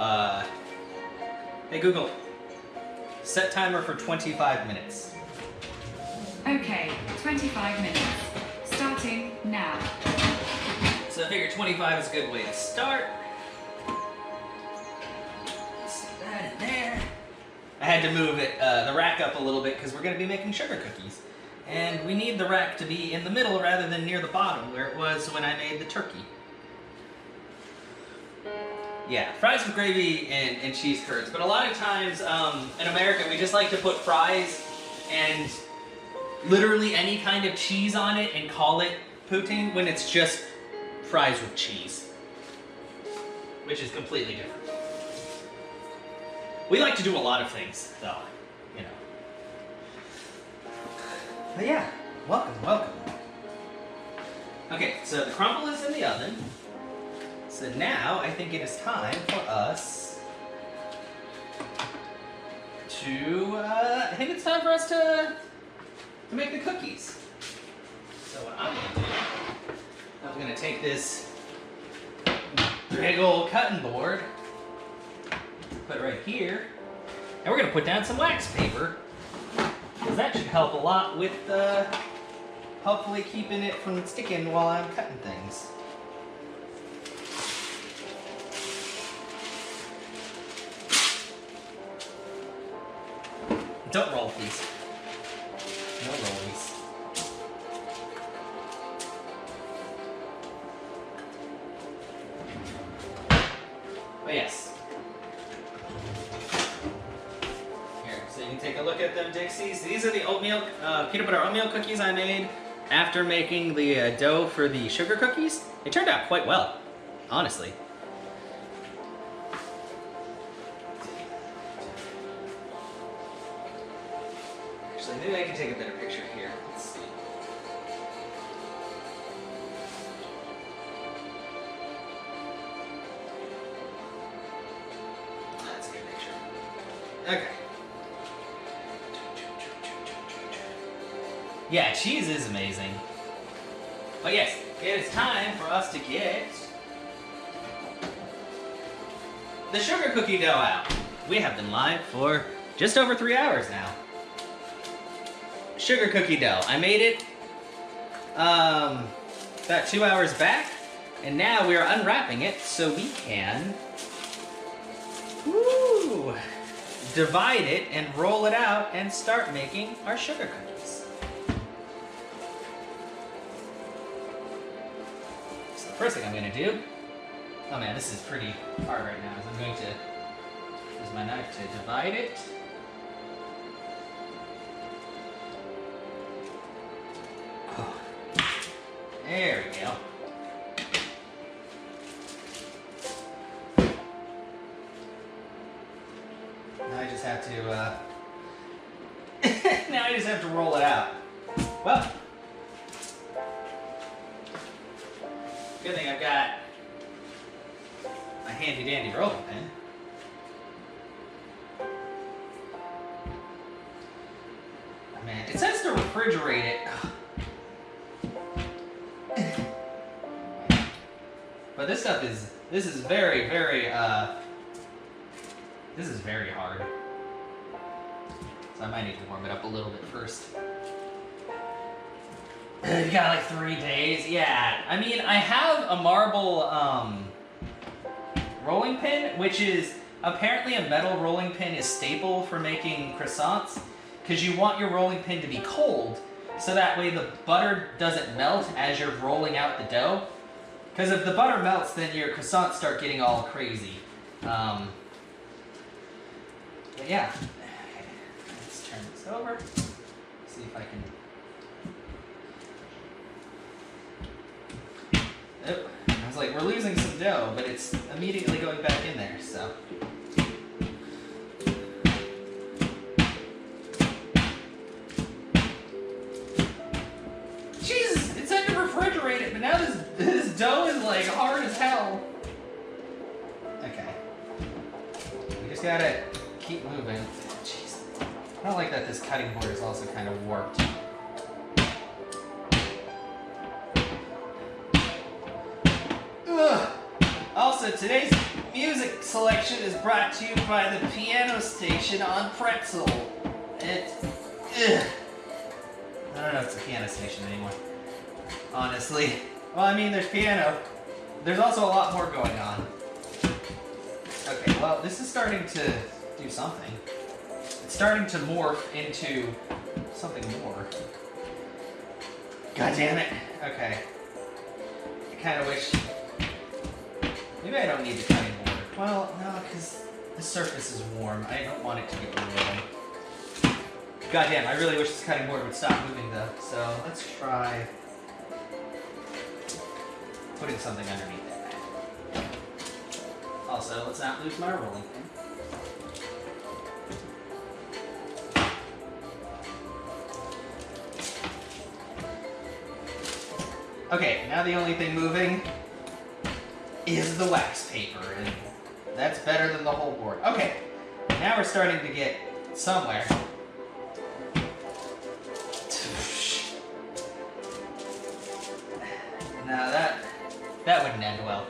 hey Google, set timer for 25 minutes. Okay, 25 minutes. Starting now. So I figure 25 is a good way to start. Stick that in there. I had to move it, the rack up a little bit because we're going to be making sugar cookies. And we need the rack to be in the middle rather than near the bottom where it was when I made the turkey. Yeah, fries with gravy and cheese curds. But a lot of times in America we just like to put fries and literally any kind of cheese on it and call it poutine when it's just fries with cheese. Which is completely different. We like to do a lot of things though, you know. But yeah, welcome, welcome. Okay, so the crumble is in the oven. So now I think it is time for us to, I think it's time for us to make the cookies. So what I'm gonna do, I'm gonna take this big old cutting board, put it right here, and we're gonna put down some wax paper. Because that should help a lot with hopefully keeping it from sticking while I'm cutting things. Don't roll, please. No rollies. But yes. So you can take a look at them, Dixies. These are the oatmeal, peanut butter oatmeal cookies I made after making the dough for the sugar cookies. They turned out quite well, honestly. Actually, Maybe I can take a better picture here. Let's see. That's a good picture. Okay. Yeah, cheese is amazing. But yes, it is time for us to get the sugar cookie dough out. We have been live for just over 3 hours now. Sugar cookie dough. I made it about 2 hours back, and now we are unwrapping it so we can divide it and roll it out and start making our sugar cookies. So the first thing I'm going to do, oh man, this is pretty hard right now, is I'm going to use my knife to divide it. There we go. Now I just have to, now I just have to roll it out. Well, good thing I've got my handy dandy rolling pin. Oh, man, it says to refrigerate it. But this stuff is, this is very, very, this is very hard. So I might need to warm it up a little bit first. You got like 3 days? Yeah. I mean, I have a marble, rolling pin, which is, apparently a metal rolling pin is staple for making croissants, because you want your rolling pin to be cold, so that way the butter doesn't melt as you're rolling out the dough. Because if the butter melts, then your croissants start getting all crazy. But yeah. Okay. Let's turn this over. See if I can. Oh, I was like, we're losing some dough, but it's immediately going back in there, so. Jesus, it said to refrigerate it, but now this dough is like hard as hell. Okay. We just gotta keep moving. Jeez. I don't like that this cutting board is also kind of warped. Ugh. Also, today's music selection is brought to you by the piano station on Pretzel. It. Ugh. I don't know if it's a piano station anymore. Honestly. Well, I mean, there's piano. There's also a lot more going on. Okay, well, this is starting to do something. It's starting to morph into something more. God damn it. Okay. I kind of wish... Maybe I don't need the cutting board. Well, no, because the surface is warm. I don't want it to get warm. God damn, I really wish this cutting board would stop moving though. So let's try putting something underneath it. Also, let's not lose my rolling pin. Okay, now the only thing moving is the wax paper, and that's better than the whole board. Okay, now we're starting to get somewhere. Now that wouldn't end well.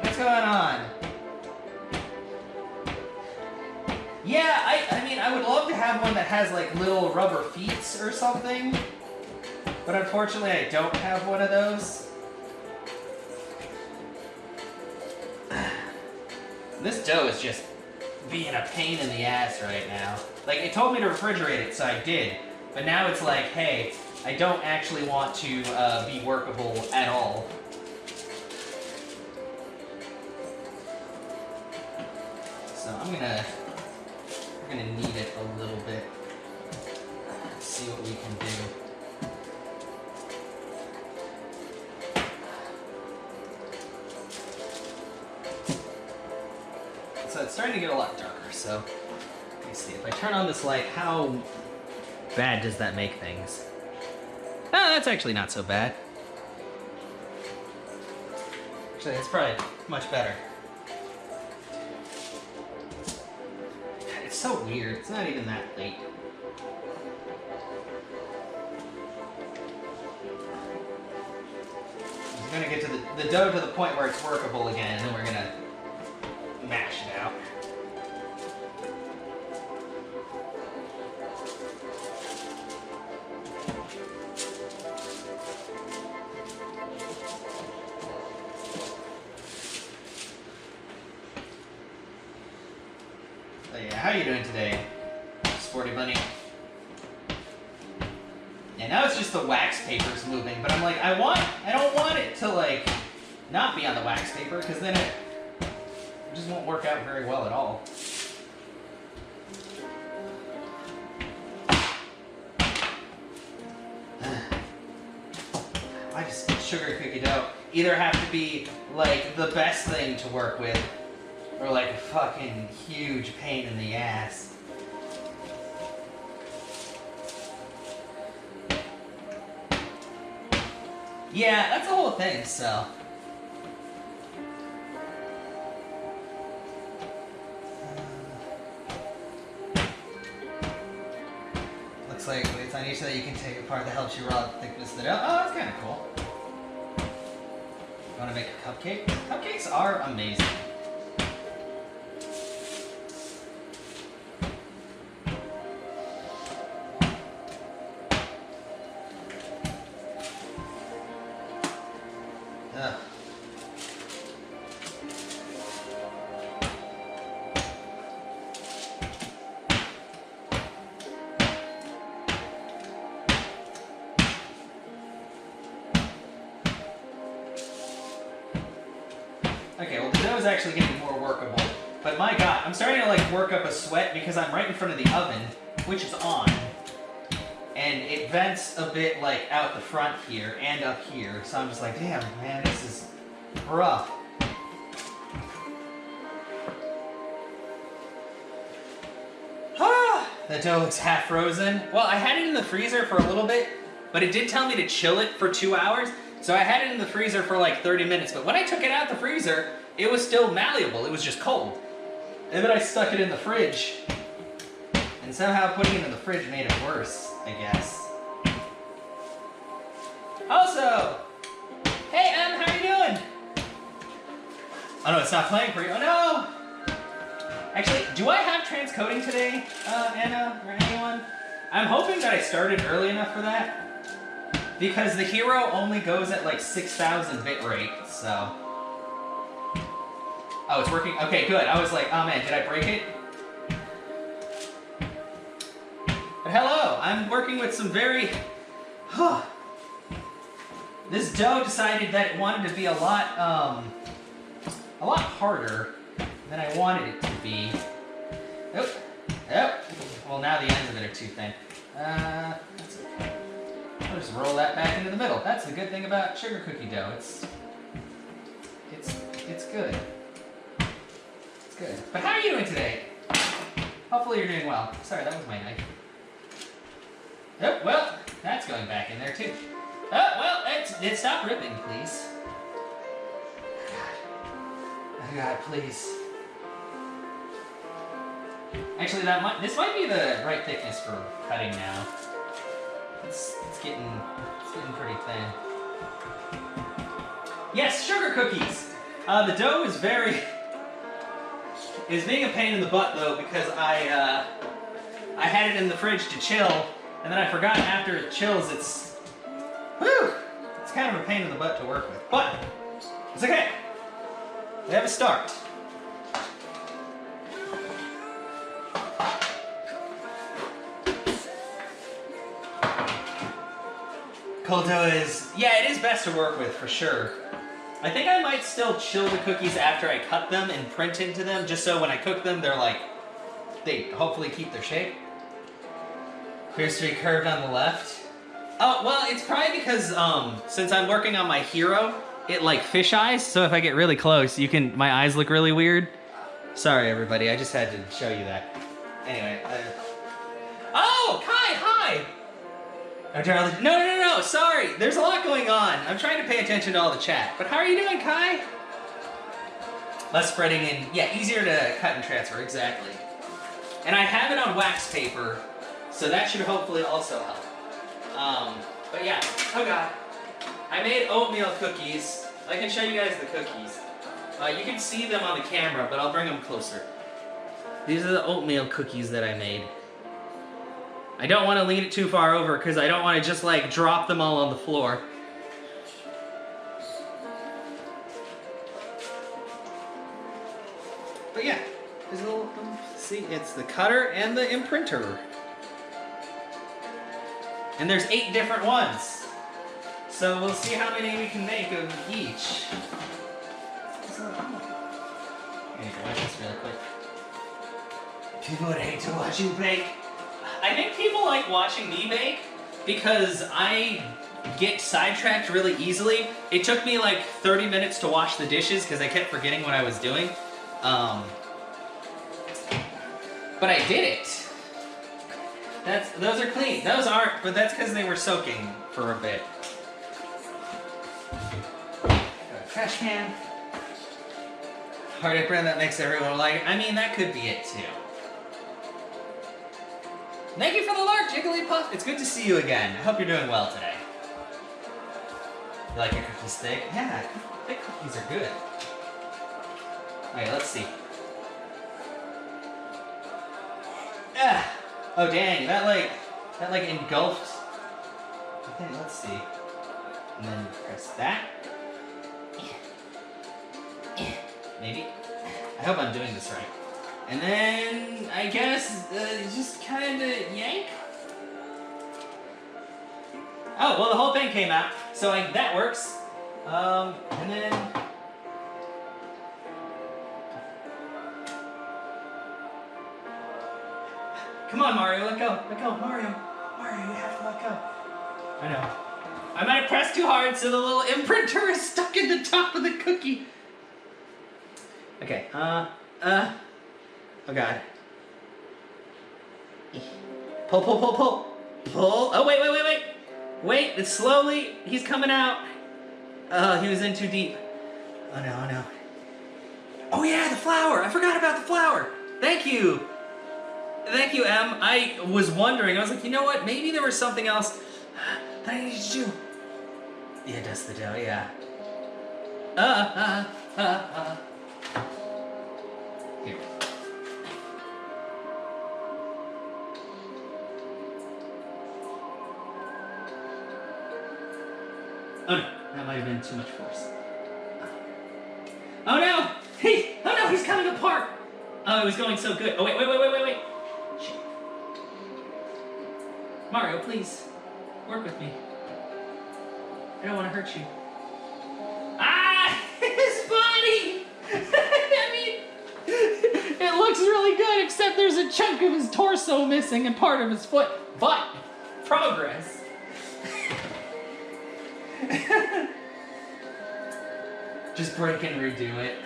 What's going on? Yeah, I mean, I would love to have one that has like little rubber feet or something, but unfortunately I don't have one of those. This dough is just being a pain in the ass right now. Like, it told me to refrigerate it, so I did. But now it's like, hey, I don't actually want to be workable at all. So we're gonna knead it a little bit. Let's see what we can do. So it's starting to get a lot darker, so let me see. If I turn on this light, how bad does that make things? Oh, that's actually not so bad. Actually, it's probably much better. It's so weird. It's not even that late. We're gonna get to the dough to the point where it's workable again, and then we're gonna mash it out. So yeah, how are you doing today, Sporty Bunny? Yeah, now it's just the wax paper's moving, but I'm like, I don't want it to like not be on the wax paper, because then it just won't work out very well at all. I just sugar cookie dough either have to be like the best thing to work with, or like a fucking huge pain in the ass. Yeah, that's the whole thing, so. Looks like it's on each so that you can take apart that helps you raw the thickness of the dough. Oh, that's kind of cool. You want to make a cupcake? Cupcakes are amazing. Ugh. Okay, well the dough is actually getting more workable, but my god, I'm starting to like work up a sweat because I'm right in front of the oven, which is on, and it vents a bit like out the front here and up here, so I'm just like, damn man, this is rough. The dough looks half frozen. Well, I had it in the freezer for a little bit, but it did tell me to chill it for 2 hours, so I had it in the freezer for like 30 minutes, but when I took it out the freezer, it was still malleable, it was just cold. And then I stuck it in the fridge, and somehow putting it in the fridge made it worse, I guess. Also, hey Em, how are you doing? Oh no, it's not playing for you. Oh no! Actually, do I have transcoding today, Anna, or anyone? I'm hoping that I started early enough for that, because the hero only goes at like 6,000 bit rate, so. Oh, it's working? Okay, good. I was like, oh man, did I break it? But hello, I'm working with some very, this dough decided that it wanted to be a lot harder than I wanted it to be. Oh, oh. Well, now the ends of it are too thin. That's okay. I'll just roll that back into the middle. That's the good thing about sugar cookie dough. It's good. It's good. But how are you doing today? Hopefully you're doing well. Sorry, that was my knife. Oh, well, that's going back in there too. Oh, well, it stop ripping, please. Oh God, please. Actually, this might be the right thickness for cutting now. It's getting pretty thin. Yes, sugar cookies. The dough is being a pain in the butt though, because I had it in the fridge to chill, and then I forgot after it chills it's kind of a pain in the butt to work with. But it's okay. We have a start. Cold dough is, yeah, it is best to work with for sure. I think I might still chill the cookies after I cut them and print into them, just so when I cook them, they're like, they hopefully keep their shape. Appears to be curved on the left. Oh, well, it's probably because, since I'm working on my hero, it like fish eyes, so if I get really close, my eyes look really weird. Sorry, everybody. I just had to show you that. Anyway. Oh, Kai, hi! No. Sorry. There's a lot going on. I'm trying to pay attention to all the chat. But how are you doing, Kai? Less spreading in. Yeah, easier to cut and transfer. Exactly. And I have it on wax paper, so that should hopefully also help. But yeah. Oh, God. I made oatmeal cookies. I can show you guys the cookies. You can see them on the camera, but I'll bring them closer. These are the oatmeal cookies that I made. I don't want to lean it too far over because I don't want to just like drop them all on the floor. But yeah, there's a little, see, it's the cutter and the imprinter. And there's 8 different ones. So we'll see how many we can make of each. I need to watch this really quick. People would hate to watch you bake. I think people like watching me bake because I get sidetracked really easily. It took me like 30 minutes to wash the dishes because I kept forgetting what I was doing. But I did it. Those are clean. Those aren't, but that's because they were soaking for a bit. Trash can. Heartache brand that makes everyone like it. I mean, that could be it too. Thank you for the lark, Jigglypuff. It's good to see you again. I hope you're doing well today. You like your cookie steak? Yeah, thick cookies are good. Alright, let's see. Ah! Oh dang, that like engulfed. Okay, let's see. And then press that. Maybe. I hope I'm doing this right. And then, I guess, just kind of yank. Oh, well, the whole thing came out, so that works. And then... Come on, Mario, let go. Let go, Mario. Mario, you have to let go. I know. I might have pressed too hard, so the little imprinter is stuck in the top of the cookie. Okay, oh God. Pull, pull, pull, pull. Pull. Oh, wait. Wait, it's slowly, he's coming out. Oh, he was in too deep. Oh no. Oh yeah, the flour. I forgot about the flour. Thank you. Thank you, Em. I was wondering, I was like, you know what? Maybe there was something else that I needed to do. Yeah, dust the dough, yeah. Here. Oh no, that might have been too much force. Oh no! Oh no, he's coming apart! Oh, it was going so good. Oh, wait. Shit. Mario, please, work with me. I don't want to hurt you. Ah! His body! I mean, it looks really good, except there's a chunk of his torso missing and part of his foot. But, progress. Just break and redo it.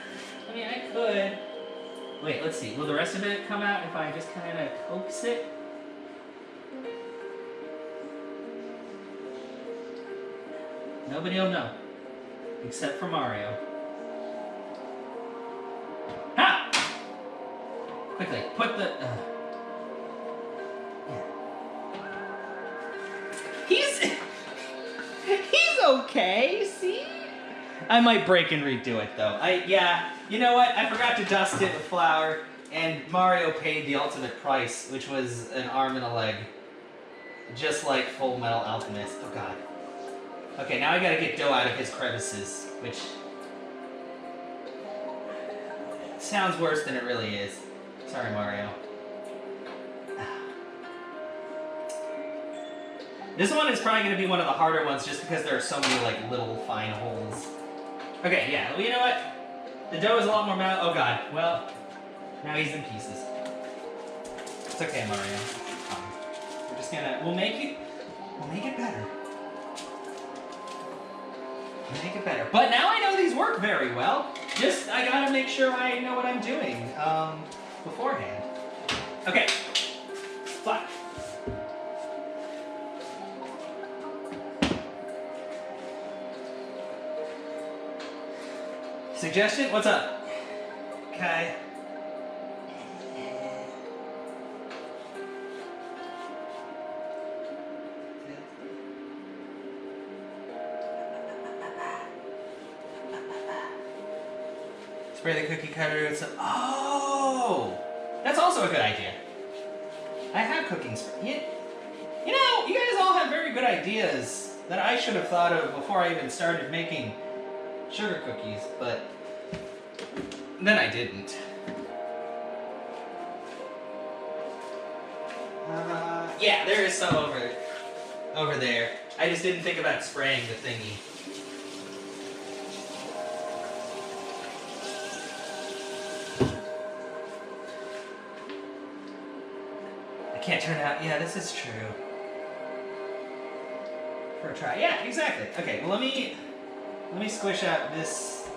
I mean, I could. Wait, let's see. Will the rest of it come out if I just kind of coax it? Nobody will know. Except for Mario. Ah! Quickly, put the... He's okay, see? I might break and redo it, though. Yeah, you know what? I forgot to dust it with flour, and Mario paid the ultimate price, which was an arm and a leg. Just like Full Metal Alchemist. Oh, God. Okay, now I gotta get dough out of his crevices, which sounds worse than it really is. Sorry, Mario. This one is probably gonna be one of the harder ones just because there are so many like little fine holes. Okay, yeah, well, you know what? The dough is a lot more oh God, well, now he's in pieces. It's okay, Mario. We're just gonna, we'll make it better. Make it better. But now I know these work very well. Just, I gotta make sure I know what I'm doing beforehand. Okay, fly. Suggestion? What's up? Okay. Spray the cookie cutter with some. Oh! That's also a good idea. I have cooking spray. You know, you guys all have very good ideas that I should have thought of before I even started making sugar cookies, but then I didn't. Yeah, there is some over there. I just didn't think about spraying the thingy. I can't turn out. Yeah, this is true. For a try. Yeah, exactly. Okay, well let me squish out this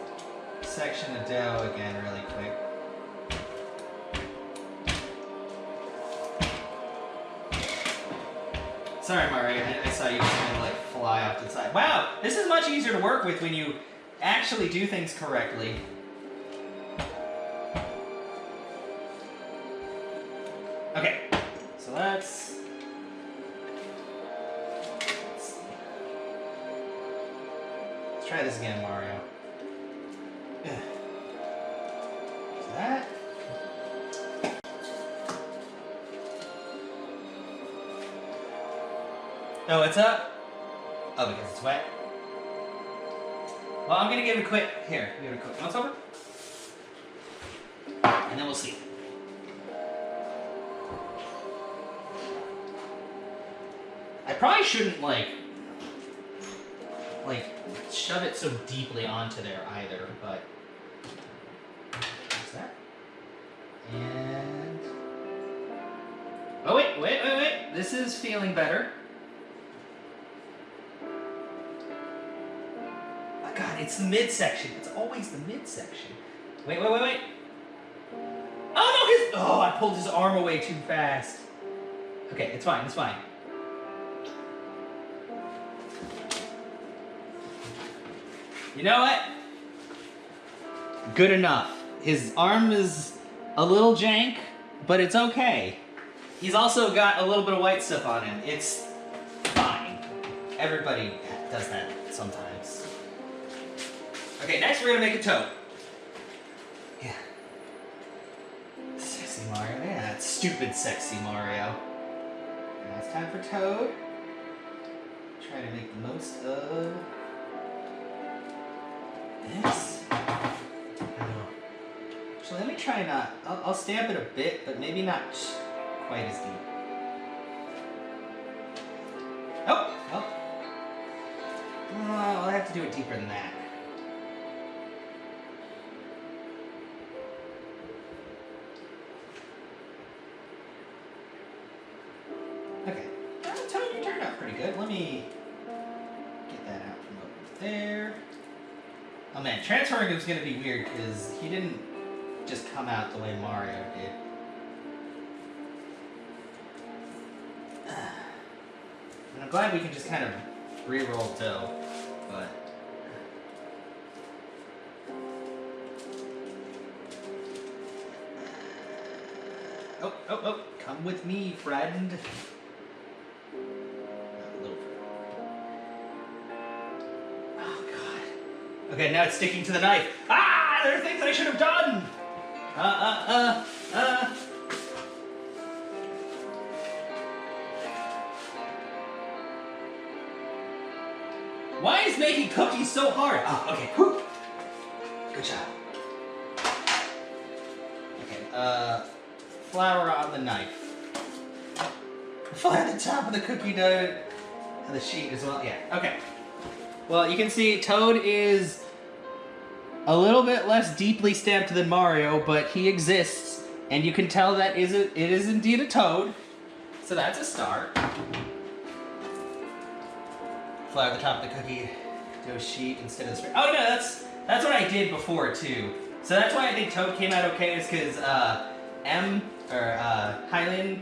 section of dough again really quick. Sorry, Mario, I saw you just kind of like fly off to the side. Wow, this is much easier to work with when you actually do things correctly. Okay, so let's try this again, Mario. So that. Oh, it's up? Oh, because it's wet. Well, I'm gonna give it a quick, here, give it a quick once over. And then we'll see. I probably shouldn't like shove it so deeply onto there either, but what's that? And oh wait. This is feeling better. Oh God, it's the midsection. It's always the midsection. Wait. Oh no, I pulled his arm away too fast. Okay, it's fine. You know what? Good enough. His arm is a little jank, but it's okay. He's also got a little bit of white stuff on him. It's fine. Everybody does that sometimes. Okay, next we're gonna make a toad. Yeah. Sexy Mario. Yeah, that's stupid sexy Mario. Now it's time for Toad. Try to make the most of this. Actually, let me try not. I'll stamp it a bit, but maybe not quite as deep. Oh. I'll have to do it deeper than that. Okay. Toad, you turned out pretty good. Let me get that out from over there. Oh man, transferring is gonna be weird because he didn't just come out the way Mario did. And I'm glad we can just kind of re-roll dough, but oh, come with me, friend. Okay, now it's sticking to the knife. Ah, there are things I should have done. Why is making cookies so hard? Ah, okay. Whew. Good job. Okay, flour on the knife. Flour the top of the cookie dough and the sheet as well. Yeah, okay. Well, you can see Toad is a little bit less deeply stamped than Mario, but he exists, and you can tell that it is indeed a Toad. So that's a start. Flour the top of the cookie dough sheet instead of the spray. Oh no, That's what I did before too. So that's why I think Toad came out okay, is because Hylian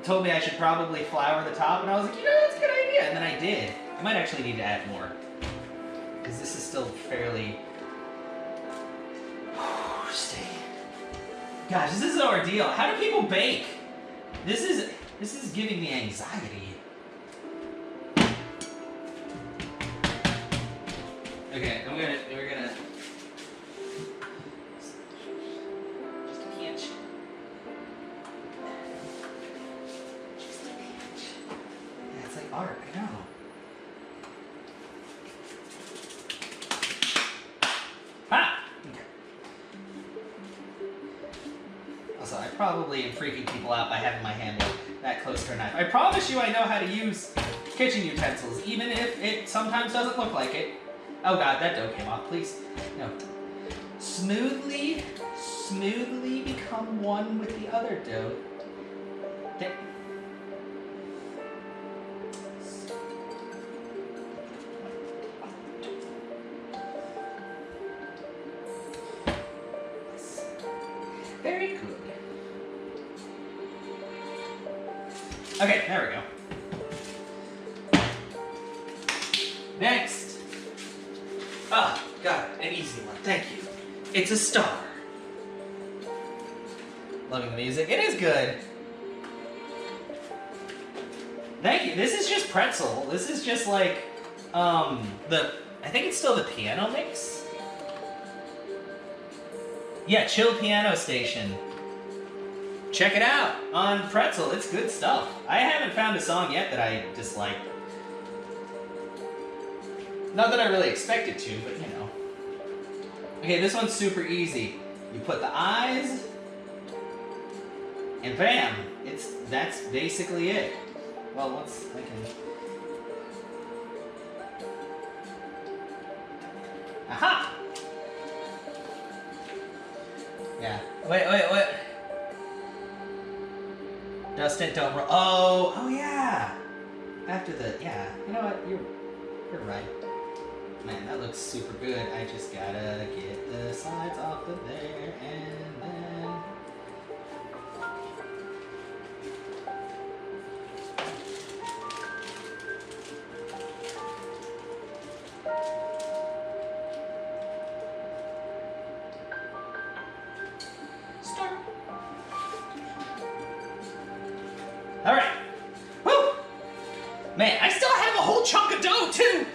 told me I should probably flour the top, and I was like, you know, that's a good idea, and then I did. I might actually need to add more, because this is still fairly... Stay. Gosh, this is an ordeal. How do people bake? This is giving me anxiety. Okay, we're gonna just a pinch. Just a pinch. Yeah, it's like art, I know. Ha! Okay. Also, I probably am freaking people out by having my hand that close to a knife. I promise you I know how to use kitchen utensils, even if it sometimes doesn't look like it. Oh god, that dough came off, please. No. Smoothly become one with the other dough. Okay. Very good. Okay, there we go. Next. Oh, God, an easy one. Thank you. It's a star. Loving the music. It is good. Thank you. This is just pretzel. This is just like, I think it's still the piano mix. Yeah, Chill Piano Station. Check it out on Pretzel. It's good stuff. I haven't found a song yet that I dislike. Not that I really expected to, but you know. Okay, this one's super easy. You put the eyes, and bam! That's basically it. Well, once I can. Aha! Yeah. Wait. Dustin, don't roll. Oh yeah. After the, yeah. You know what? You're right. Man, that looks super good. I just gotta get the sides off of there and then. Start. All right. Woo! Man, I still have a whole chunk of dough too.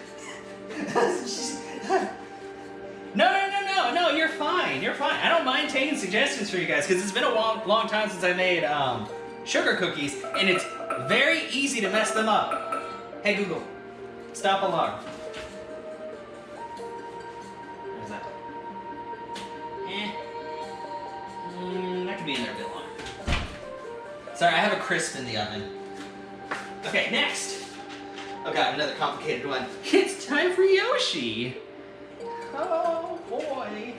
No, you're fine. You're fine. I don't mind taking suggestions for you guys because it's been a long time since I made sugar cookies, and it's very easy to mess them up. Hey Google, stop alarm. Where's that? That could be in there a bit longer. Sorry, I have a crisp in the oven. Okay, next. Oh god, another complicated one. It's time for Yoshi. Oh boy.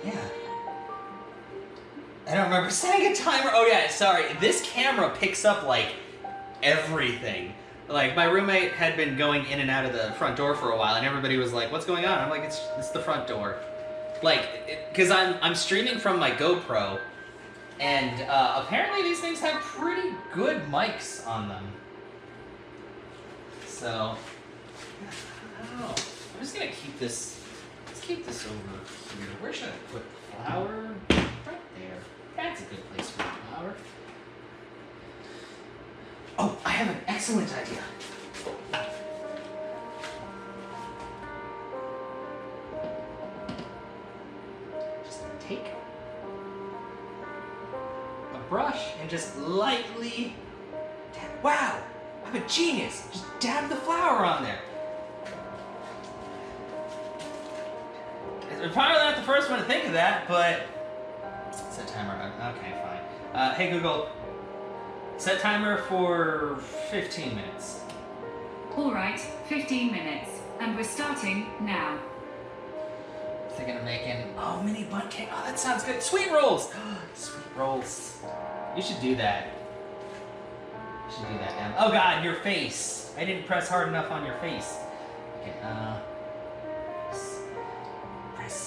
Yeah. I don't remember setting a timer. Oh yeah, sorry. This camera picks up like everything. Like my roommate had been going in and out of the front door for a while, and everybody was like, "What's going on?" I'm like, "It's the front door." Like, because I'm streaming from my GoPro, and apparently these things have pretty good mics on them. So, I don't know. I'm just gonna keep this. Let's keep this over here. Where should I put flour? Right there. That's a good place for flour. Oh, I have an excellent idea. Just take a brush and just lightly dab. Wow, I'm a genius. Just dab the flour on there. I'm probably not the first one to think of that, but set timer. Okay, fine. Hey Google, set timer for 15 minutes. All right, 15 minutes, and we're starting now. Thinking of making mini bun cake. Oh, that sounds good. Sweet rolls. Sweet rolls. You should do that. You should do that. Em. Oh God, your face. I didn't press hard enough on your face. Okay, press.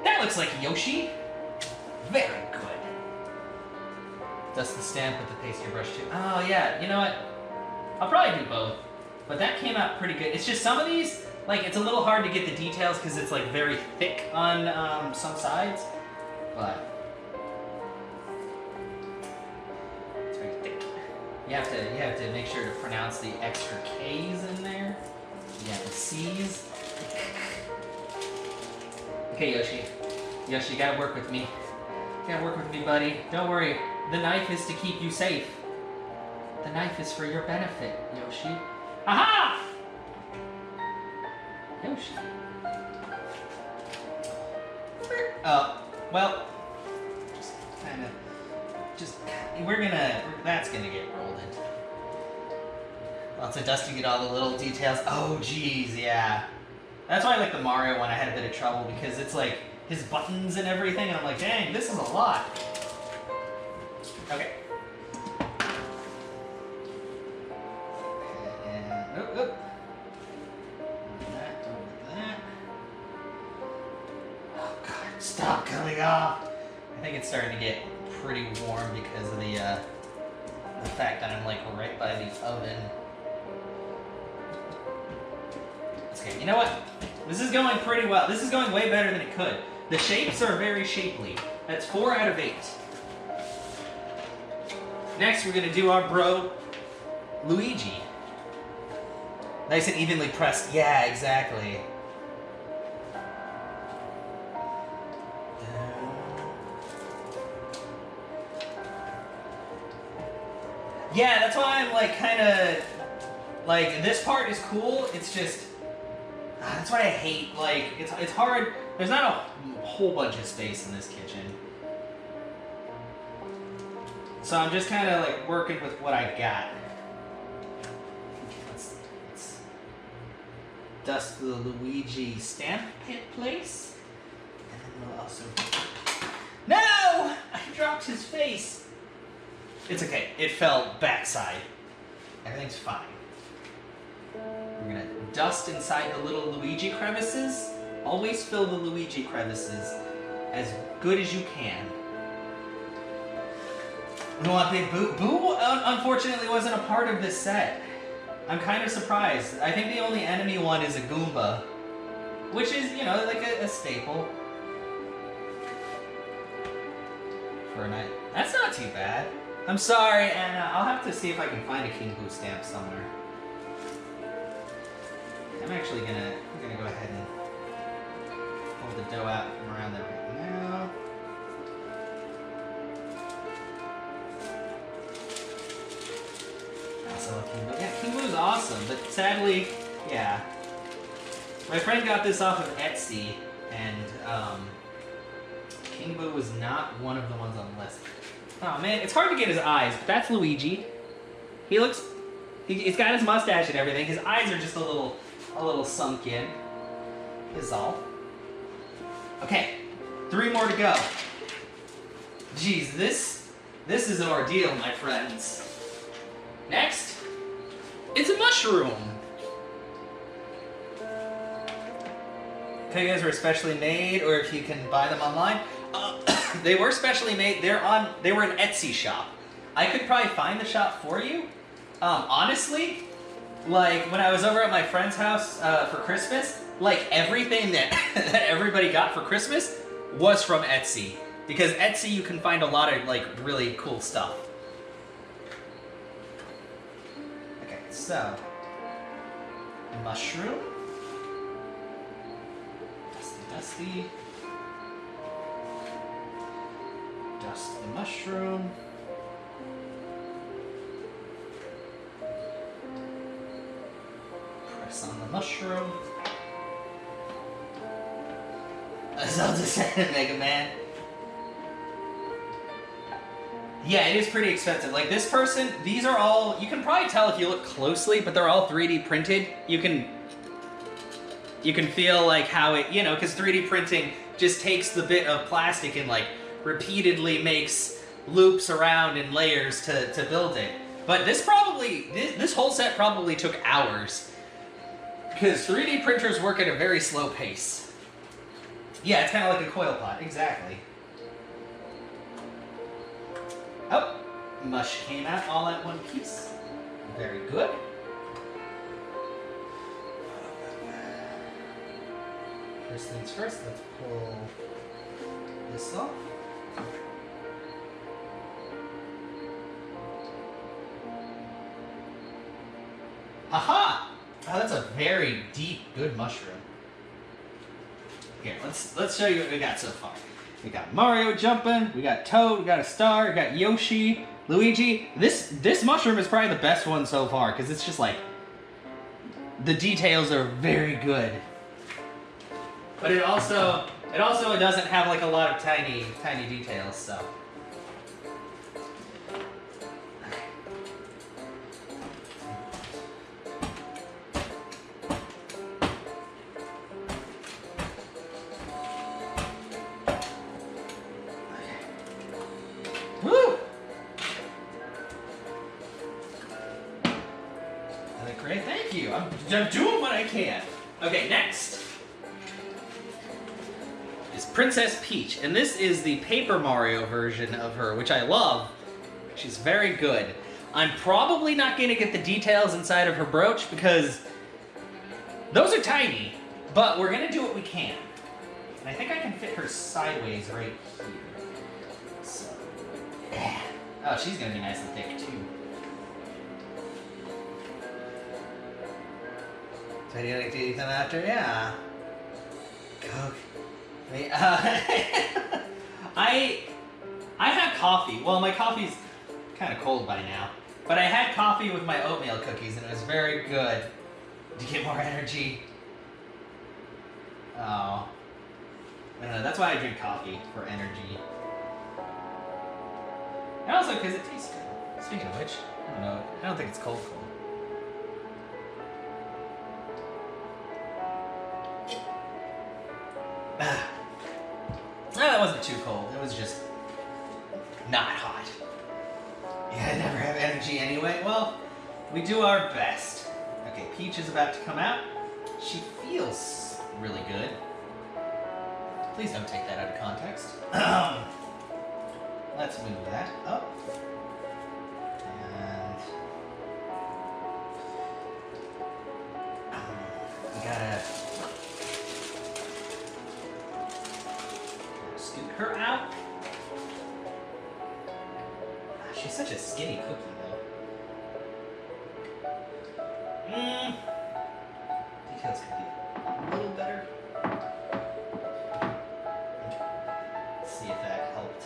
That looks like Yoshi. Very good. Dust the stamp with the pastry brush too. Oh yeah, you know what? I'll probably do both. But that came out pretty good. It's just some of these, like, it's a little hard to get the details because it's like very thick on some sides. But it's very thick. You have to make sure to pronounce the extra K's in there. You have the C's. Okay, Yoshi. Yoshi, you gotta work with me. You gotta work with me, buddy. Don't worry. The knife is to keep you safe. The knife is for your benefit, Yoshi. Aha! Yoshi. Well, that's gonna get rolled into. Lots of dust to get all the little details. Oh, geez, yeah. That's why I like the Mario one. I had a bit of trouble because it's like his buttons and everything, and I'm like, dang, this is a lot. Okay. And, Over that. Oh God, stop coming off. I think it's starting to get pretty warm because of the fact that I'm like right by the oven. Okay, you know what? This is going pretty well. This is going way better than it could. The shapes are very shapely. That's 4 out of 8. Next, we're gonna do our bro, Luigi. Nice and evenly pressed. Yeah, exactly. Yeah, that's why I'm like kind of like this part is cool. It's just that's what I hate. Like it's hard. There's not a whole bunch of space in this kitchen, so I'm just kind of like working with what I got. Let's dust the Luigi stamp pit place, and then we'll also. No! I dropped his face. It's okay. It fell backside. Everything's fine. We're gonna dust inside the little Luigi crevices. Always fill the Luigi crevices as good as you can. You want Big Boo? Boo, unfortunately, wasn't a part of this set. I'm kind of surprised. I think the only enemy one is a Goomba, which is, you know, like a staple for a night. That's not too bad. I'm sorry, Anna. I'll have to see if I can find a King Boo stamp somewhere. I'm actually gonna go ahead and pull the dough out from around there right now. Also, King Boo. Yeah, King Boo is awesome, but sadly, yeah. My friend got this off of Etsy, and King Boo was not one of the ones on the list. Oh man, it's hard to get his eyes, but that's Luigi. He looks, he's got his mustache and everything. His eyes are just a little sunk in. Is all. Okay, 3 more to go. Jeez, this is an ordeal, my friends. Next, it's a mushroom. Okay, guys, were specially made, or if you can buy them online. They were specially made. They were an Etsy shop. I could probably find the shop for you. Honestly, like when I was over at my friend's house for Christmas, like everything that that everybody got for Christmas was from Etsy, because Etsy you can find a lot of like really cool stuff. Okay, so mushroom, dusty. Dust the mushroom. Press on the mushroom. Zelda said Mega Man. Yeah, it is pretty expensive. Like this person, these are all, you can probably tell if you look closely, but they're all 3D printed. You can feel like how it, you know, because 3D printing just takes the bit of plastic and like repeatedly makes loops around in layers to build it. But this whole set probably took hours. Because 3D printers work at a very slow pace. Yeah, it's kind of like a coil pot, exactly. Oh, mush came out all at one piece. Very good. First things first, let's pull this off. Haha! Oh, that's a very deep, good mushroom. Here, let's show you what we got so far. We got Mario jumping, we got Toad, we got a star, we got Yoshi, Luigi. This mushroom is probably the best one so far because it's just like the details are very good. But it also doesn't have like a lot of tiny details, so. Woo! Great, thank you. I'm doing what I can. Okay, next is Princess Peach, and this is the Paper Mario version of her, which I love. She's very good. I'm probably not going to get the details inside of her brooch because those are tiny, but we're going to do what we can. And I think I can fit her sideways right here. So, yeah. Oh, she's going to be nice and thick too. So do you like to eat them after? Yeah. Coke. Wait, I had coffee. Well, my coffee's kind of cold by now. But I had coffee with my oatmeal cookies, and it was very good. To get more energy. Oh. I don't know, that's why I drink coffee, for energy. And also because it tastes good. Speaking of which, I don't know. I don't think it's cold. No, that wasn't too cold. It was just not hot. Yeah, I never have energy anyway. Well, we do our best. Okay, Peach is about to come out. She feels really good. Please don't take that out of context. Let's move that up. And we gotta scoot her out. She's such a skinny cookie, though. Details could be a little better. Let's see if that helped.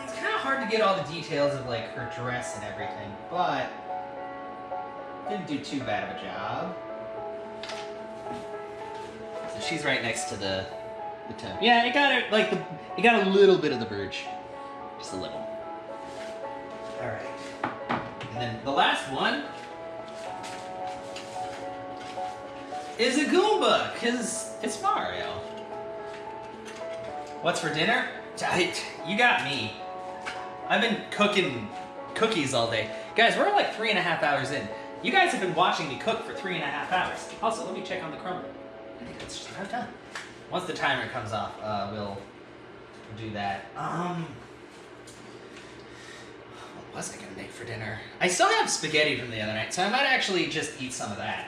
It's kind of hard to get all the details of like her dress and everything, but didn't do too bad of a job. So she's right next to the toe. Yeah, it got it like it got a little bit of the verge, just a little. All right, and then the last one is a Goomba, because it's Mario. What's for dinner? You got me. I've been cooking cookies all day. Guys, we're like 3.5 hours in. You guys have been watching me cook for 3.5 hours. Also, let me check on the crumbler. I think that's just about done. Once the timer comes off, we'll do that. What was I gonna make for dinner? I still have spaghetti from the other night, so I might actually just eat some of that.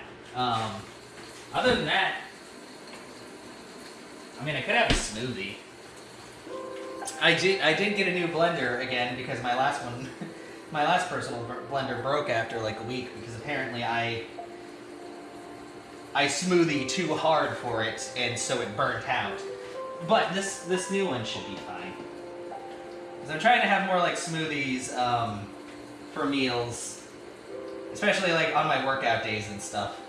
Other than that, I mean, I could have a smoothie. I did get a new blender again because my last one, my last personal blender broke after like a week because apparently I smoothie too hard for it and so it burnt out. But this new one should be fine. Because I'm trying to have more like smoothies for meals, especially like on my workout days and stuff.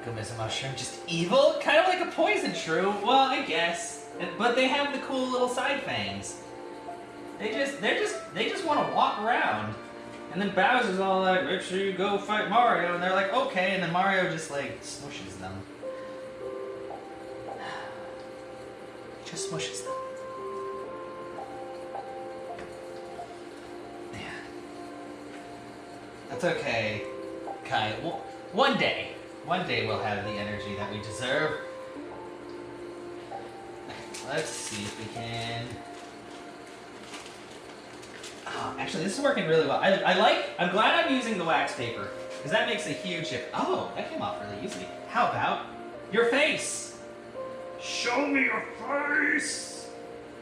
Go miss a mushroom, just evil? Kind of like a poison shrew. Well, I guess. But they have the cool little side fangs. They just want to walk around. And then Bowser's all like, make sure you go fight Mario. And they're like, okay. And then Mario just like smushes them. just smushes them. Yeah. That's okay, Kai. One day we'll have the energy that we deserve. Let's see if we can. Oh, actually, this is working really well. I'm glad I'm using the wax paper, because that makes a huge difference. Oh, that came off really easily. How about your face? Show me your face!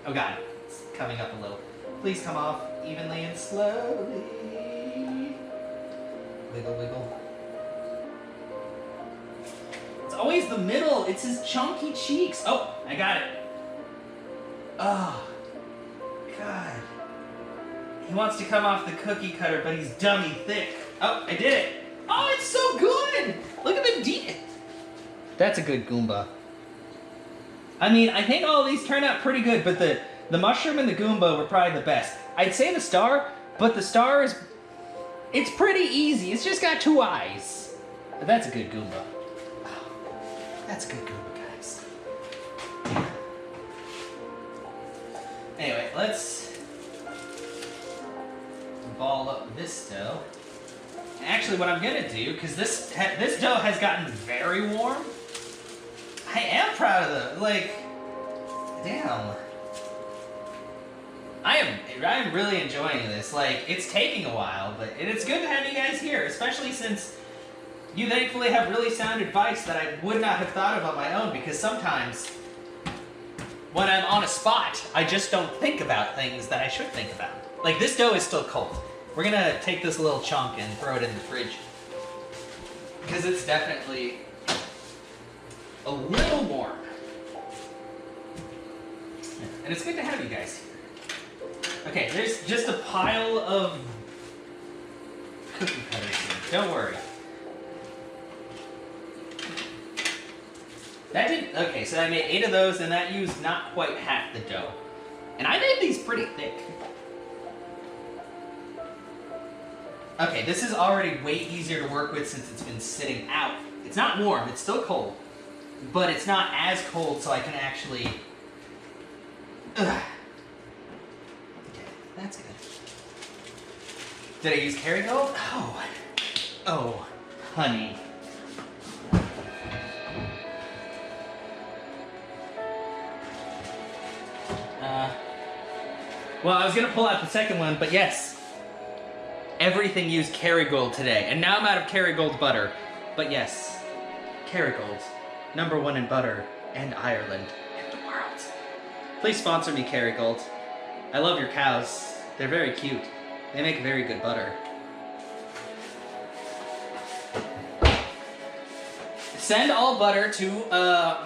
Oh god, it's coming up a little. Please come off evenly and slowly. Wiggle, wiggle. It's always the middle. It's his chunky cheeks. Oh, I got it. Oh, God. He wants to come off the cookie cutter, but he's dummy thick. Oh, I did it. Oh, it's so good. Look at the detail. That's a good Goomba. I mean, I think all of these turned out pretty good, but the mushroom and the Goomba were probably the best. I'd say the star, but the star is... It's pretty easy. It's just got 2 eyes. But that's a good Goomba. Oh, that's a good Goomba, guys. Anyway, let's ball up this dough. Actually, what I'm gonna do, because this dough has gotten very warm, I am proud of the, like, damn. I am really enjoying this. Like, it's taking a while, but it's good to have you guys here, especially since you thankfully have really sound advice that I would not have thought of on my own, because sometimes when I'm on a spot, I just don't think about things that I should think about. Like, this dough is still cold. We're gonna take this little chunk and throw it in the fridge, because it's definitely a little warm. And it's good to have you guys here. Okay, there's just a pile of cookie cutters here. Don't worry. That didn't... Okay, so I made 8 of those, and that used not quite half the dough. And I made these pretty thick. Okay, this is already way easier to work with since it's been sitting out. It's not warm, it's still cold. But it's not as cold, so I can actually... Ugh. Okay, that's good. Did I use Kerrygold? Oh. Oh, honey. Well, I was gonna pull out the second one, but yes. Everything used Kerrygold today, and now I'm out of Kerrygold butter. But yes, Kerrygold, #1 in butter, and Ireland, and the world. Please sponsor me, Kerrygold. I love your cows. They're very cute. They make very good butter. Send all butter to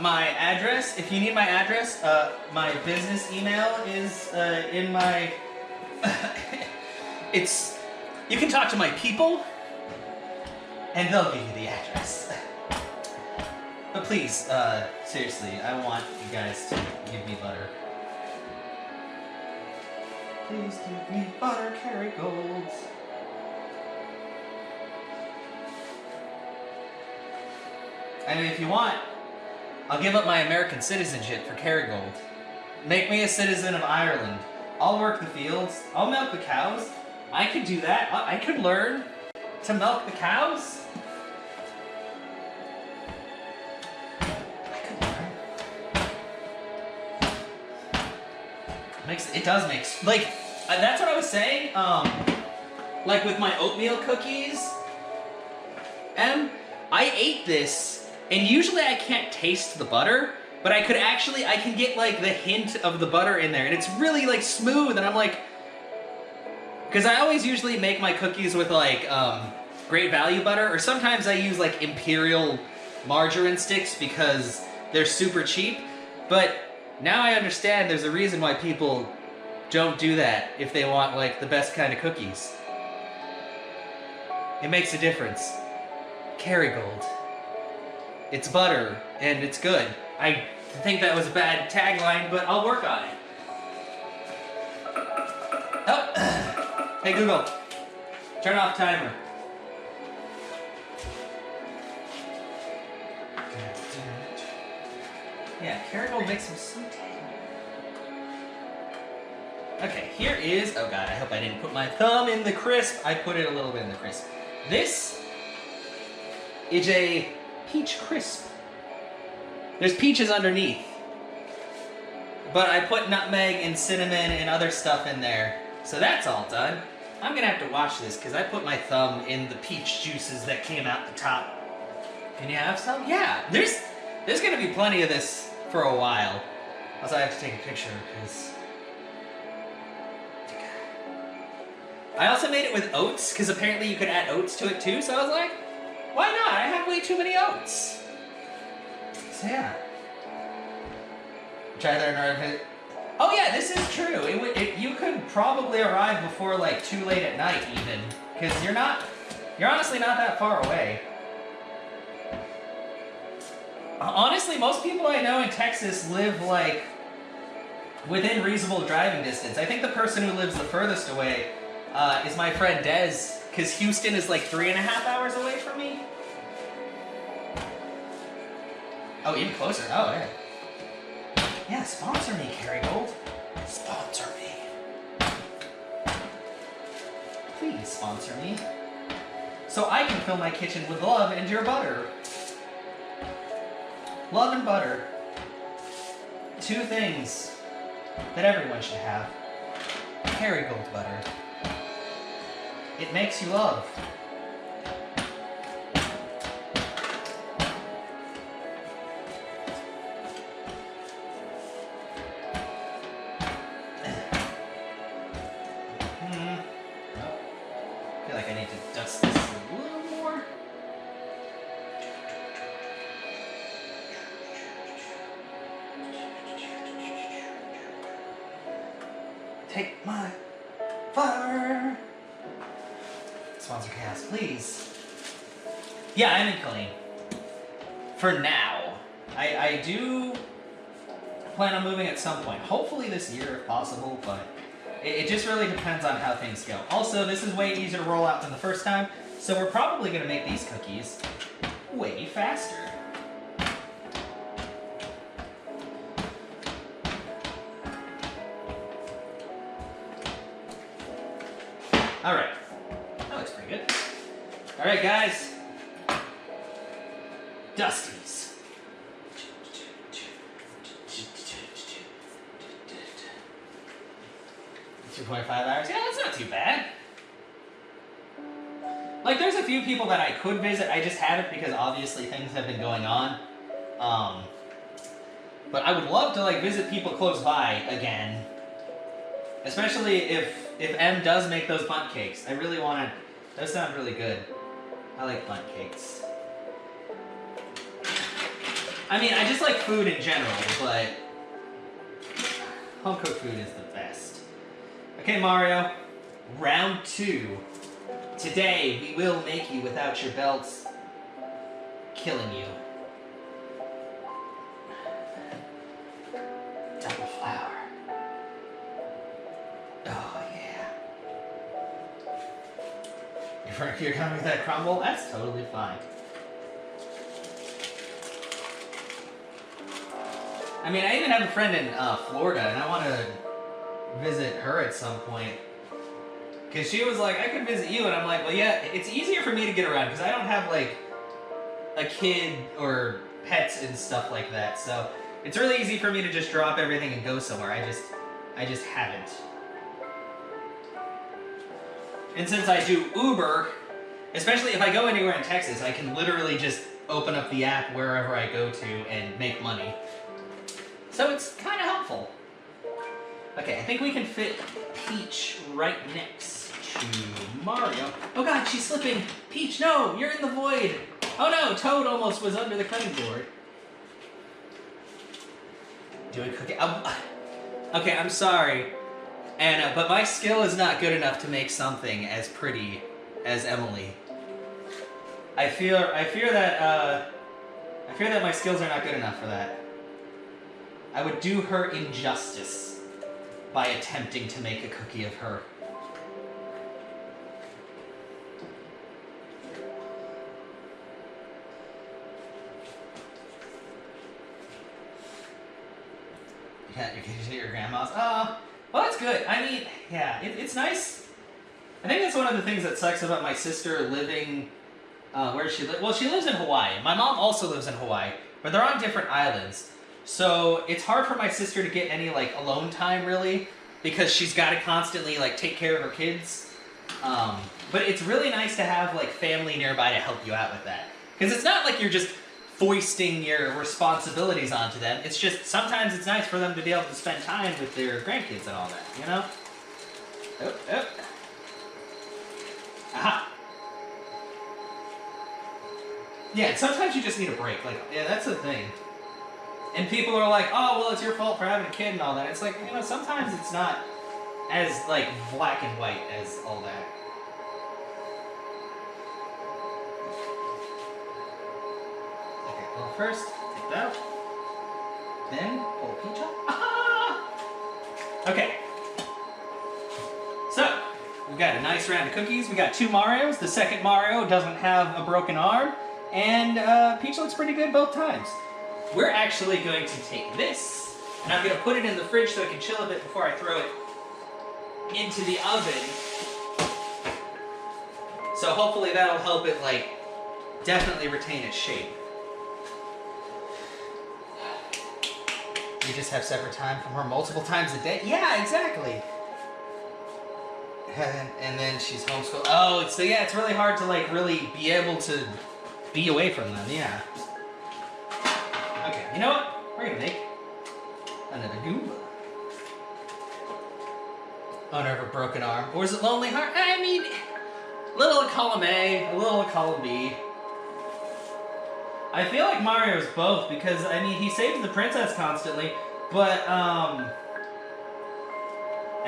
my address. If you need my address, my business email is in my... It's... You can talk to my people, and they'll give you the address. But please, seriously, I want you guys to give me butter. Please give me butter, Kerrygold. I mean, if you want, I'll give up my American citizenship for Kerrygold. Make me a citizen of Ireland. I'll work the fields. I'll milk the cows. I could do that. I could learn to milk the cows. I could learn. It does make... Like, that's what I was saying. Like with my oatmeal cookies. I ate this, and usually I can't taste the butter, but I can get like the hint of the butter in there, and it's really like smooth, and I'm like... Because I always usually make my cookies with like Great Value butter, or sometimes I use like Imperial margarine sticks because they're super cheap. But now I understand there's a reason why people don't do that if they want like the best kind of cookies. It makes a difference. Kerrygold. It's butter and it's good. I think that was a bad tagline, but I'll work on it. Oh. Hey Google, turn off timer. Yeah, Kerrygold makes them so tender. Okay, here is, oh god, I hope I didn't put my thumb in the crisp. I put it a little bit in the crisp. This is a peach crisp. There's peaches underneath. But I put nutmeg and cinnamon and other stuff in there. So that's all done. I'm gonna have to wash this because I put my thumb in the peach juices that came out the top. Can you have some? Yeah, there's gonna be plenty of this for a while. Also, I have to take a picture because I also made it with oats because apparently you could add oats to it too. So I was like, why not? I have way too many oats. So yeah. Try there and arrive. Oh yeah, this is true. You could probably arrive before like too late at night even, because you're honestly not that far away. Honestly, most people I know in Texas live like within reasonable driving distance. I think the person who lives the furthest away is my friend Dez, because Houston is like 3.5 hours away from me. Oh, even closer. Oh, yeah. Yeah, sponsor me, Kerrygold. Sponsor me. Please sponsor me. So I can fill my kitchen with love and your butter. Love and butter. Two things that everyone should have. Kerrygold butter. It makes you love. I feel like I need to dust this a little more. Take my fire. Sponsor Chaos, please. Yeah, I'm in clean. For now. I do plan on moving at some point. Hopefully this year if possible, but it just really depends on how things go. Also, this is way easier to roll out than the first time, so we're probably going to make these cookies way faster. Alright. That looks pretty good. Alright, guys. Dusties. 2.5 hours? Yeah, that's not too bad. Like, there's a few people that I could visit, I just haven't because obviously things have been going on. But I would love to, like, visit people close by again. Especially if M does make those bundt cakes. I really want to... Those sound really good. I like bundt cakes. I mean, I just like food in general, but... home-cooked food is the best. Okay, Mario. Round 2. Today, we will make you without your belts killing you. Double flour. Oh, yeah. You're coming with that crumble? That's totally fine. I mean, I even have a friend in Florida, and I want to visit her at some point. Because she was like, I could visit you, and I'm like, well, yeah, it's easier for me to get around, because I don't have, like, a kid or pets and stuff like that, so it's really easy for me to just drop everything and go somewhere. I just haven't. And since I do Uber, especially if I go anywhere in Texas, I can literally just open up the app wherever I go to and make money. So it's kind of helpful. Okay, I think we can fit Peach right next to Mario. Oh god, she's slipping! Peach, no! You're in the void! Oh no, Toad almost was under the cutting board. Do a cookie. Okay, I'm sorry, Anna, but my skill is not good enough to make something as pretty as Emily. I fear that my skills are not good enough for that. I would do her injustice by attempting to make a cookie of her. Yeah, you're getting to your grandma's. Oh, Well, that's good. I mean, yeah, it's nice. I think that's one of the things that sucks about my sister living where she lives. Well, she lives in Hawaii. My mom also lives in Hawaii, but they're on different islands. So it's hard for my sister to get any like alone time really, because she's got to constantly like take care of her kids. But it's really nice to have like family nearby to help you out with that, because it's not like you're just foisting your responsibilities onto them. It's just sometimes it's nice for them to be able to spend time with their grandkids and all that, you know? Oh. Aha! Yeah, sometimes you just need a break. Like, yeah, that's the thing. And people are like, oh, well, it's your fault for having a kid and all that. It's like, you know, sometimes it's not as, like, black and white as all that. Okay, well, first, take that out. Then, pull a peach out. Ah! Okay. So, we've got a nice round of cookies. We got 2 Marios. The second Mario doesn't have a broken arm. And Peach looks pretty good both times. We're actually going to take this, and I'm going to put it in the fridge so it can chill a bit before I throw it into the oven. So hopefully that'll help it, like, definitely retain its shape. You just have separate time from her multiple times a day? Yeah, exactly. And then she's homeschooled. Oh, so yeah, it's really hard to, like, really be able to be away from them, yeah. Okay, you know what? We're gonna make another Goomba. Owner of a broken arm. Or is it Lonely Heart? I mean, little of column A, a little of column B. I feel like Mario's both because, I mean, he saves the princess constantly, but, I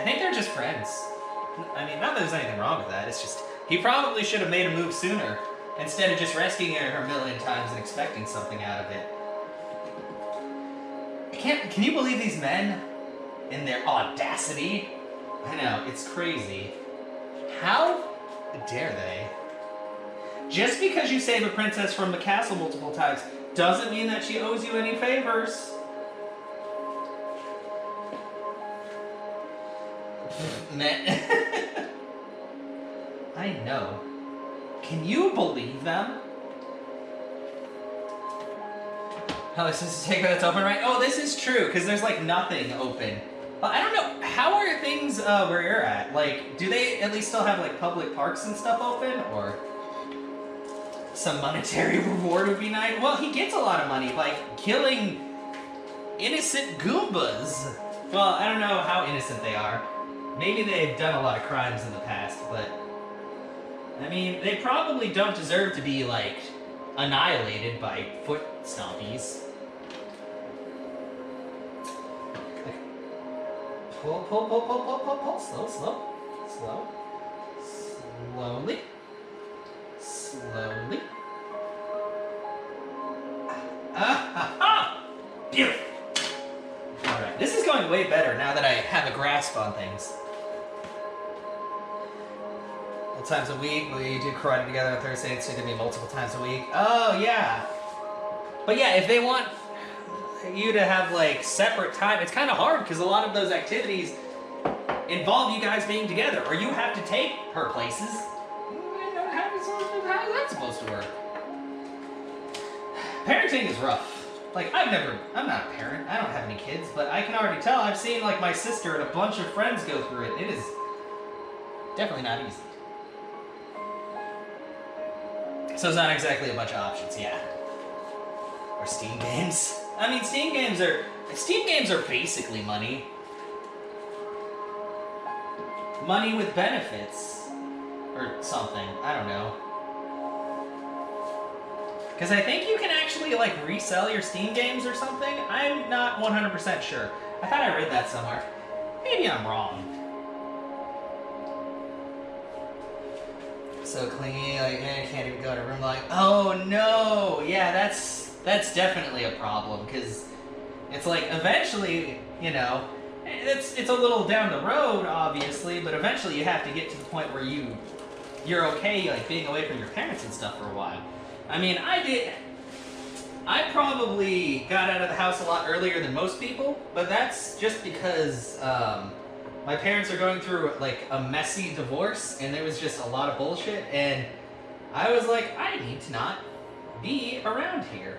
think they're just friends. I mean, not that there's anything wrong with that, it's just, he probably should have made a move sooner, instead of just rescuing her a million times and expecting something out of it. Can you believe these men in their audacity? I know, it's crazy. How dare they? Just because you save a princess from the castle multiple times doesn't mean that she owes you any favors. I know. Can you believe them? Oh, this is a takeaway that's open, right? Oh, this is true, because there's, like, nothing open. Well, I don't know. How are things where you're at? Like, do they at least still have, like, public parks and stuff open? Or some monetary reward would be nice? Well, he gets a lot of money by killing innocent Goombas. Well, I don't know how innocent they are. Maybe they've done a lot of crimes in the past, but I mean, they probably don't deserve to be, like, annihilated by foot stompies. Okay. Pull. Slowly. Beautiful. Alright, this is going way better now that I have a grasp on things. Times a week, we do karate together on Thursday, it's gonna be multiple times a week. Oh, yeah. But yeah, if they want you to have, like, separate time, it's kind of hard, because a lot of those activities involve you guys being together, or you have to take her places. How is that supposed to work? Parenting is rough. Like, I'm not a parent, I don't have any kids, but I can already tell, I've seen, like, my sister and a bunch of friends go through it. It is definitely not easy. So it's not exactly a bunch of options, yeah. Or Steam games. I mean, Steam games are basically money. Money with benefits. Or something, I don't know. Because I think you can actually, like, resell your Steam games or something. I'm not 100% sure. I thought I read that somewhere. Maybe I'm wrong. So clingy, like, I can't even go to a room, like, oh no, yeah, that's definitely a problem, because it's like, eventually, you know, it's a little down the road, obviously, but eventually you have to get to the point where you're okay, like, being away from your parents and stuff for a while. I mean, I probably got out of the house a lot earlier than most people, but that's just because, My parents are going through like a messy divorce, and there was just a lot of bullshit, and I was like, I need to not be around here.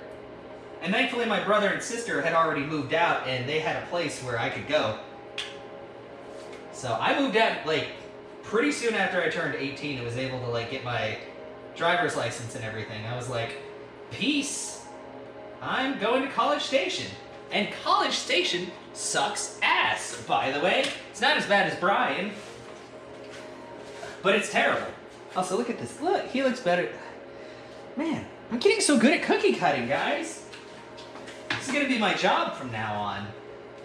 And thankfully my brother and sister had already moved out, and they had a place where I could go. So I moved out like pretty soon after I turned 18 and was able to like get my driver's license and everything. I was like, peace. I'm going to College Station. And College Station sucks ass, by the way. It's not as bad as Brian, but it's terrible. Also, look at this. Look, he looks better. Man, I'm getting so good at cookie cutting, guys. This is gonna be my job from now on.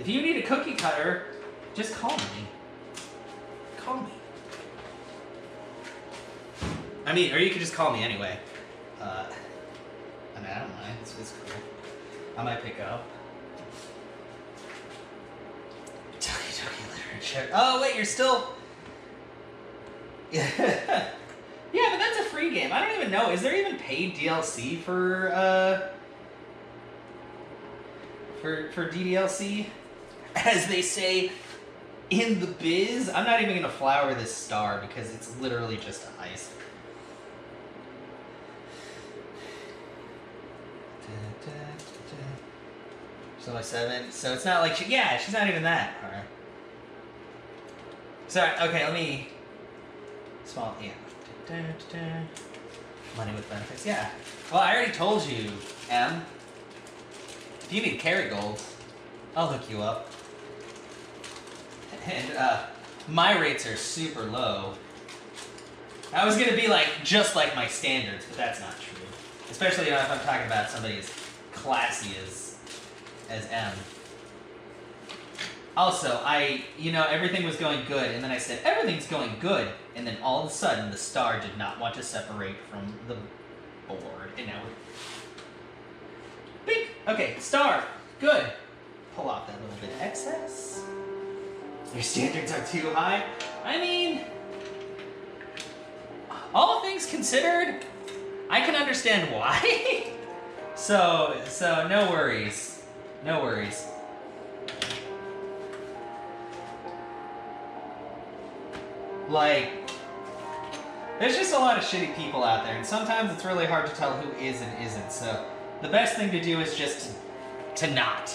If you need a cookie cutter, just call me. Call me. I mean, or you could just call me anyway. I mean, I don't mind. It's cool. I might pick up. Literature. Oh wait, you're still. Yeah. Yeah, but that's a free game. I don't even know. Is there even paid DLC for DDLC? As they say in the biz. I'm not even gonna flower this star because it's literally just ice. So my 7. So it's not like she's not even that. All right. Sorry. Okay, let me. Small. Yeah. Money with benefits. Yeah. Well, I already told you, Em. If you need Kerrygold, I'll hook you up. And my rates are super low. I was gonna be like just like my standards, but that's not true. Especially if I'm talking about somebody as classy as M. Also, everything was going good, and then I said, everything's going good, and then all of a sudden, the star did not want to separate from the board, and now we're... Bink! Okay, star, good. Pull off that little bit of excess. Your standards are too high. I mean, all things considered, I can understand why. So no worries. No worries. Like, there's just a lot of shitty people out there, and sometimes it's really hard to tell who is and isn't, so the best thing to do is just to not.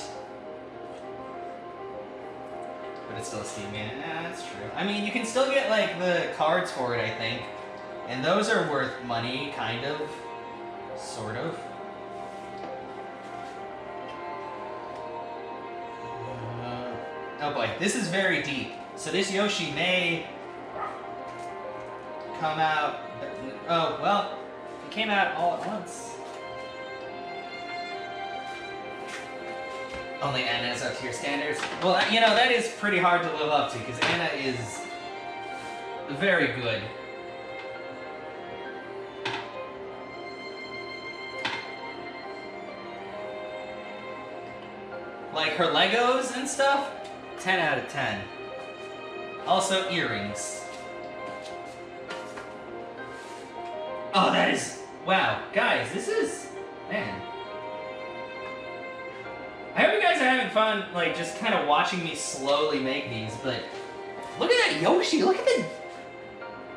But it's still a Steam game. Yeah, that's true. I mean, you can still get, like, the cards for it, I think, and those are worth money, kind of, sort of. Oh boy, this is very deep. So this Yoshi may come out. Oh, well, it came out all at once. Only Anna's up to your standards. Well, that is pretty hard to live up to because Anna is very good. Like her Legos and stuff, 10 out of 10. Also earrings. Oh, that is, wow. Guys, this is, man. I hope you guys are having fun, like, just kind of watching me slowly make these, but look at that Yoshi, look at the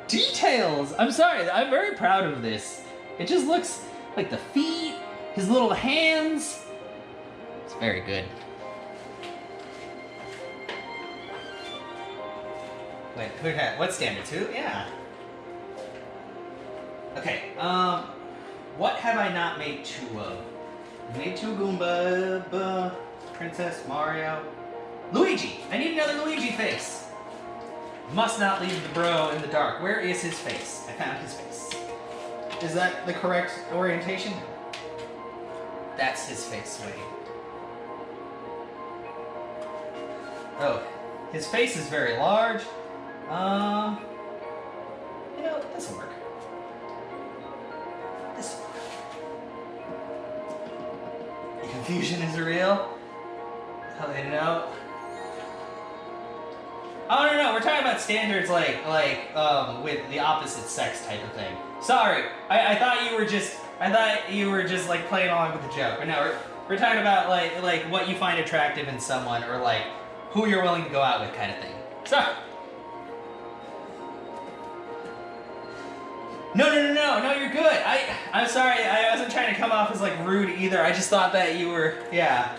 details. I'm sorry, I'm very proud of this. It just looks like the feet, his little hands. It's very good. Wait, what standard? 2? Yeah. Okay, what have I not made 2 of? I made 2 Goomba, Princess, Mario, Luigi! I need another Luigi face! Must not leave the bro in the dark. Where is his face? I found his face. Is that the correct orientation? That's his face, wait. Oh, his face is very large. This'll work. This'll work. The confusion is real. How they know. Oh no, we're talking about standards like with the opposite sex type of thing. Sorry, I thought you were just like playing along with the joke. But no, we're talking about like what you find attractive in someone or like who you're willing to go out with kind of thing. Sorry. No, you're good. I'm sorry, I wasn't trying to come off as like rude either. I just thought that you were, yeah.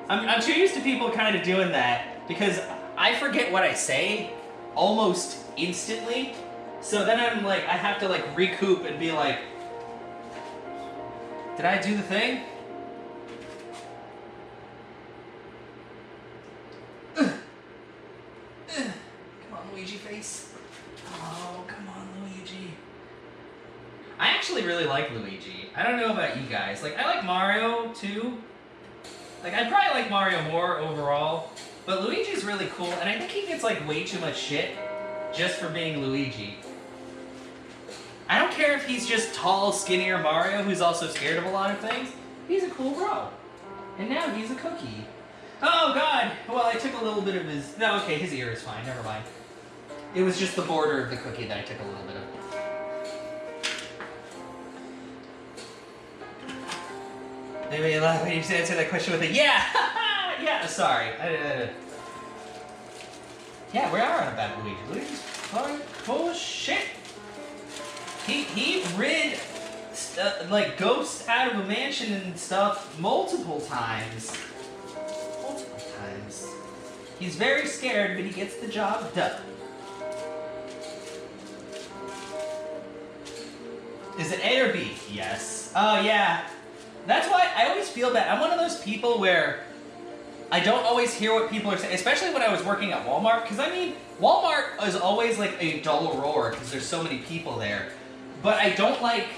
I'm too used to people kind of doing that because I forget what I say almost instantly. So then I'm like, I have to like recoup and be like, did I do the thing? Come on, Luigi face. Oh, come on, Luigi. I actually really like Luigi. I don't know about you guys. Like, I like Mario too. Like, I probably like Mario more overall. But Luigi's really cool, and I think he gets like way too much shit just for being Luigi. I don't care if he's just tall, skinnier Mario who's also scared of a lot of things. He's a cool bro. And now he's a cookie. Oh god! Well, I took a little bit of his... No, okay, his ear is fine. Never mind. It was just the border of the cookie that I took a little bit of. Maybe when you answer that question with a yeah! Yeah, sorry. Yeah, we are on about Luigi. Luigi's fucking full shit. He rid like ghosts out of a mansion and stuff multiple times. Multiple times. He's very scared, but he gets the job done. Is it A or B? Yes. Oh yeah. That's why I always feel bad. I'm one of those people where I don't always hear what people are saying, especially when I was working at Walmart, because I mean, Walmart is always like a dull roar because there's so many people there. But I don't like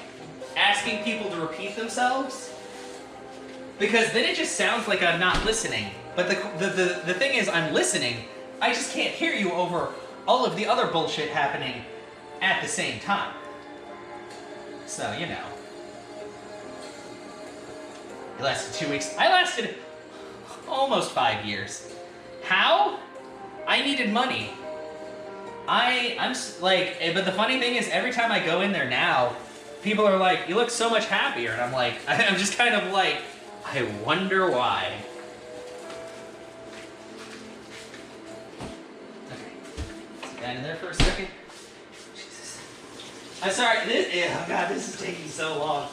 asking people to repeat themselves because then it just sounds like I'm not listening. But the thing is, I'm listening. I just can't hear you over all of the other bullshit happening at the same time. So, you know. It lasted 2 weeks. I lasted almost 5 years. How? I needed money. But the funny thing is, every time I go in there now, people are like, you look so much happier. And I'm like, I'm just kind of like, I wonder why. Okay. Sit down in there for a second. Jesus. I'm sorry. Oh god, this is taking so long.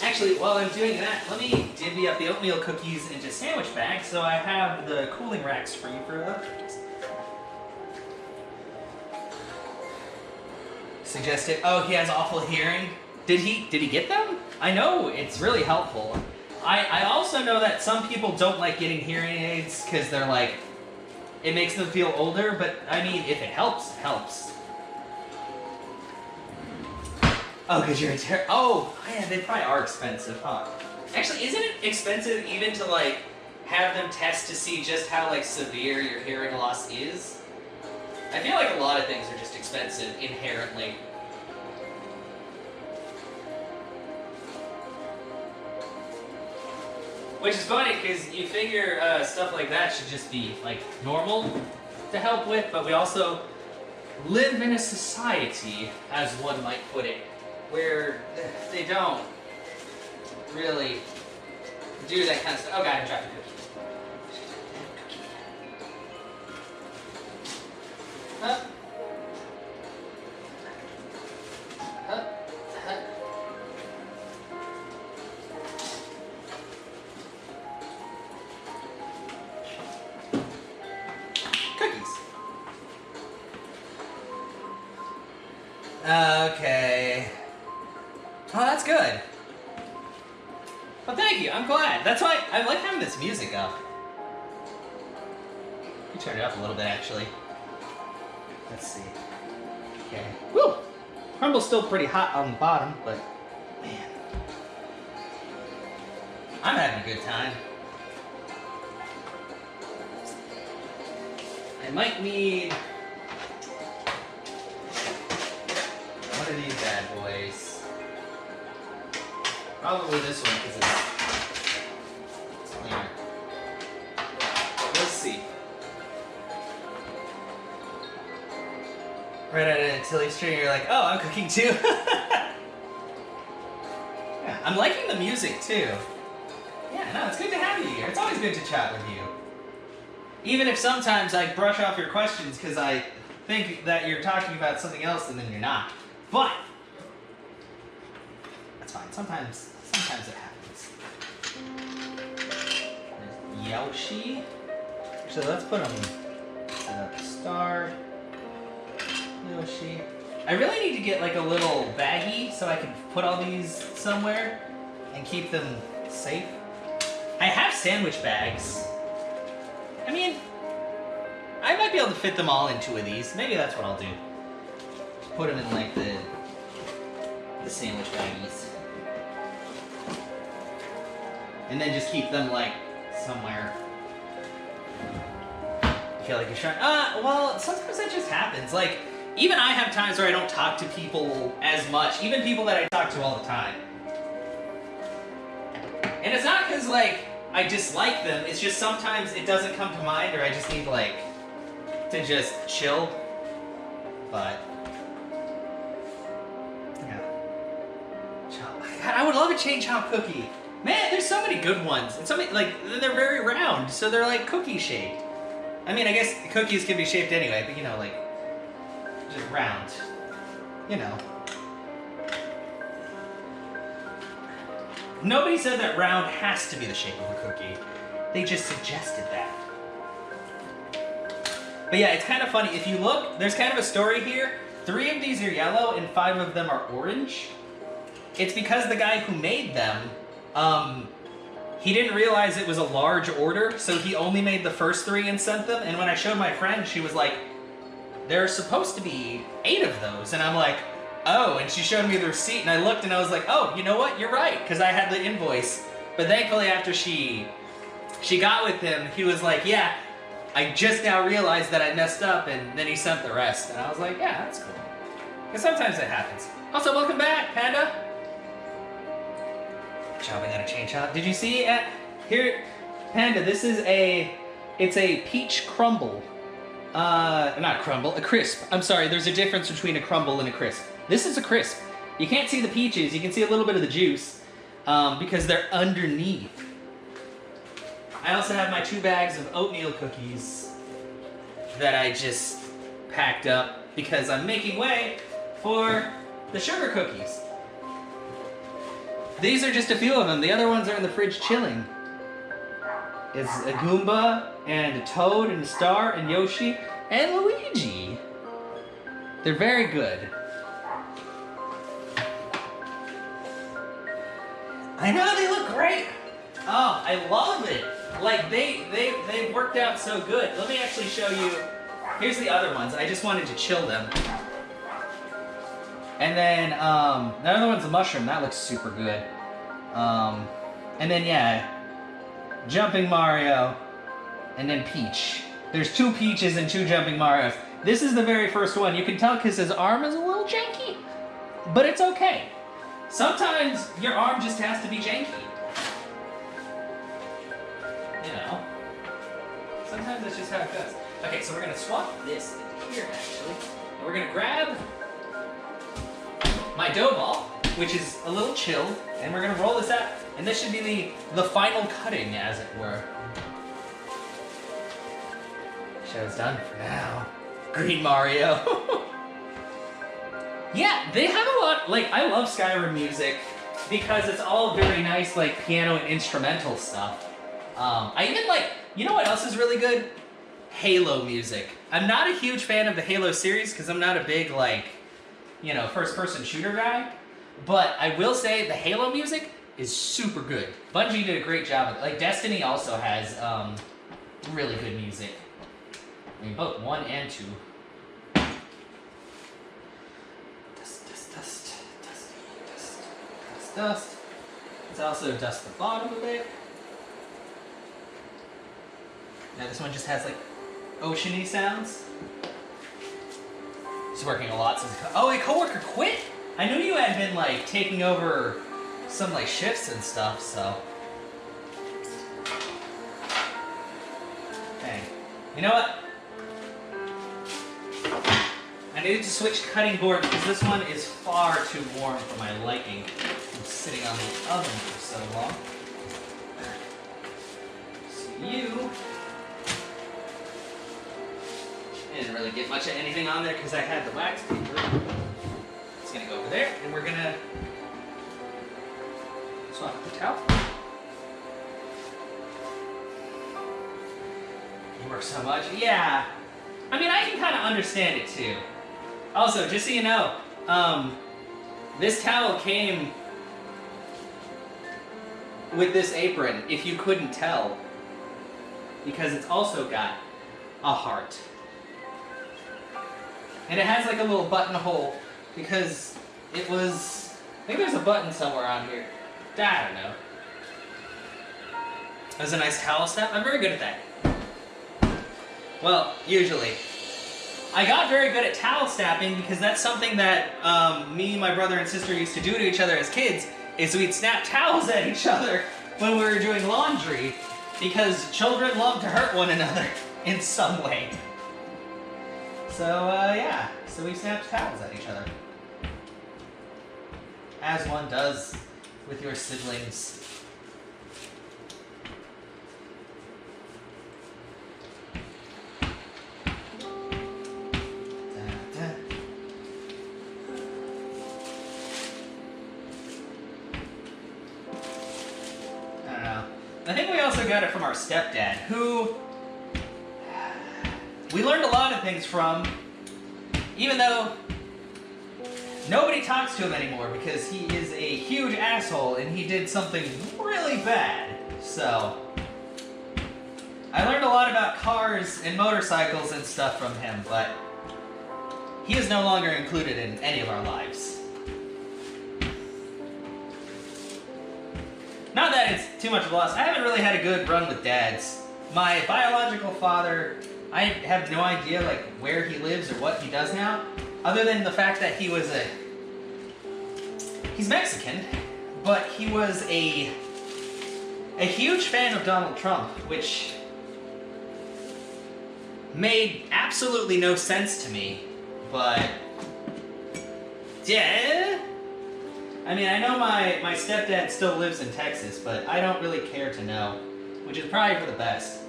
Actually, while I'm doing that, let me divvy up the oatmeal cookies into sandwich bags so I have the cooling racks free for the cookies. Suggested. Oh, he has awful hearing. Did he get them? I know it's really helpful. I also know that some people don't like getting hearing aids because they're like, it makes them feel older, but I mean, if it helps, it helps. Oh, because you're a oh, yeah, they probably are expensive, huh? Actually, isn't it expensive even to, like, have them test to see just how, like, severe your hearing loss is? I feel like a lot of things are just expensive inherently. Which is funny, because you figure stuff like that should just be, like, normal to help with, but we also live in a society, as one might put it, where they don't really do that kind of stuff. Oh god, I dropped a cookie. Up. Up. Up. Cookies. Okay. Oh, that's good. Well, thank you. I'm glad. That's why I like having this music up. You turn it up a little bit, actually. Let's see. Okay. Woo! Crumble's still pretty hot on the bottom, but man, I'm having a good time. I might need one of these bad boys. Probably this one because it's cleaner. Let's see. Right out of a Tilly stream, you're like, oh, I'm cooking too. Yeah, I'm liking the music too. Yeah, no, it's good to have you here. It's always good to chat with you. Even if sometimes I brush off your questions because I think that you're talking about something else and then you're not. But that's fine. Sometimes it happens. There's Yoshi. So let's put them set up star. Yoshi. I really need to get like a little baggie so I can put all these somewhere and keep them safe. I have sandwich bags. I mean, I might be able to fit them all in 2 of these. Maybe that's what I'll do. Just put them in like the sandwich baggies. And then just keep them like somewhere. You feel like you're trying. Well, sometimes that just happens. Like, even I have times where I don't talk to people as much, even people that I talk to all the time. And it's not because, like, I dislike them, it's just sometimes it doesn't come to mind, or I just need, like, to just chill. But, yeah. God, I would love a chain chomp cookie. Man, there's so many good ones. And so many, like, they're very round, so they're, like, cookie shaped. I mean, I guess cookies can be shaped anyway, but, you know, like, just round. You know. Nobody said that round has to be the shape of a cookie. They just suggested that. But yeah, it's kind of funny. If you look, there's kind of a story here. 3 of these are yellow and 5 of them are orange. It's because the guy who made them, he didn't realize it was a large order, so he only made the first 3 and sent them. And when I showed my friend, she was like, "There's supposed to be 8 of those." And I'm like, "Oh," and she showed me the receipt, and I looked and I was like, "Oh, you know what? You're right," because I had the invoice. But thankfully, after she got with him, he was like, "Yeah, I just now realized that I messed up," and then he sent the rest. And I was like, "Yeah, that's cool." Because sometimes it happens. Also, welcome back, Panda. Chopping on a chain chop. Did you see it? Here, Panda, this is it's a peach crumble. Not crumble, a crisp. I'm sorry, there's a difference between a crumble and a crisp. This is a crisp. You can't see the peaches, you can see a little bit of the juice, because they're underneath. I also have my 2 bags of oatmeal cookies that I just packed up because I'm making way for the sugar cookies. These are just a few of them. The other ones are in the fridge chilling. It's a Goomba, and a Toad, and a Star, and Yoshi, and Luigi. They're very good. I know, they look great. Oh, I love it. Like, they worked out so good. Let me actually show you. Here's the other ones. I just wanted to chill them. And then, the other one's a mushroom. That looks super good. And then, yeah, Jumping Mario, and then Peach. There's 2 Peaches and 2 Jumping Marios. This is the very first one. You can tell because his arm is a little janky, but it's okay. Sometimes your arm just has to be janky. You know, sometimes that's just how it goes. Okay, so we're gonna swap this here actually, and we're gonna grab my dough ball, which is a little chilled, and we're gonna roll this out, and this should be the final cutting, as it were. Show's done for now. Green Mario. Yeah, they have a lot, like, I love Skyrim music because it's all very nice, like, piano and instrumental stuff. I even like, you know what else is really good? Halo music. I'm not a huge fan of the Halo series because I'm not a big, like, you know, first-person shooter guy. But I will say the Halo music is super good. Bungie did a great job of it. Like, Destiny also has really good music. I mean, both 1 and 2. Dust. Let's also dust the bottom a bit. Now this one just has like oceany sounds. He's working a lot since. Oh, a coworker quit? I knew you had been like taking over some like shifts and stuff, so. Dang. You know what? I needed to switch cutting board because this one is far too warm for my liking. Sitting on the oven for so long. So you really get much of anything on there because I had the wax paper. It's gonna go over there, and we're gonna swap the towel. You work so much. Yeah. I mean, I can kind of understand it too. Also, just so you know, this towel came with this apron, if you couldn't tell, because it's also got a heart. And it has like a little buttonhole because it was, I think there's a button somewhere on here. I don't know. That's a nice towel snap. I'm very good at that. Well, usually. I got very good at towel snapping because that's something that me, my brother, and sister used to do to each other as kids, is we'd snap towels at each other when we were doing laundry because children love to hurt one another in some way. So, yeah. So we snapped towels at each other. As one does with your siblings. I think we also got it from our stepdad, who we learned a lot of things from, even though nobody talks to him anymore because he is a huge asshole and he did something really bad. So, I learned a lot about cars and motorcycles and stuff from him, but he is no longer included in any of our lives. Not that it's too much of a loss. I haven't really had a good run with dads. My biological father, I have no idea like where he lives or what he does now, other than the fact that he was he's Mexican, but he was a huge fan of Donald Trump, which made absolutely no sense to me, but yeah. I mean, I know my stepdad still lives in Texas, but I don't really care to know, which is probably for the best.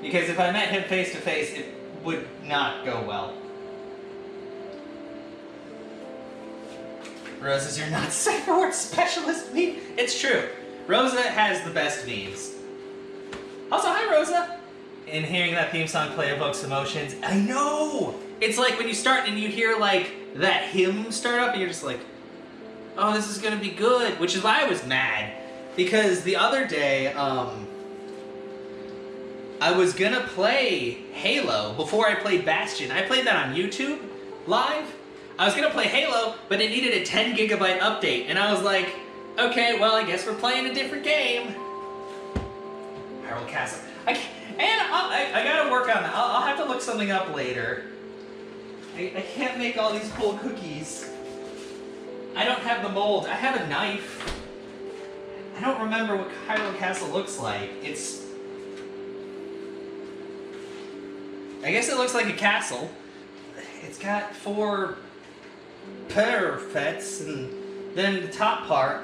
Because if I met him face to face, it would not go well. Rosa's your not safe for work specialist meme. It's true. Rosa has the best memes. Also, hi Rosa! And hearing that theme song play evokes emotions. I know! It's like when you start and you hear like that hymn start up and you're just like, oh, this is gonna be good. Which is why I was mad. Because the other day, I was gonna play Halo before I played Bastion. I played that on YouTube live. I was gonna play Halo, but it needed a 10 gigabyte update. And I was like, okay, well, I guess we're playing a different game. Hyrule Castle. I gotta work on that. I'll have to look something up later. I can't make all these cool cookies. I don't have the mold. I have a knife. I don't remember what Hyrule Castle looks like. I guess it looks like a castle. It's got 4 parapets and then the top part.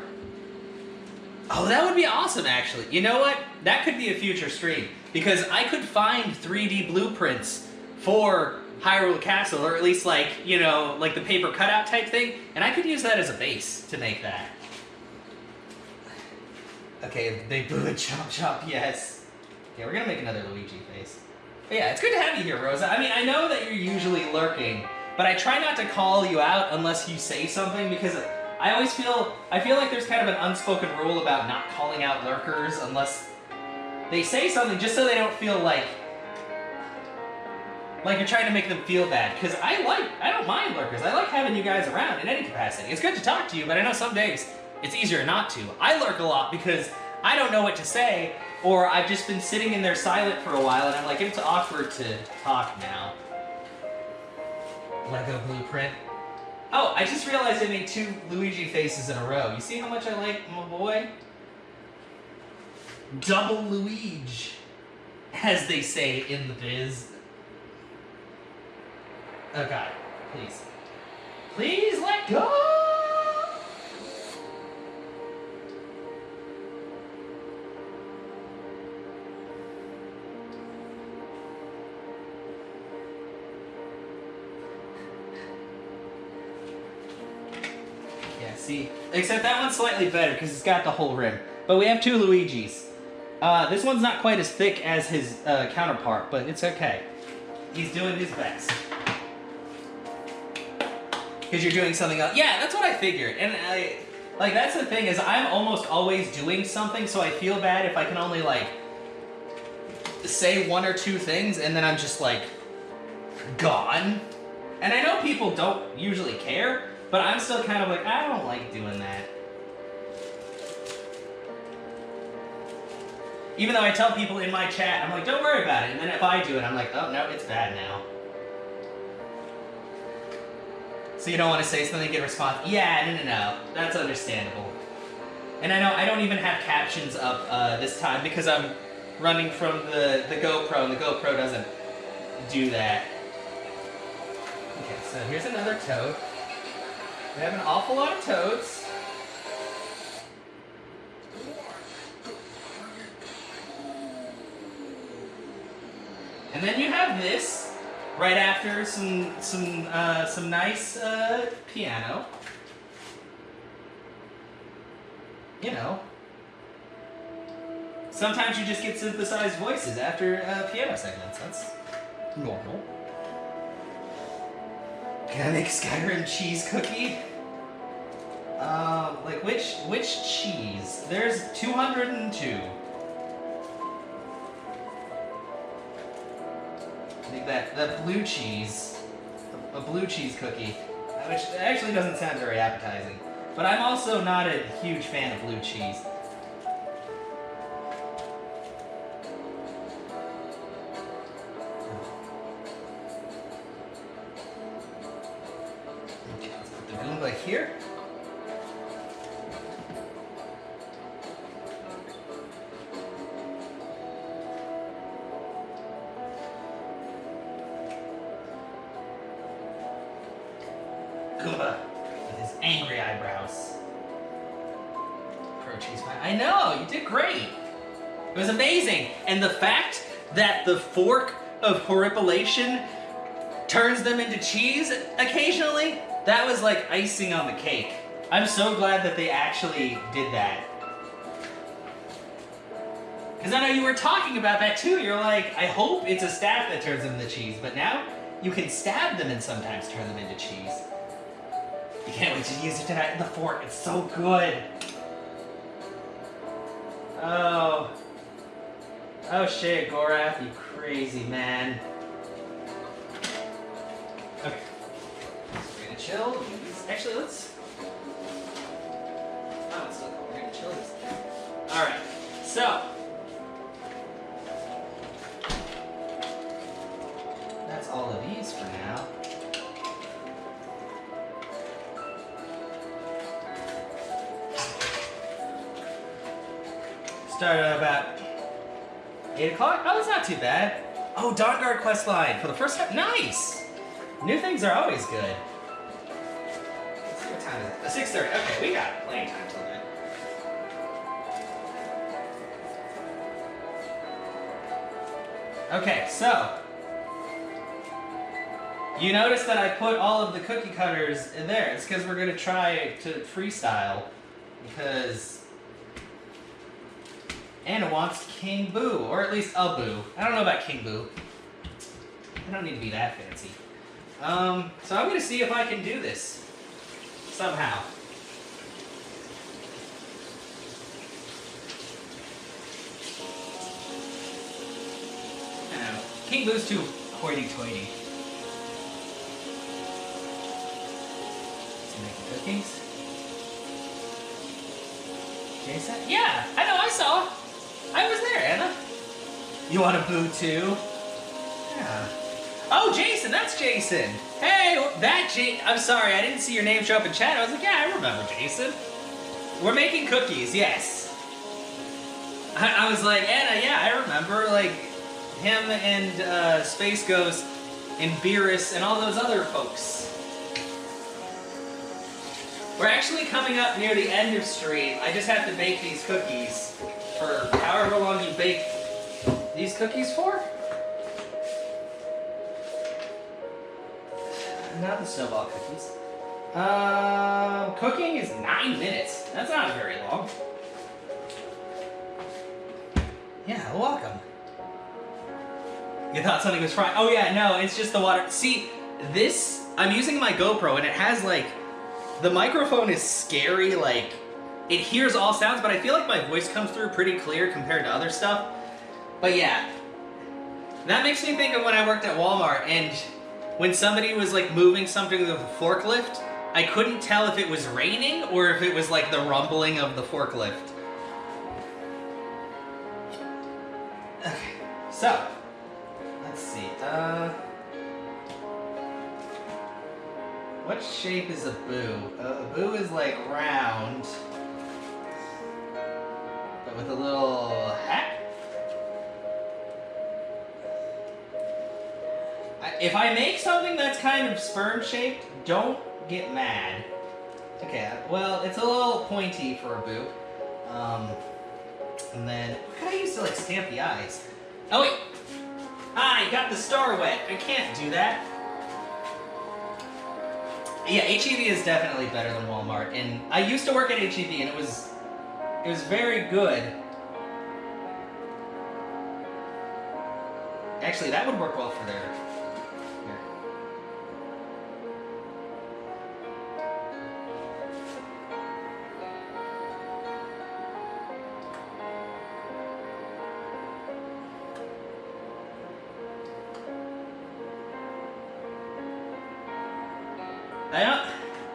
Oh, that would be awesome, actually. You know what? That could be a future stream. Because I could find 3D blueprints for Hyrule Castle, or at least like, you know, like the paper cutout type thing, and I could use that as a base to make that. Okay, big boo and chomp chomp, yes. Okay, we're gonna make another Luigi face. But yeah, it's good to have you here, Rosa. I mean, I know that you're usually lurking, but I try not to call you out unless you say something, because I always feel like there's kind of an unspoken rule about not calling out lurkers unless they say something, just so they don't feel like you're trying to make them feel bad. Because I don't mind lurkers. I like having you guys around in any capacity. It's good to talk to you, but I know some days it's easier not to. I lurk a lot because I don't know what to say, or I've just been sitting in there silent for a while, and I'm like, it's awkward to talk now. Lego blueprint. Oh, I just realized I made 2 Luigi faces in a row. You see how much I like my boy? Double Luigi, as they say in the biz. Oh God, please. Please let go! fancy. Except that one's slightly better because it's got the whole rim. But we have two Luigis. This one's not quite as thick as his counterpart, but it's okay. He's doing his best. Because you're doing something else. Yeah, that's what I figured. And like, that's the thing is I'm almost always doing something, so I feel bad if I can only, like, say one or two things and then I'm just, like, gone. And I know people don't usually care, but I'm still kind of like, I don't like doing that. Even though I tell people in my chat, I'm like, don't worry about it. And then if I do it, I'm like, oh, no, it's bad now. So you don't want to say something and get a response. Yeah, no. That's understandable. And I know I don't even have captions up this time because I'm running from the GoPro, and the GoPro doesn't do that. Okay, so here's another toad. We have an awful lot of toads. And then you have this. Right after some nice piano. You know. Sometimes you just get synthesized voices after piano segments. That's normal. Can I make Skyrim cheese cookie? Like which cheese? There's 202. I think that blue cheese, a blue cheese cookie, which actually doesn't sound very appetizing. But I'm also not a huge fan of blue cheese. Okay, let's put the Goomba here. Goomba with his angry eyebrows. Pro cheese pie. I know, you did great. It was amazing. And the fact that the fork of horripilation turns them into cheese occasionally, that was like icing on the cake. I'm so glad that they actually did that. Because I know you were talking about that too. You're like, I hope it's a staff that turns them into cheese. But now you can stab them and sometimes turn them into cheese. You can't wait to use it tonight in the fork. It's so good. Oh. Oh shit, Gorath, you crazy man. Okay. We're gonna chill. Actually, let's... Oh, it's still cool. We're gonna chill this. Alright, so. That's all of these for now. Started at about 8 o'clock. Oh, that's not too bad. Oh, Dawnguard questline for the first time. Nice! New things are always good. Let's see what time is it. 6:30. Okay, we got plenty of time till then. Okay, so. You notice that I put all of the cookie cutters in there. It's because we're going to try to freestyle. Because Anna wants King Boo, or at least a Boo. I don't know about King Boo. I don't need to be that fancy. So I'm gonna see if I can do this somehow. King Boo's too hoity-toity. Let's make the cookies. Jason? Yeah, I know, I saw. I was there, Anna. You want a Boo too? Yeah. Oh, Jason, that's Jason. Hey, I'm sorry, I didn't see your name show up in chat. I was like, yeah, I remember Jason. We're making cookies, yes. I was like, Anna, yeah, I remember, like, him and Space Ghost and Beerus and all those other folks. We're actually coming up near the end of stream. I just have to bake these cookies for however long you bake these cookies for. Not the snowball cookies. Cooking is 9 minutes. That's not very long. Yeah, welcome. You thought something was fried? Oh yeah, no, it's just the water. See, this, I'm using my GoPro and it has like, the microphone is scary, like, it hears all sounds, but I feel like my voice comes through pretty clear compared to other stuff. But yeah, that makes me think of when I worked at Walmart and when somebody was like moving something with a forklift, I couldn't tell if it was raining or if it was like the rumbling of the forklift. Okay, so, let's see, what shape is a boo? A boo is like round, but with a little hat. If I make something that's kind of sperm-shaped, don't get mad. Okay, well, it's a little pointy for a boo. And then, what can I use to like stamp the eyes? Oh wait! I got the star wet. I can't do that. Yeah, HEB is definitely better than Walmart, and I used to work at HEB, and it was very good. Actually, that would work well for their. Here.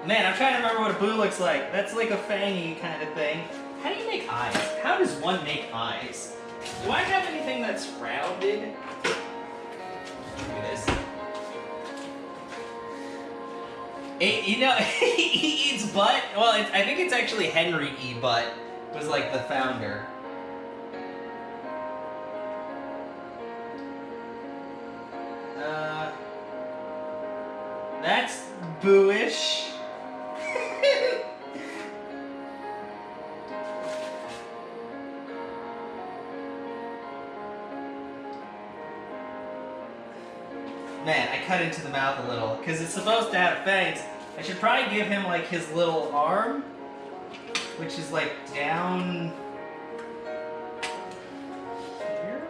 Man, I'm trying to remember what a boo looks like. That's like a fangy kind of thing. How do you make eyes? How does one make eyes? Do I have anything that's rounded? Do this. You know, he eats butt. Well, I think it's actually Henry E. Butt was like the founder. That's booish. Man, I cut into the mouth a little, because it's supposed to have fangs. I should probably give him, like, his little arm, which is, like, down here?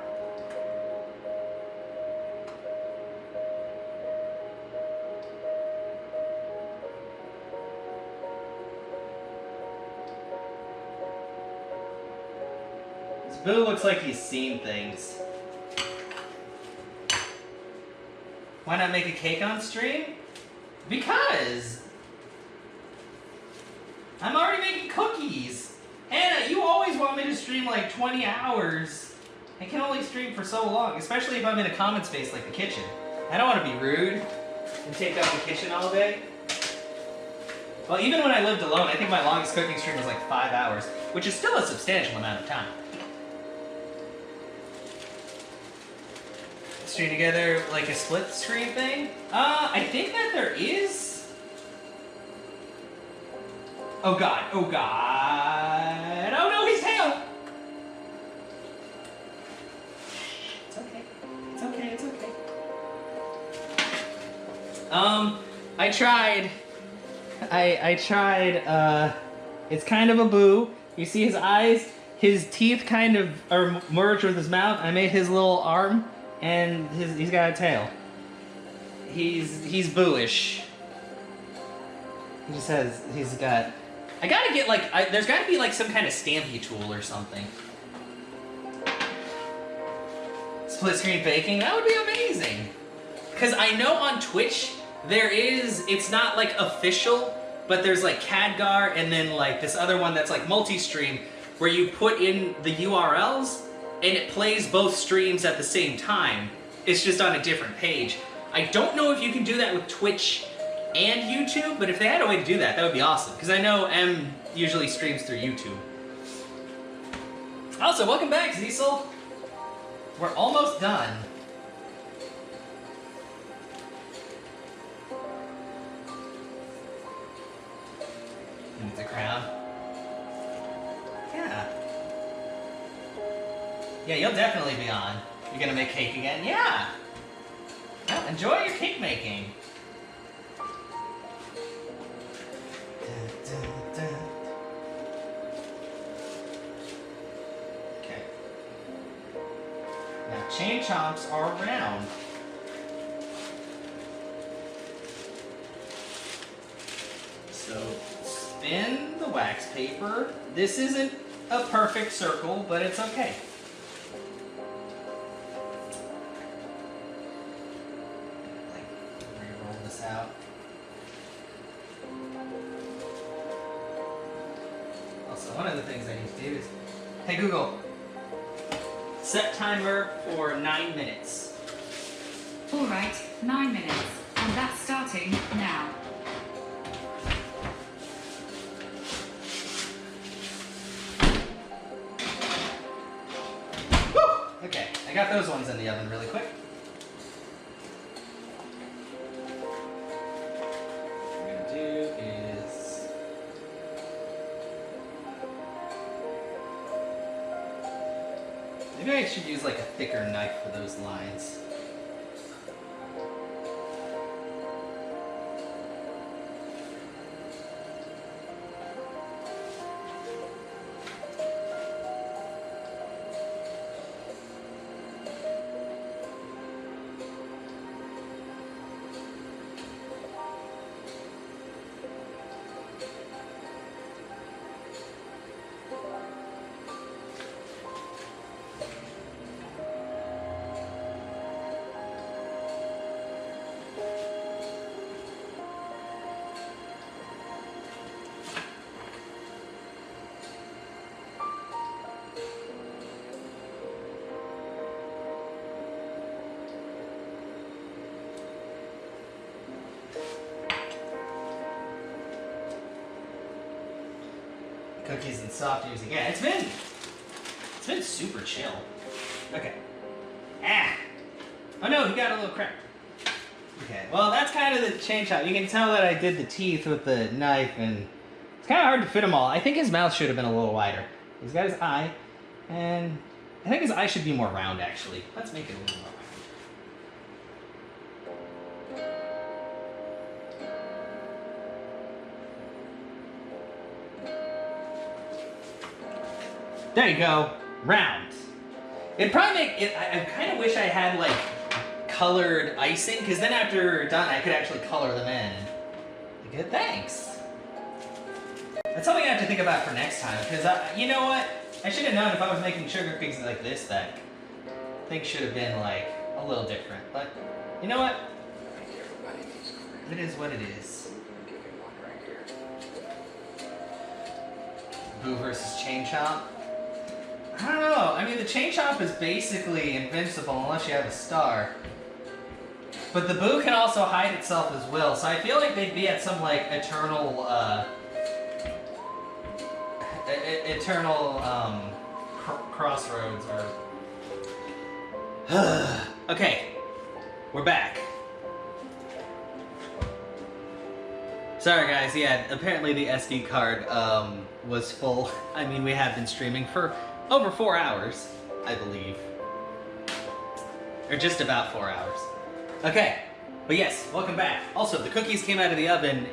This boo looks like he's seen things. Why not make a cake on stream? Because I'm already making cookies. Hannah, you always want me to stream like 20 hours. I can only stream for so long, especially if I'm in a common space like the kitchen. I don't want to be rude and take up the kitchen all day. Well, even when I lived alone, I think my longest cooking stream was like 5 hours, which is still a substantial amount of time. String together like a split screen thing? I think that there is. Oh god, oh god. Oh no, his tail! It's okay. It's okay, it's okay. I tried. It's kind of a boo. You see his eyes? His teeth kind of are merged with his mouth. I made his little arm. And he's got a tail. He's booish. He just has, he's got, I gotta get like, there's gotta be like some kind of stampy tool or something. Split screen baking, that would be amazing. Because I know on Twitch, there is, it's not like official, but there's like Khadgar and then like this other one that's like multi-stream, where you put in the URLs, and it plays both streams at the same time. It's just on a different page. I don't know if you can do that with Twitch and YouTube, but if they had a way to do that, that would be awesome. Because I know M usually streams through YouTube. Also, welcome back, Cecil. We're almost done. Need the crown. Yeah. Yeah, you'll definitely be on. You're gonna make cake again? Yeah! Well, enjoy your cake making. chomps are round. So spin the wax paper. This isn't a perfect circle, but it's okay. Roll this out. Also, one of the things I need to do is, hey Google, set timer for 9 minutes. Alright, 9 minutes. And that's starting now. Woo! Okay, I got those ones in the oven really quick. What I'm gonna do is maybe I should use like a thicker knife for those lines. Cookies and soft using. Yeah, it's been super chill. Okay. Ah. Oh no, he got a little crack. Okay. Well, that's kind of the change shot. You can tell that I did the teeth with the knife, and it's kind of hard to fit them all. I think his mouth should have been a little wider. He's got his eye, and I think his eye should be more round. Actually, let's make it a little more round. There you go, round. It'd probably make it. I kind of wish I had like colored icing, because then after done, I could actually color them in. Good, thanks. That's something I have to think about for next time, because you know what? I should have known if I was making sugar cookies like this that things should have been like a little different. But you know what? It is what it is. Boo versus Chain Chomp. I don't know. I mean, the Chain Chomp is basically invincible unless you have a star. But the Boo can also hide itself as well, so I feel like they'd be at some, like, eternal crossroads, or... Okay. We're back. Sorry, guys. Yeah, apparently the SD card, was full. I mean, we have been streaming for over 4 hours, I believe. Or just about 4 hours. Okay, but yes, welcome back. Also, the cookies came out of the oven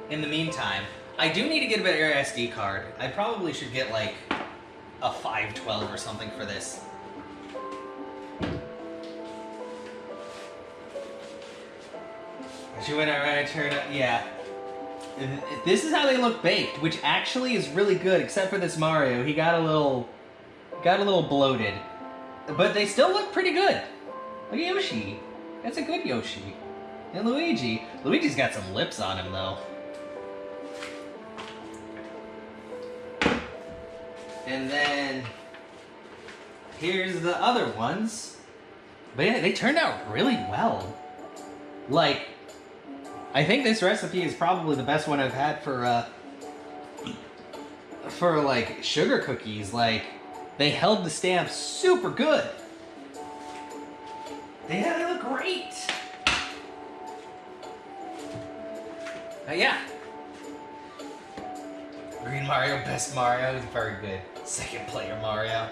in the meantime. I do need to get a better SD card. I probably should get like a 512 or something for this. She went around and turned up, yeah. This is how they look baked, which actually is really good, except for this Mario. He got a little bloated. But they still look pretty good. Look at Yoshi. That's a good Yoshi. And Luigi. Luigi's got some lips on him, though. And then here's the other ones. But yeah, they turned out really well. Like, I think this recipe is probably the best one I've had for like sugar cookies. Like, they held the stamp super good. They look great. Yeah. Green Mario, best Mario, very good. Second player Mario.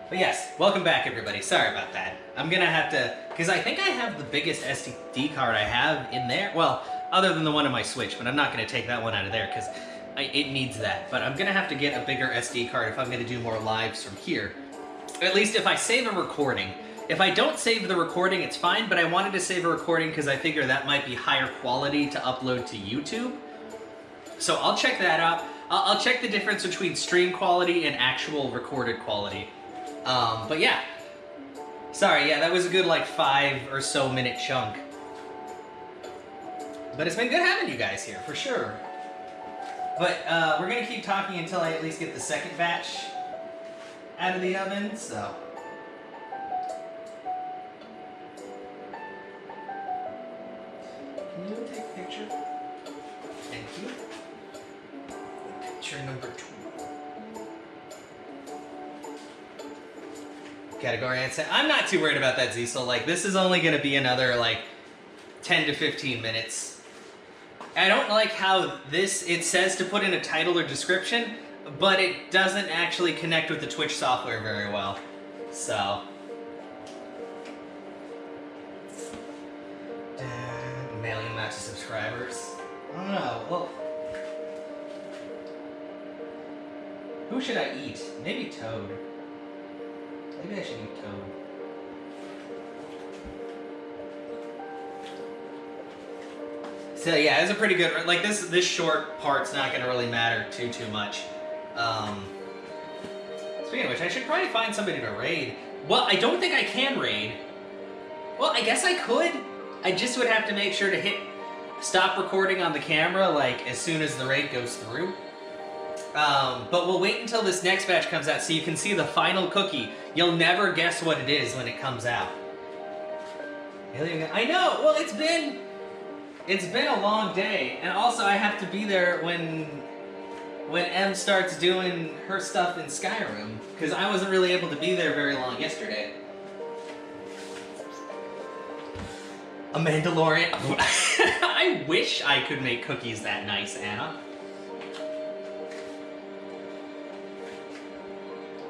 But yes, welcome back everybody. Sorry about that. I'm gonna have to, because I think I have the biggest SD card I have in there. Well, other than the one on my Switch, but I'm not gonna take that one out of there because it needs that. But I'm gonna have to get a bigger SD card if I'm gonna do more lives from here. At least if I save a recording. If I don't save the recording, it's fine, but I wanted to save a recording because I figure that might be higher quality to upload to YouTube. So I'll check that out. I'll check the difference between stream quality and actual recorded quality. But yeah. Sorry, yeah, that was a good like 5 or so minute chunk. But it's been good having you guys here, for sure. But we're gonna keep talking until I at least get the second batch out of the oven, so. Can you take a picture? Thank you. Picture number 2. Category answer. I'm not too worried about that, Zisel. Like, this is only gonna be another, like, 10 to 15 minutes. I don't like how it says to put in a title or description, but it doesn't actually connect with the Twitch software very well. So. A million match of subscribers. I don't know. Well, who should I eat? Maybe Toad. Maybe I should eat Toad. So yeah, it's a pretty good. Like this short part's not gonna really matter too much. Speaking of which, I should probably find somebody to raid. Well, I don't think I can raid. Well, I guess I could. I just would have to make sure to hit stop recording on the camera like as soon as the raid goes through. But we'll wait until this next batch comes out so you can see the final cookie. You'll never guess what it is when it comes out. I know. Well, it's been a long day, and also I have to be there when Em starts doing her stuff in Skyrim, because I wasn't really able to be there very long yesterday. A Mandalorian. I wish I could make cookies that nice, Anna.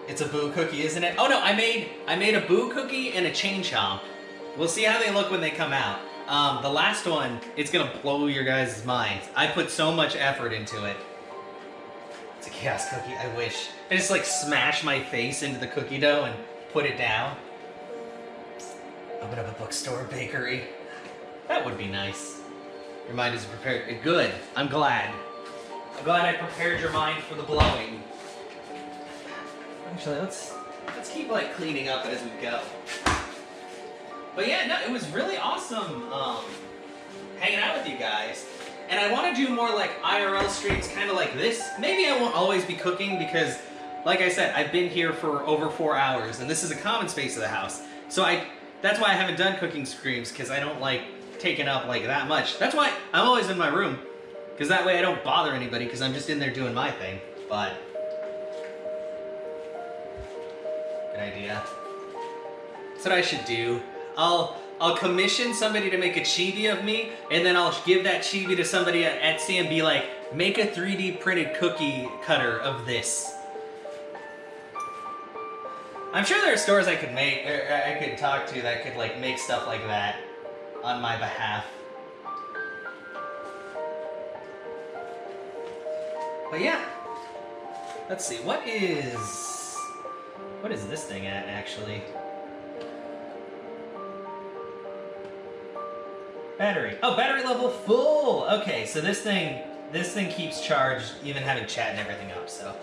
It's a boo cookie, isn't it? Oh no, I made a boo cookie and a chain chomp. We'll see how they look when they come out. The last one, it's gonna blow your guys' minds. I put so much effort into it. It's a chaos cookie, I wish. I just like smash my face into the cookie dough and put it down. Open up a bookstore, bakery. That would be nice. Your mind is prepared. Good, I'm glad. I'm glad I prepared your mind for the blowing. Actually, let's keep like cleaning up as we go. But yeah, no, it was really awesome hanging out with you guys. And I want to do more like IRL streams kind of like this. Maybe I won't always be cooking because, like I said, I've been here for over 4 hours and this is a common space of the house. So that's why I haven't done cooking streams, because I don't like taking up like that much. That's why I'm always in my room, because that way I don't bother anybody because I'm just in there doing my thing. But good idea. That's what I should do. I'll commission somebody to make a chibi of me, and then I'll give that chibi to somebody at Etsy and be like, make a 3D printed cookie cutter of this. I'm sure there are stores I could make, or I could talk to that could like make stuff like that on my behalf. But yeah, let's see, what is this thing at actually? Battery. Oh, battery level full. Okay, so this thing keeps charged, even having chat and everything up. So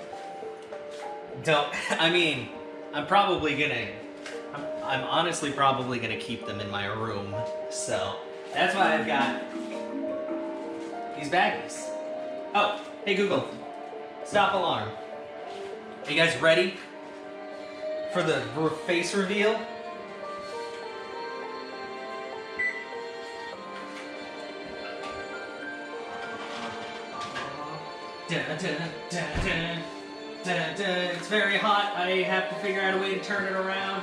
I mean, I'm honestly probably gonna keep them in my room. So that's why I've got these baggies. Oh, hey Google, stop alarm. Are you guys ready for the face reveal? Dun, dun, dun, dun, dun, dun. It's very hot. I have to figure out a way to turn it around.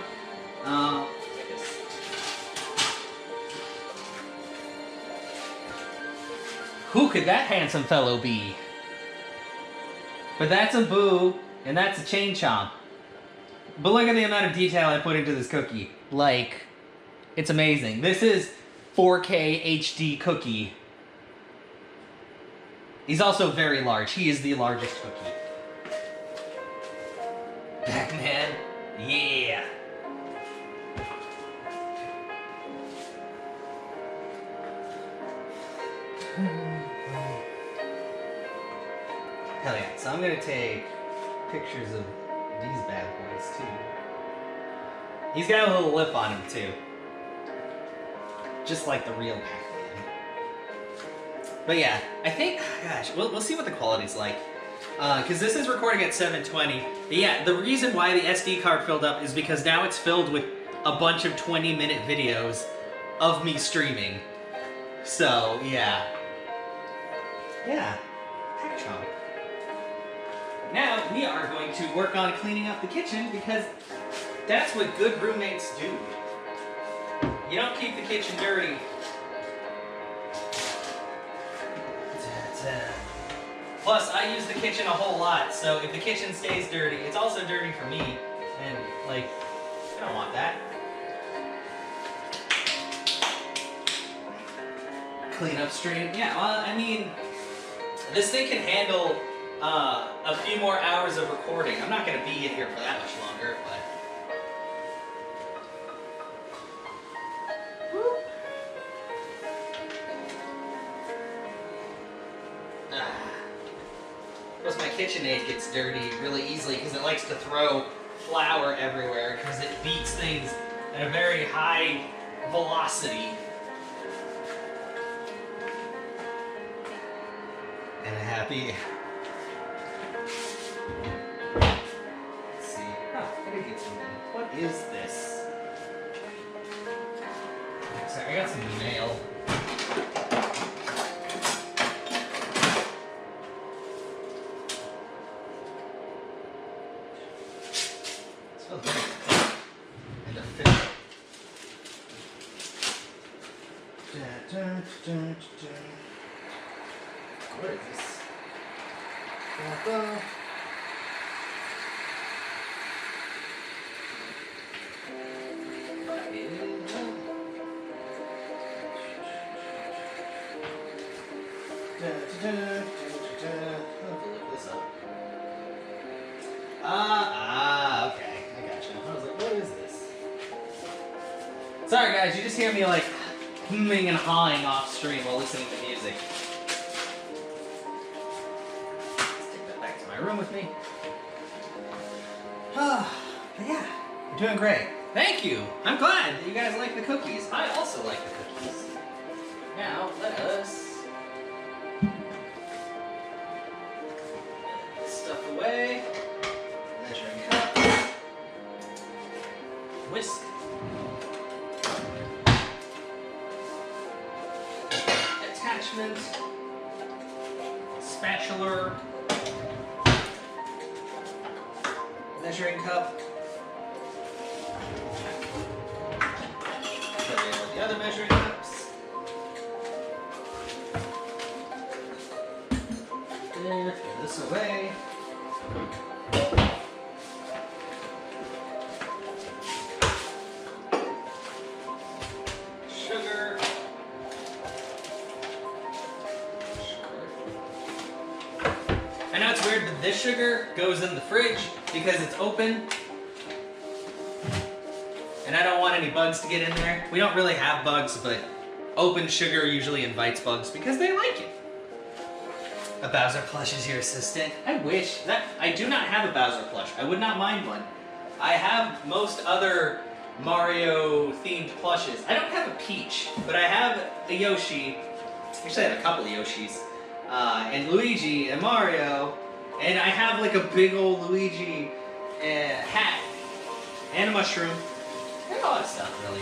Who could that handsome fellow be? But that's a boo, and that's a chain chomp. But look at the amount of detail I put into this cookie. Like, it's amazing. This is 4K HD cookie. He's also very large. He is the largest cookie. Pac-Man, yeah. Hell yeah. So I'm gonna take pictures of these bad boys too. He's got a little lip on him too. Just like the real Pac-Man. But yeah, I think, gosh, we'll see what the quality's like. Because this is recording at 720. But yeah, the reason why the SD card filled up is because now it's filled with a bunch of 20-minute videos of me streaming. So, yeah. Yeah. Pac-Chomp. Now, we are going to work on cleaning up the kitchen because that's what good roommates do. You don't keep the kitchen dirty. Plus, I use the kitchen a whole lot, so if the kitchen stays dirty, it's also dirty for me. And, like, I don't want that. Clean up stream. Yeah, well, I mean, this thing can handle a few more hours of recording. I'm not going to be in here for that much longer, but... Plus my KitchenAid gets dirty really easily because it likes to throw flour everywhere because it beats things at a very high velocity. And happy. Let's see. Oh, I gotta get something. What is this? Sorry, I got some mail. And official. What is this? Okay. I gotcha. I was like, what is this? Sorry guys, you just hear me like humming and hawing off stream while listening to music. Let's take that back to my room with me. But yeah, you're doing great. Thank you. I'm glad that you guys like the cookies. I also like the cookies. Now, let us get this stuff away. Measuring cup. Whisk. Attachment. Spatula. Measuring cup. The other measuring cups. There, throw this away. Sugar. I know it's weird, but this sugar goes in the fridge because it's open. And I don't want any bugs to get in there. We don't really have bugs, but open sugar usually invites bugs because they like it. A Bowser plush is your assistant. I wish. I do not have a Bowser plush. I would not mind one. I have most other Mario-themed plushes. I don't have a Peach, but I have a Yoshi. Actually, I have a couple of Yoshis. And Luigi and Mario. And I have like a big old Luigi hat. And a mushroom. I got a lot of stuff, really.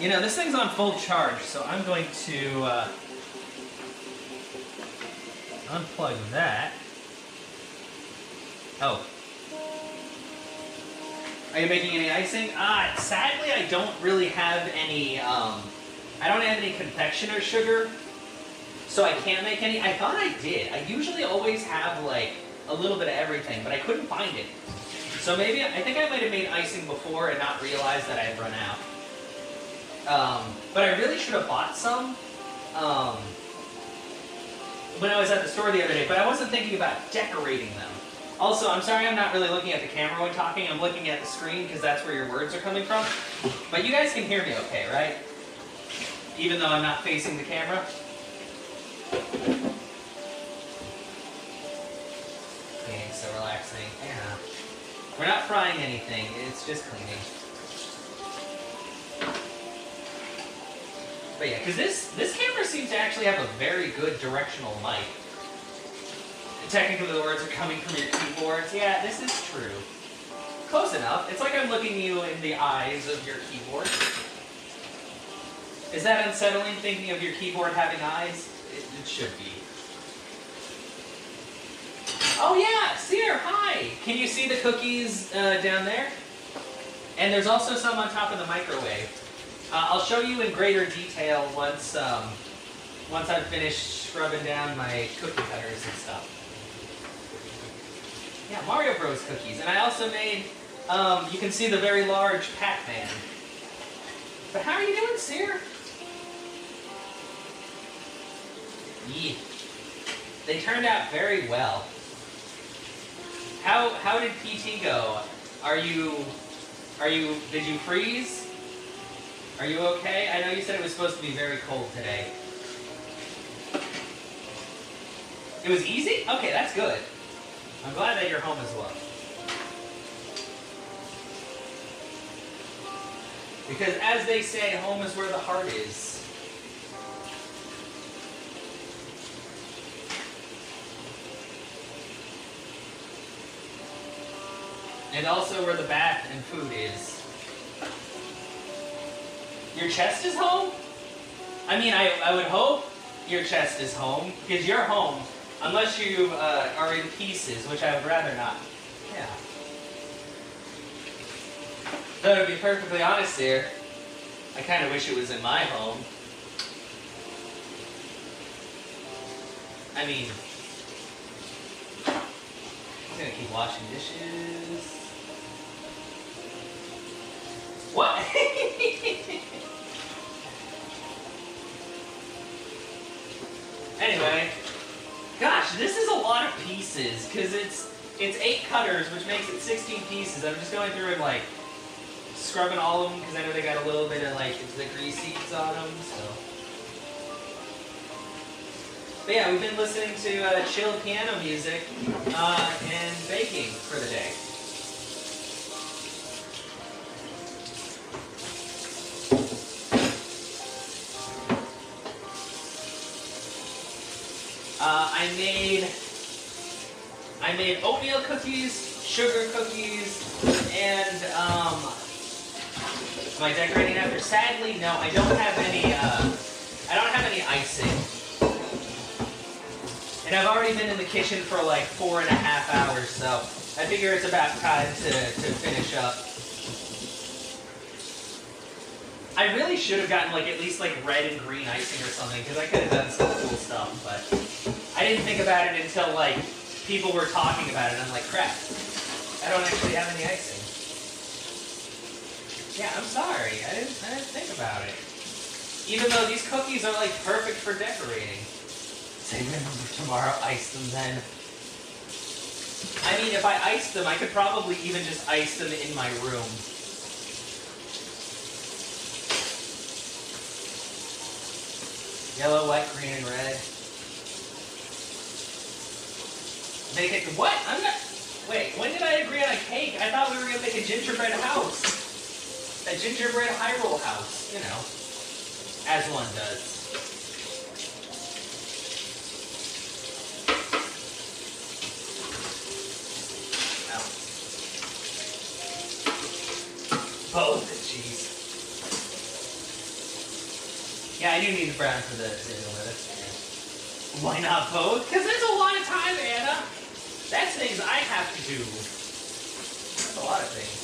You know, this thing's on full charge, so I'm going to unplug that. Oh. Are you making any icing? Sadly, I don't really have any, I don't have any confectioner sugar. So I can't make any. I thought I did. I usually always have like a little bit of everything, but I couldn't find it. So maybe, I think I might have made icing before and not realized that I had run out. But I really should have bought some when I was at the store the other day, but I wasn't thinking about decorating them. Also, I'm sorry I'm not really looking at the camera when talking. I'm looking at the screen because that's where your words are coming from. But you guys can hear me okay, right? Even though I'm not facing the camera? Okay, so relaxing. Yeah. We're not frying anything, it's just cleaning. But yeah, because this camera seems to actually have a very good directional mic. Technically the words are coming from your keyboards. Yeah, this is true. Close enough. It's like I'm looking you in the eyes of your keyboard. Is that unsettling, thinking of your keyboard having eyes? It should be. Oh yeah, Seer, hi! Can you see the cookies down there? And there's also some on top of the microwave. I'll show you in greater detail once I've finished scrubbing down my cookie cutters and stuff. Yeah, Mario Bros. Cookies. And I also made, you can see the very large Pac-Man. But how are you doing, Seer? Yeah. They turned out very well. How did PT go? Did you freeze? Are you okay? I know you said it was supposed to be very cold today. It was easy? Okay, that's good. I'm glad that you're home as well. Because as they say, home is where the heart is. And also where the bath and food is. Your chest is home? I mean, I would hope your chest is home, because you're home, unless you are in pieces, which I would rather not. Yeah. Though to be perfectly honest here, I kind of wish it was in my home. I mean, I'm gonna keep washing dishes. What? Anyway, gosh, this is a lot of pieces because it's 8 cutters, which makes it 16 pieces. I'm just going through and like scrubbing all of them because I know they got a little bit of like the greases on them. So, but yeah, we've been listening to chill piano music and baking for the day. I made oatmeal cookies, sugar cookies, and am I decorating after? Sadly, no, I don't have any. I don't have any icing, and I've already been in the kitchen for like 4.5 hours, so I figure it's about time to finish up. I really should have gotten like at least like red and green icing or something because I could have done some cool stuff, but I didn't think about it until like people were talking about it. I'm like, crap, I don't actually have any icing. Yeah, I'm sorry. I didn't think about it. Even though these cookies are like perfect for decorating. Say, remember tomorrow, ice them then. I mean, if I iced them, I could probably even just ice them in my room. Yellow, white, green, and red. Make it, what? I'm not, wait, when did I agree on a cake? I thought we were going to make a gingerbread house. A gingerbread Hyrule house, you know, as one does. Both the cheese. Yeah, I do need the brown for the cereal, that's fair. Why not both? Because there's a lot of time, Anna. That's things I have to do. That's a lot of things.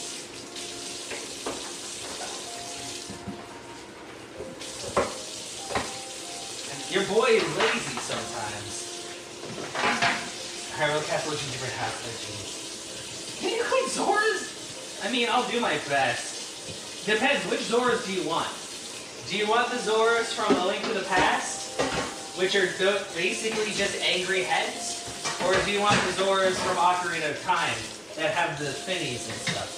Your boy is lazy sometimes. Hyrule Castle gingerbread house, no cheese. Can you clean Zoras? I mean, I'll do my best. Depends, which Zoras do you want? Do you want the Zoras from A Link to the Past, which are basically just angry heads? Or do you want the Zoras from Ocarina of Time that have the finnies and stuff?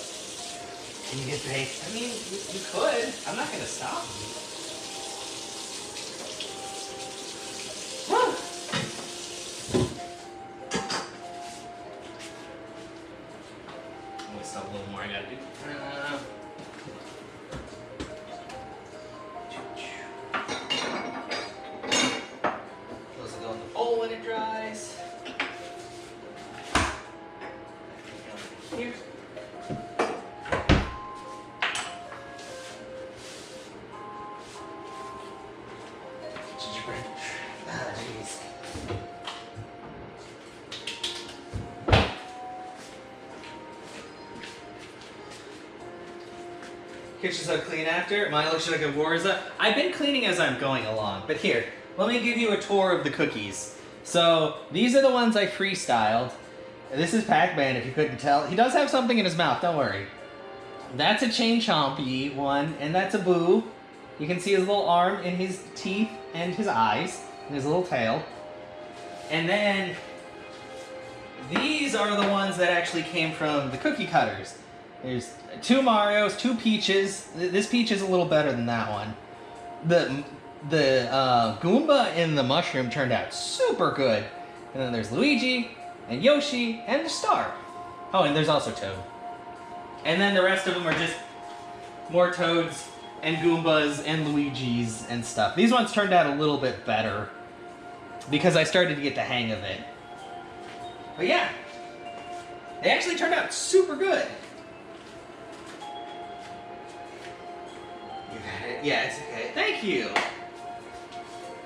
Can you get baked? I mean, you could. I'm not going to stop you. Woo! I'm going to stop a little more. I got to do. Those will go in the bowl when it dries. Here. Gingerbread. Ah, jeez. Kitchen's so clean after. Mine looks like a Warza. I've been cleaning as I'm going along, but here, let me give you a tour of the cookies. So, these are the ones I freestyled. This is Pac-Man, if you couldn't tell. He does have something in his mouth, don't worry. That's a Chain Chompy one, and that's a Boo. You can see his little arm and his teeth and his eyes and his little tail. And then these are the ones that actually came from the cookie cutters. There's 2 Marios, 2 Peaches. This Peach is a little better than that one. The Goomba and the Mushroom turned out super good. And then there's Luigi and Yoshi and the Star. Oh, and there's also Toad. And then the rest of them are just more Toads and Goombas and Luigis and stuff. These ones turned out a little bit better because I started to get the hang of it. But yeah, they actually turned out super good. You got it? Yeah, it's okay. Thank you.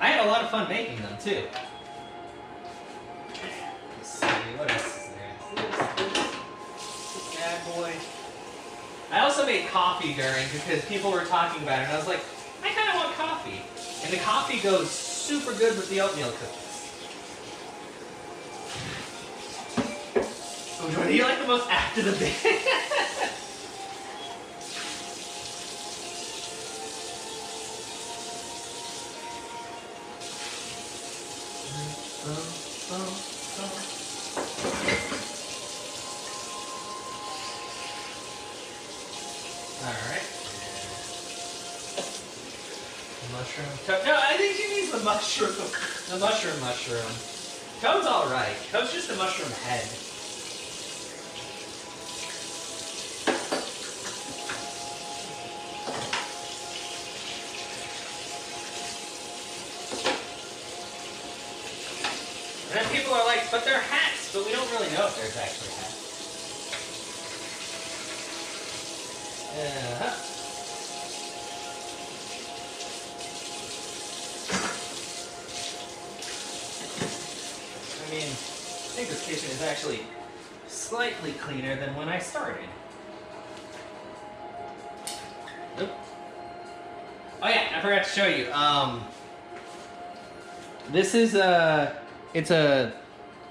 I had a lot of fun making them too. Let's see, what else is there? This bad boy. I also made coffee during because people were talking about it, and I was like, I kind of want coffee. And the coffee goes super good with the oatmeal cookies. Which one do you like the most after the bit? Alright. Mushroom. No, I think she means the mushroom. The mushroom. Toad's alright. Toad's just a mushroom head. And then people are like, but they're hats, but we don't really know if there's actually hats. I mean, I think this kitchen is actually slightly cleaner than when I started. Oop. Oh yeah, I forgot to show you. This is it's a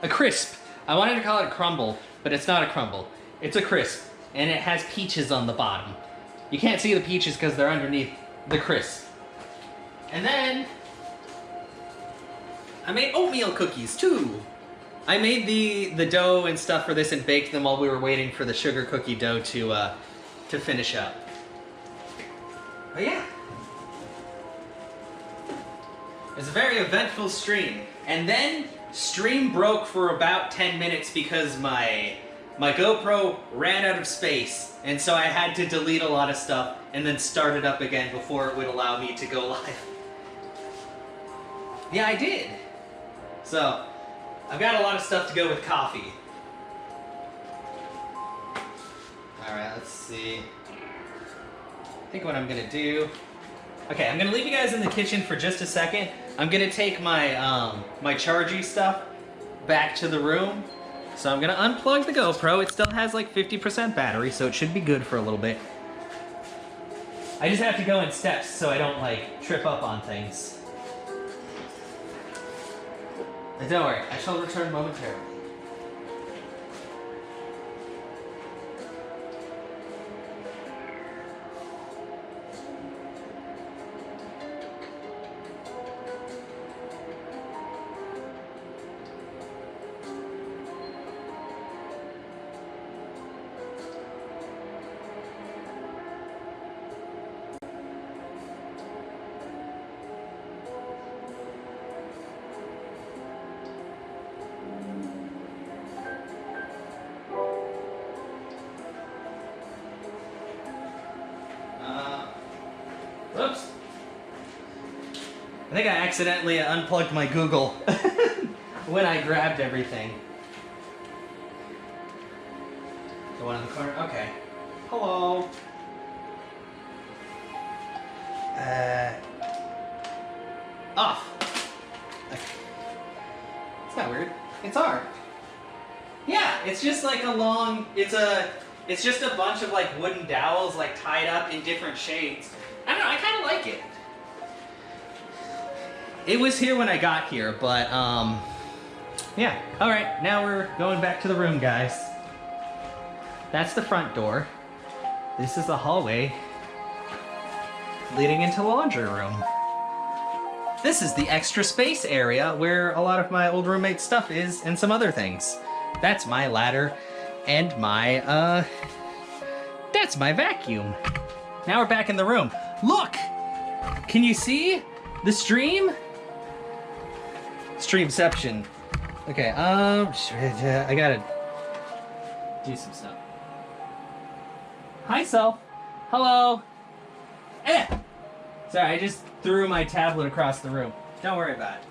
crisp. I wanted to call it a crumble, but it's not a crumble. It's a crisp, and it has peaches on the bottom. You can't see the peaches because they're underneath the crisp. And then I made oatmeal cookies too. I made the dough and stuff for this and baked them while we were waiting for the sugar cookie dough to finish up. But yeah. It's a very eventful stream. And then stream broke for about 10 minutes because my GoPro ran out of space. And so I had to delete a lot of stuff and then start it up again before it would allow me to go live. Yeah, I did. So, I've got a lot of stuff to go with coffee. Alright, let's see. I think what I'm gonna do... Okay, I'm gonna leave you guys in the kitchen for just a second. I'm gonna take my my chargy stuff back to the room. So I'm gonna unplug the GoPro. It still has like 50% battery, so it should be good for a little bit. I just have to go in steps so I don't like trip up on things. And don't worry, I shall return momentarily. Oops. I think I accidentally unplugged my Google when I grabbed everything. The one in the corner? Okay. Hello. Off. It's not weird. It's R. Yeah, it's just like a long, it's just a bunch of like wooden dowels like tied up in different shades. I don't know, I kind of like it. It was here when I got here, but yeah. All right, now we're going back to the room, guys. That's the front door. This is the hallway leading into the laundry room. This is the extra space area where a lot of my old roommate's stuff is and some other things. That's my ladder and my, that's my vacuum. Now we're back in the room. Look! Can you see the stream? Streamception. Okay, I gotta do some stuff. Hi, self. Hello. Eh! Sorry, I just threw my tablet across the room. Don't worry about it.